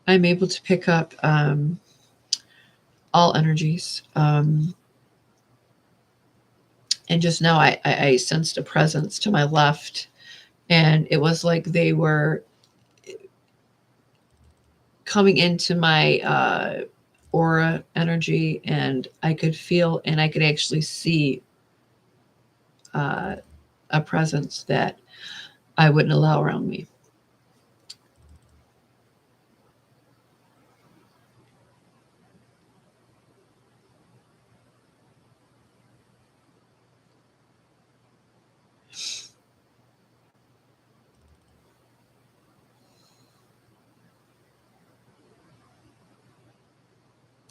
I'm able to pick up all energies. And just now I sensed a presence to my left, and it was like they were coming into my aura energy, and I could feel and I could actually see a presence that I wouldn't allow around me.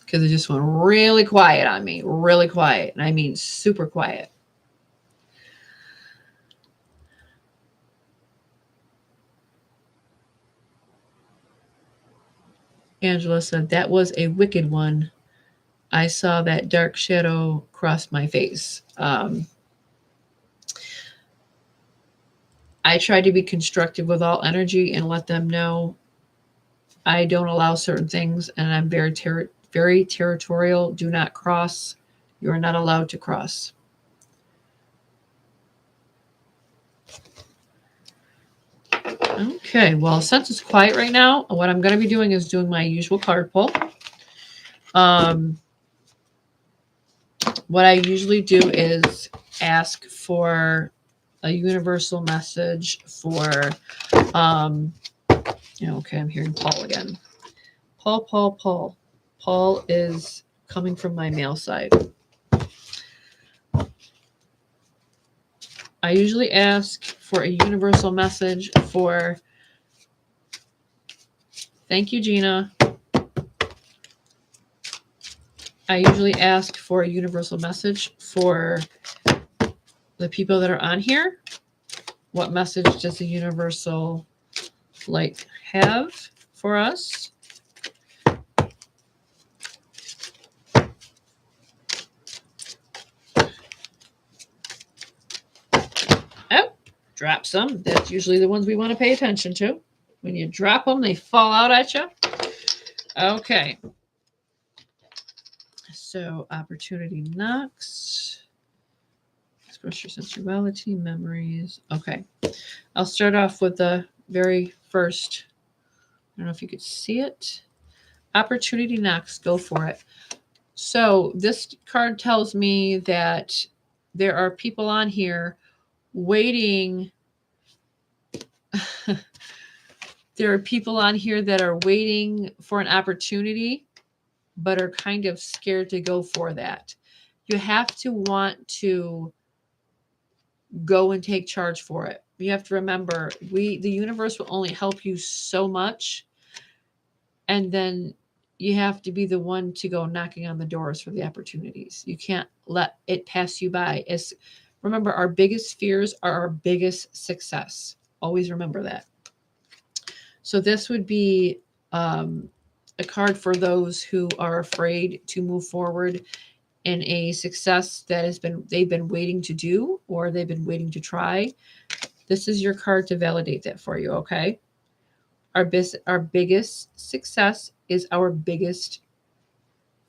Because it just went really quiet on me, really quiet. And I mean super quiet. Angela said, that was a wicked one. I saw that dark shadow cross my face. I try to be constructive with all energy and let them know I don't allow certain things, and I'm very territorial. Do not cross. You are not allowed to cross. Okay, well, since it's quiet right now, what I'm going to be doing is doing my usual card pull. What I usually do is ask for a universal message for, okay, I'm hearing Paul again. Paul. Paul is coming from my male side. I usually ask for a universal message for, thank you, Gina. I usually ask for a universal message for the people that are on here. What message does the universal light have for us? Oh, drop some. That's usually the ones we want to pay attention to. When you drop them, they fall out at you. Okay. So, opportunity knocks. Express your sensuality, memories. Okay. I'll start off with the very first. I don't know if you could see it. Opportunity knocks. Go for it. So, this card tells me that there are people on here waiting. There are people on here that are waiting for an opportunity, but are kind of scared to go for that. You have to want to go and take charge for it. You have to remember, the universe will only help you so much, and then you have to be the one to go knocking on the doors for the opportunities. You can't let it pass you by. Remember, our biggest fears are our biggest success. Always remember that. So this would be a card for those who are afraid to move forward in a success that they've been waiting to do, or they've been waiting to try. This is your card to validate that for you, okay? Our biggest success is our biggest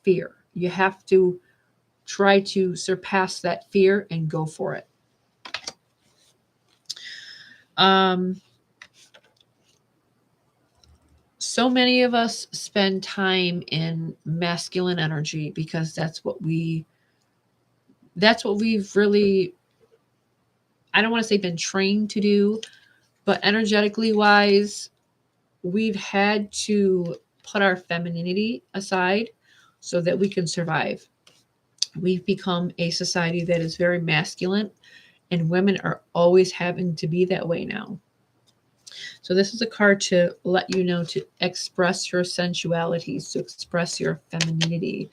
fear. You have to try to surpass that fear and go for it. So many of us spend time in masculine energy because that's what we've really, I don't want to say been trained to do, but energetically wise, we've had to put our femininity aside so that we can survive. We've become a society that is very masculine, and women are always having to be that way now. So this is a card to let you know to express your sensualities, to express your femininity.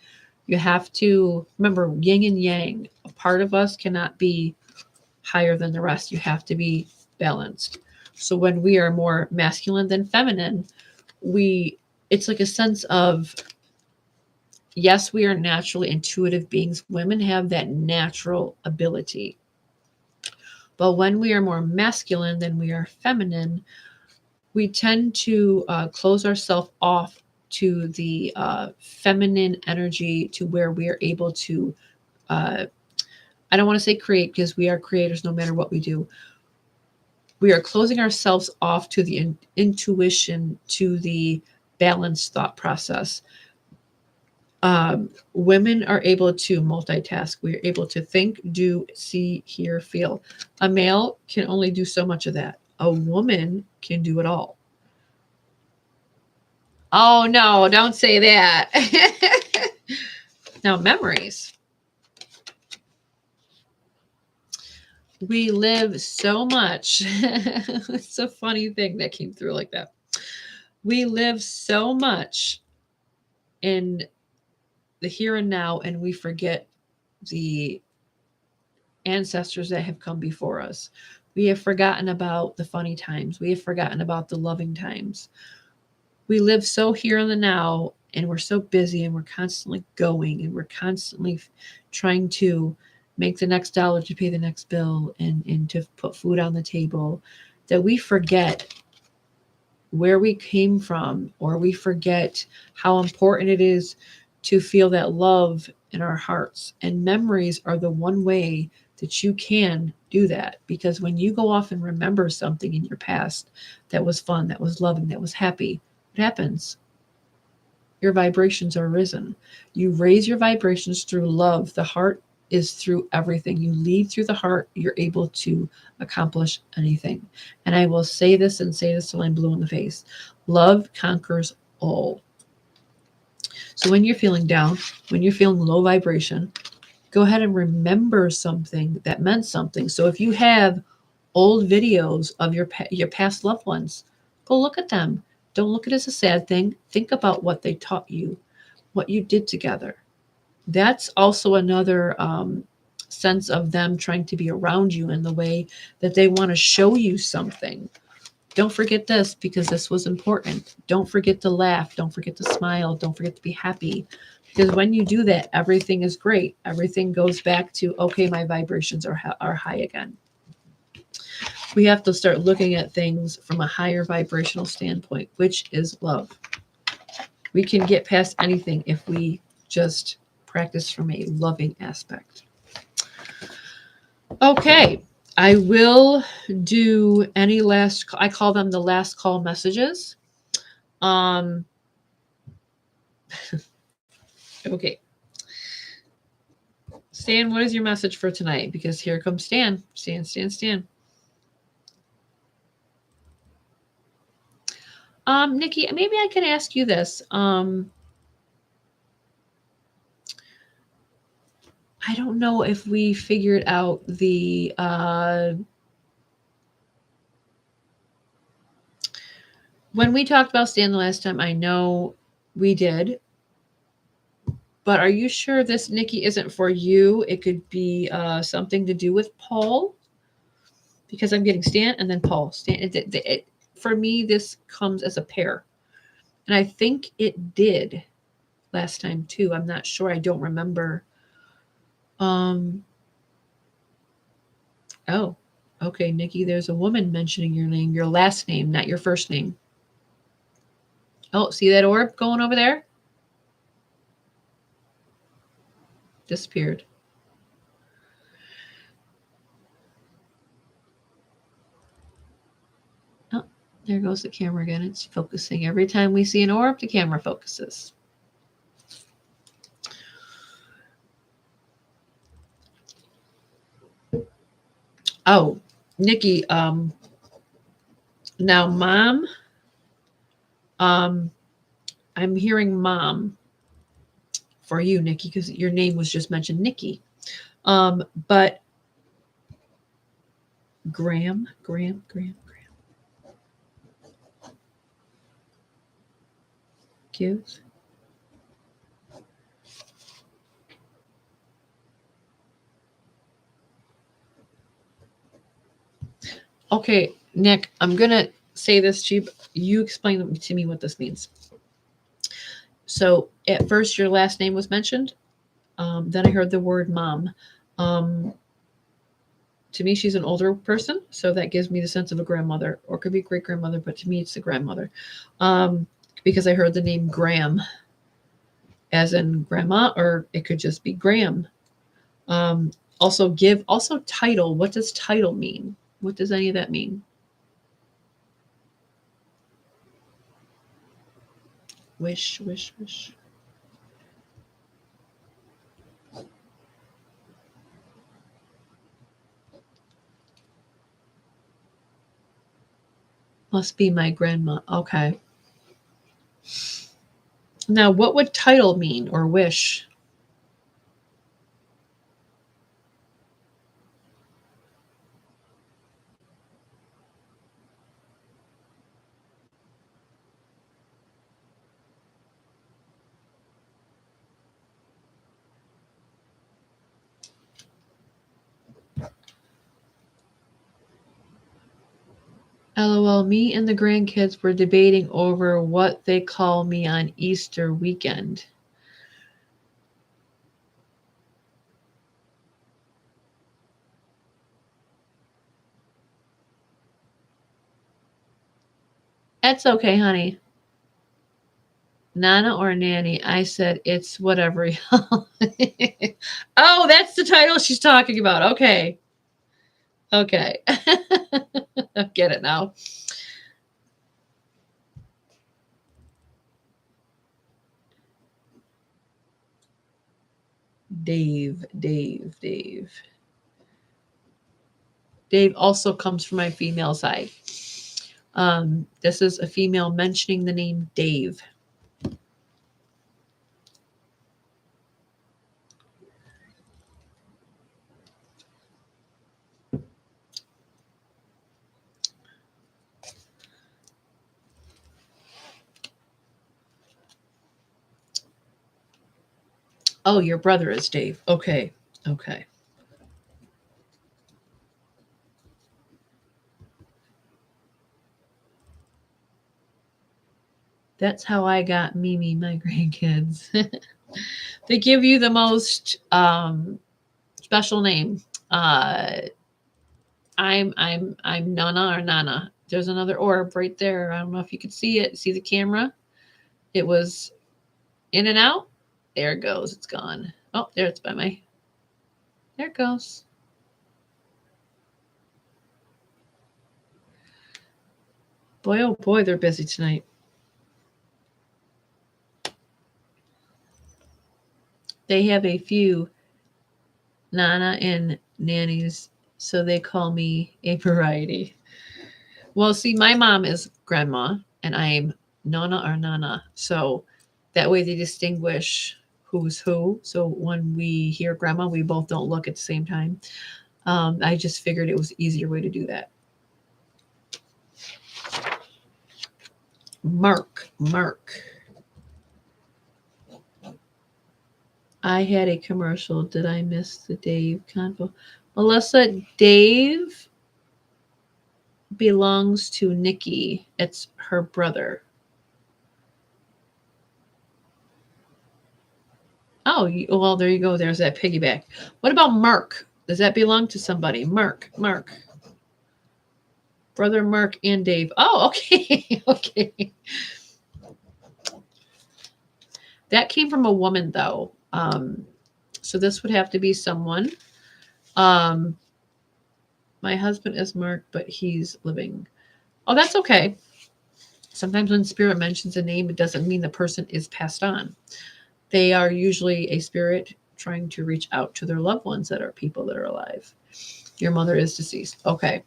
You have to remember yin and yang. A part of us cannot be higher than the rest. You have to be balanced. So when we are more masculine than feminine, it's like a sense of, yes, we are naturally intuitive beings. Women have that natural ability. But when we are more masculine than we are feminine, we tend to close ourselves off to the feminine energy, to where we are able to, I don't want to say create, because we are creators no matter what we do. We are closing ourselves off to the intuition, to the balanced thought process. Women are able to multitask. We're able to think, do, see, hear, feel. A male can only do so much of that. A woman can do it all. Oh, no, don't say that. Now, memories. We live so much. It's a funny thing that came through like that. We live so much in the here and now, and we forget the ancestors that have come before us. We have forgotten about the funny times. We have forgotten about the loving times. We live so here in the now, and we're so busy, and we're constantly going, and we're constantly trying to make the next dollar to pay the next bill, and to put food on the table, that we forget where we came from, or we forget how important it is to feel that love in our hearts. And memories are the one way that you can do that, because when you go off and remember something in your past that was fun, that was loving, that was happy, what happens? Your vibrations are risen. You raise your vibrations through love. The heart is through everything. You lead through the heart, you're able to accomplish anything. And I will say this and say this till I'm blue in the face. Love conquers all. So when you're feeling down, when you're feeling low vibration, go ahead and remember something that meant something. So if you have old videos of your past loved ones, go look at them. Don't look at it as a sad thing. Think about what they taught you, what you did together. That's also another sense of them trying to be around you, in the way that they want to show you something. Don't forget this, because this was important. Don't forget to laugh. Don't forget to smile. Don't forget to be happy. Because when you do that, everything is great. Everything goes back to, okay, my vibrations are high again. We have to start looking at things from a higher vibrational standpoint, which is love. We can get past anything if we just practice from a loving aspect. Okay, I will do any last, I call them the last call messages. Okay. Stan, what is your message for tonight? Because here comes Stan. Stan. Nikki, maybe I can ask you this. I don't know if we figured out the when we talked about Stan the last time. I know we did, but are you sure this, Nikki, isn't for you? It could be something to do with Paul, because I'm getting Stan and then Paul. Stan. For me, this comes as a pair, and I think it did last time too. I'm not sure. I don't remember. Oh, okay, Nikki, there's a woman mentioning your name, your last name, not your first name. Oh, see that orb going over there? Disappeared. Oh, there goes the camera again. It's focusing. Every time we see an orb, the camera focuses. Oh, Nikki, now mom, I'm hearing mom for you, Nikki, because your name was just mentioned, Nikki. But Graham. Give. Okay, Nick, I'm going to say this to you. You explain to me what this means. So at first, your last name was mentioned. Then I heard the word mom. To me, she's an older person, so that gives me the sense of a grandmother, or could be great grandmother, but to me, it's the grandmother. Because I heard the name Graham, as in grandma, or it could just be Graham. Also title. What does title mean? What does any of that mean? Wish. Must be my grandma. Okay. Now, what would title mean or wish? LOL, me and the grandkids were debating over what they call me on Easter weekend. That's okay, honey. Nana or nanny? I said it's whatever. Oh, that's the title she's talking about. Okay. Okay. I get it now. Dave. Dave also comes from my female side. This is a female mentioning the name Dave. Oh, your brother is Dave. Okay. That's how I got Mimi, my grandkids. They give you the most special name. I'm Nana or Nana. There's another orb right there. I don't know if you could see it. See the camera? It was in and out. There it goes. It's gone. Oh, there it's by my. There it goes. Boy, oh boy, they're busy tonight. They have a few Nana and nannies, so they call me a variety. Well, see, my mom is grandma, and I'm Nana or Nana. So that way they distinguish who's who. So when we hear grandma, we both don't look at the same time. I just figured it was an easier way to do that. Mark. I had a commercial. Did I miss the Dave convo? Melissa, Dave belongs to Nikki. It's her brother. Oh, well, there you go. There's that piggyback. What about Mark? Does that belong to somebody? Mark. Brother Mark and Dave. Oh, okay. Okay. That came from a woman, though. So this would have to be someone. My husband is Mark, but he's living. Oh, that's okay. Sometimes when spirit mentions a name, it doesn't mean the person is passed on. They are usually a spirit trying to reach out to their loved ones that are people that are alive. Your mother is deceased. Okay.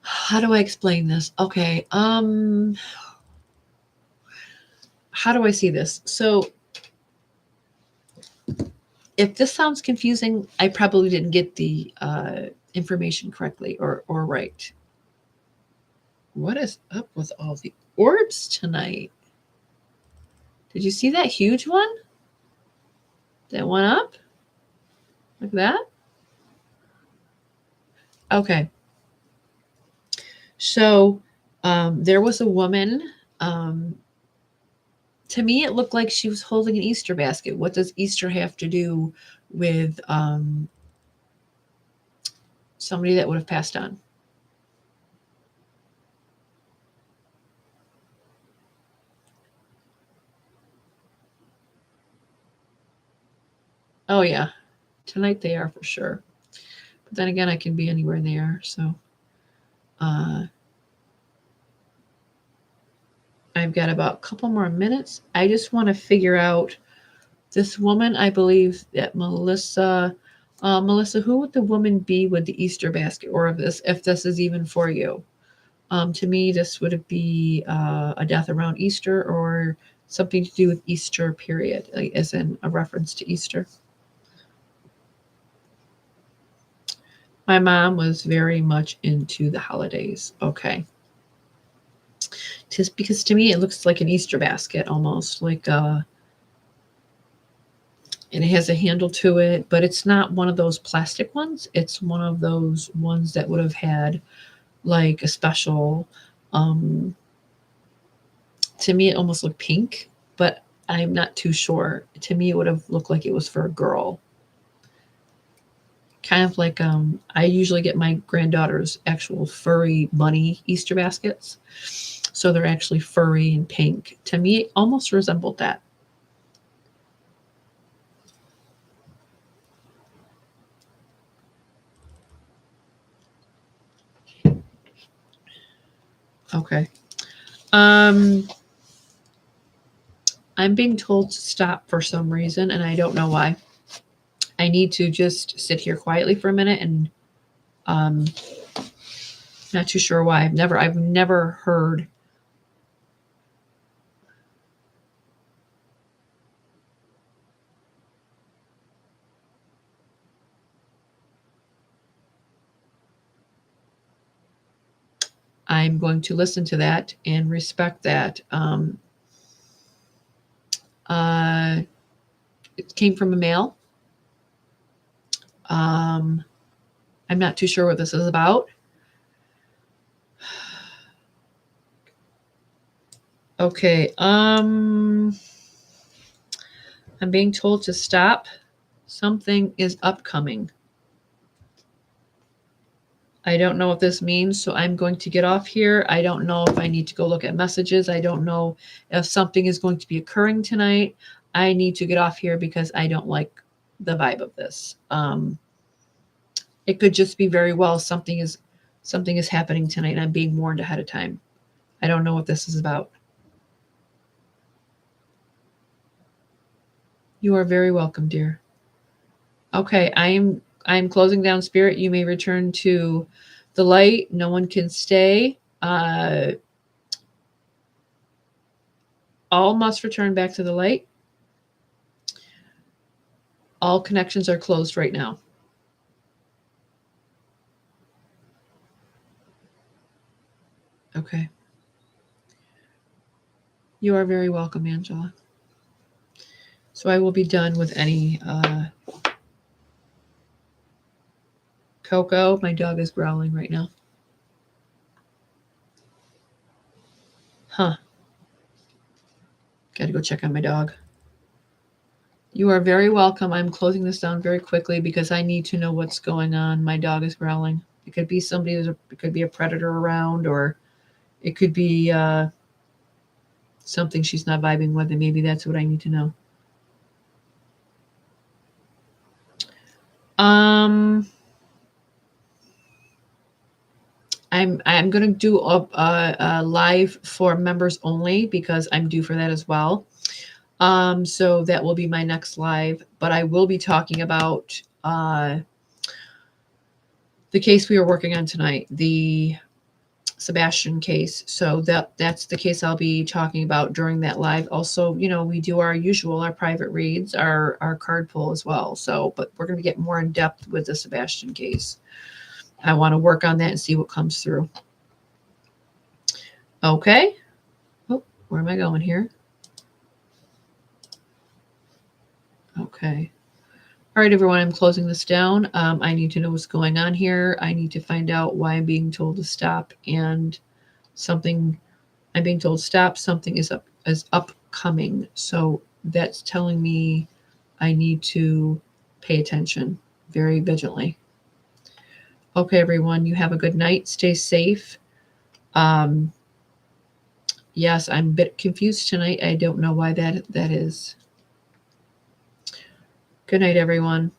How do I explain this? Okay. How do I see this? So if this sounds confusing, I probably didn't get the information correctly or right. What is up with all the orbs tonight? Did you see that huge one that went up like that? Okay. So there was a woman. To me, it looked like she was holding an Easter basket. What does Easter have to do with somebody that would have passed on? Oh, yeah. Tonight they are for sure. But then again, I can be anywhere they are. So I've got about a couple more minutes. I just want to figure out this woman. I believe that Melissa, who would the woman be with the Easter basket, or if this is even for you? To me, this would be a death around Easter or something to do with Easter period, like, as in a reference to Easter. My mom was very much into the holidays. Okay. Just because to me it looks like an Easter basket almost, like and it has a handle to it, but it's not one of those plastic ones. It's one of those ones that would have had like a special to me it almost looked pink, but I'm not too sure. To me it would have looked like it was for a girl. Kind of like I usually get my granddaughter's actual furry bunny Easter baskets. So they're actually furry and pink. To me, it almost resembled that. Okay. I'm being told to stop for some reason, and I don't know why. I need to just sit here quietly for a minute, and not too sure why. I've never heard. I'm going to listen to that and respect that. It came from a male. I'm not too sure what this is about. Okay. I'm being told to stop. Something is upcoming. I don't know what this means, so I'm going to get off here. I don't know if I need to go look at messages. I don't know if something is going to be occurring tonight. I need to get off here because I don't like the vibe of this. It could just be very well something is happening tonight and I'm being warned ahead of time. I don't know what this is about. You are very welcome, dear. Okay, I'm closing down spirit. You may return to the light. No one can stay. All must return back to the light. All connections are closed right now. Okay. You are very welcome, Angela. So I will be done with any Coco. My dog is growling right now. Huh. Got to go check on my dog. You are very welcome. I'm closing this down very quickly because I need to know what's going on. My dog is growling. It could be it could be a predator around, or it could be something she's not vibing with, and maybe that's what I need to know. I'm going to do a live for members only because I'm due for that as well. So that will be my next live, but I will be talking about the case we were working on tonight, the Sebastian case. So that's the case I'll be talking about during that live. Also, we do our private reads, our card pull as well. So, but we're going to get more in depth with the Sebastian case. I want to work on that and see what comes through. Okay. Oh, where am I going here? Okay. All right, everyone, I'm closing this down. I need to know what's going on here. I need to find out why I'm being told to stop, and something I'm being told stop, something is upcoming. So that's telling me I need to pay attention very vigilantly. Okay, everyone, you have a good night. Stay safe. Yes, I'm a bit confused tonight. I don't know why that is. Good night, everyone.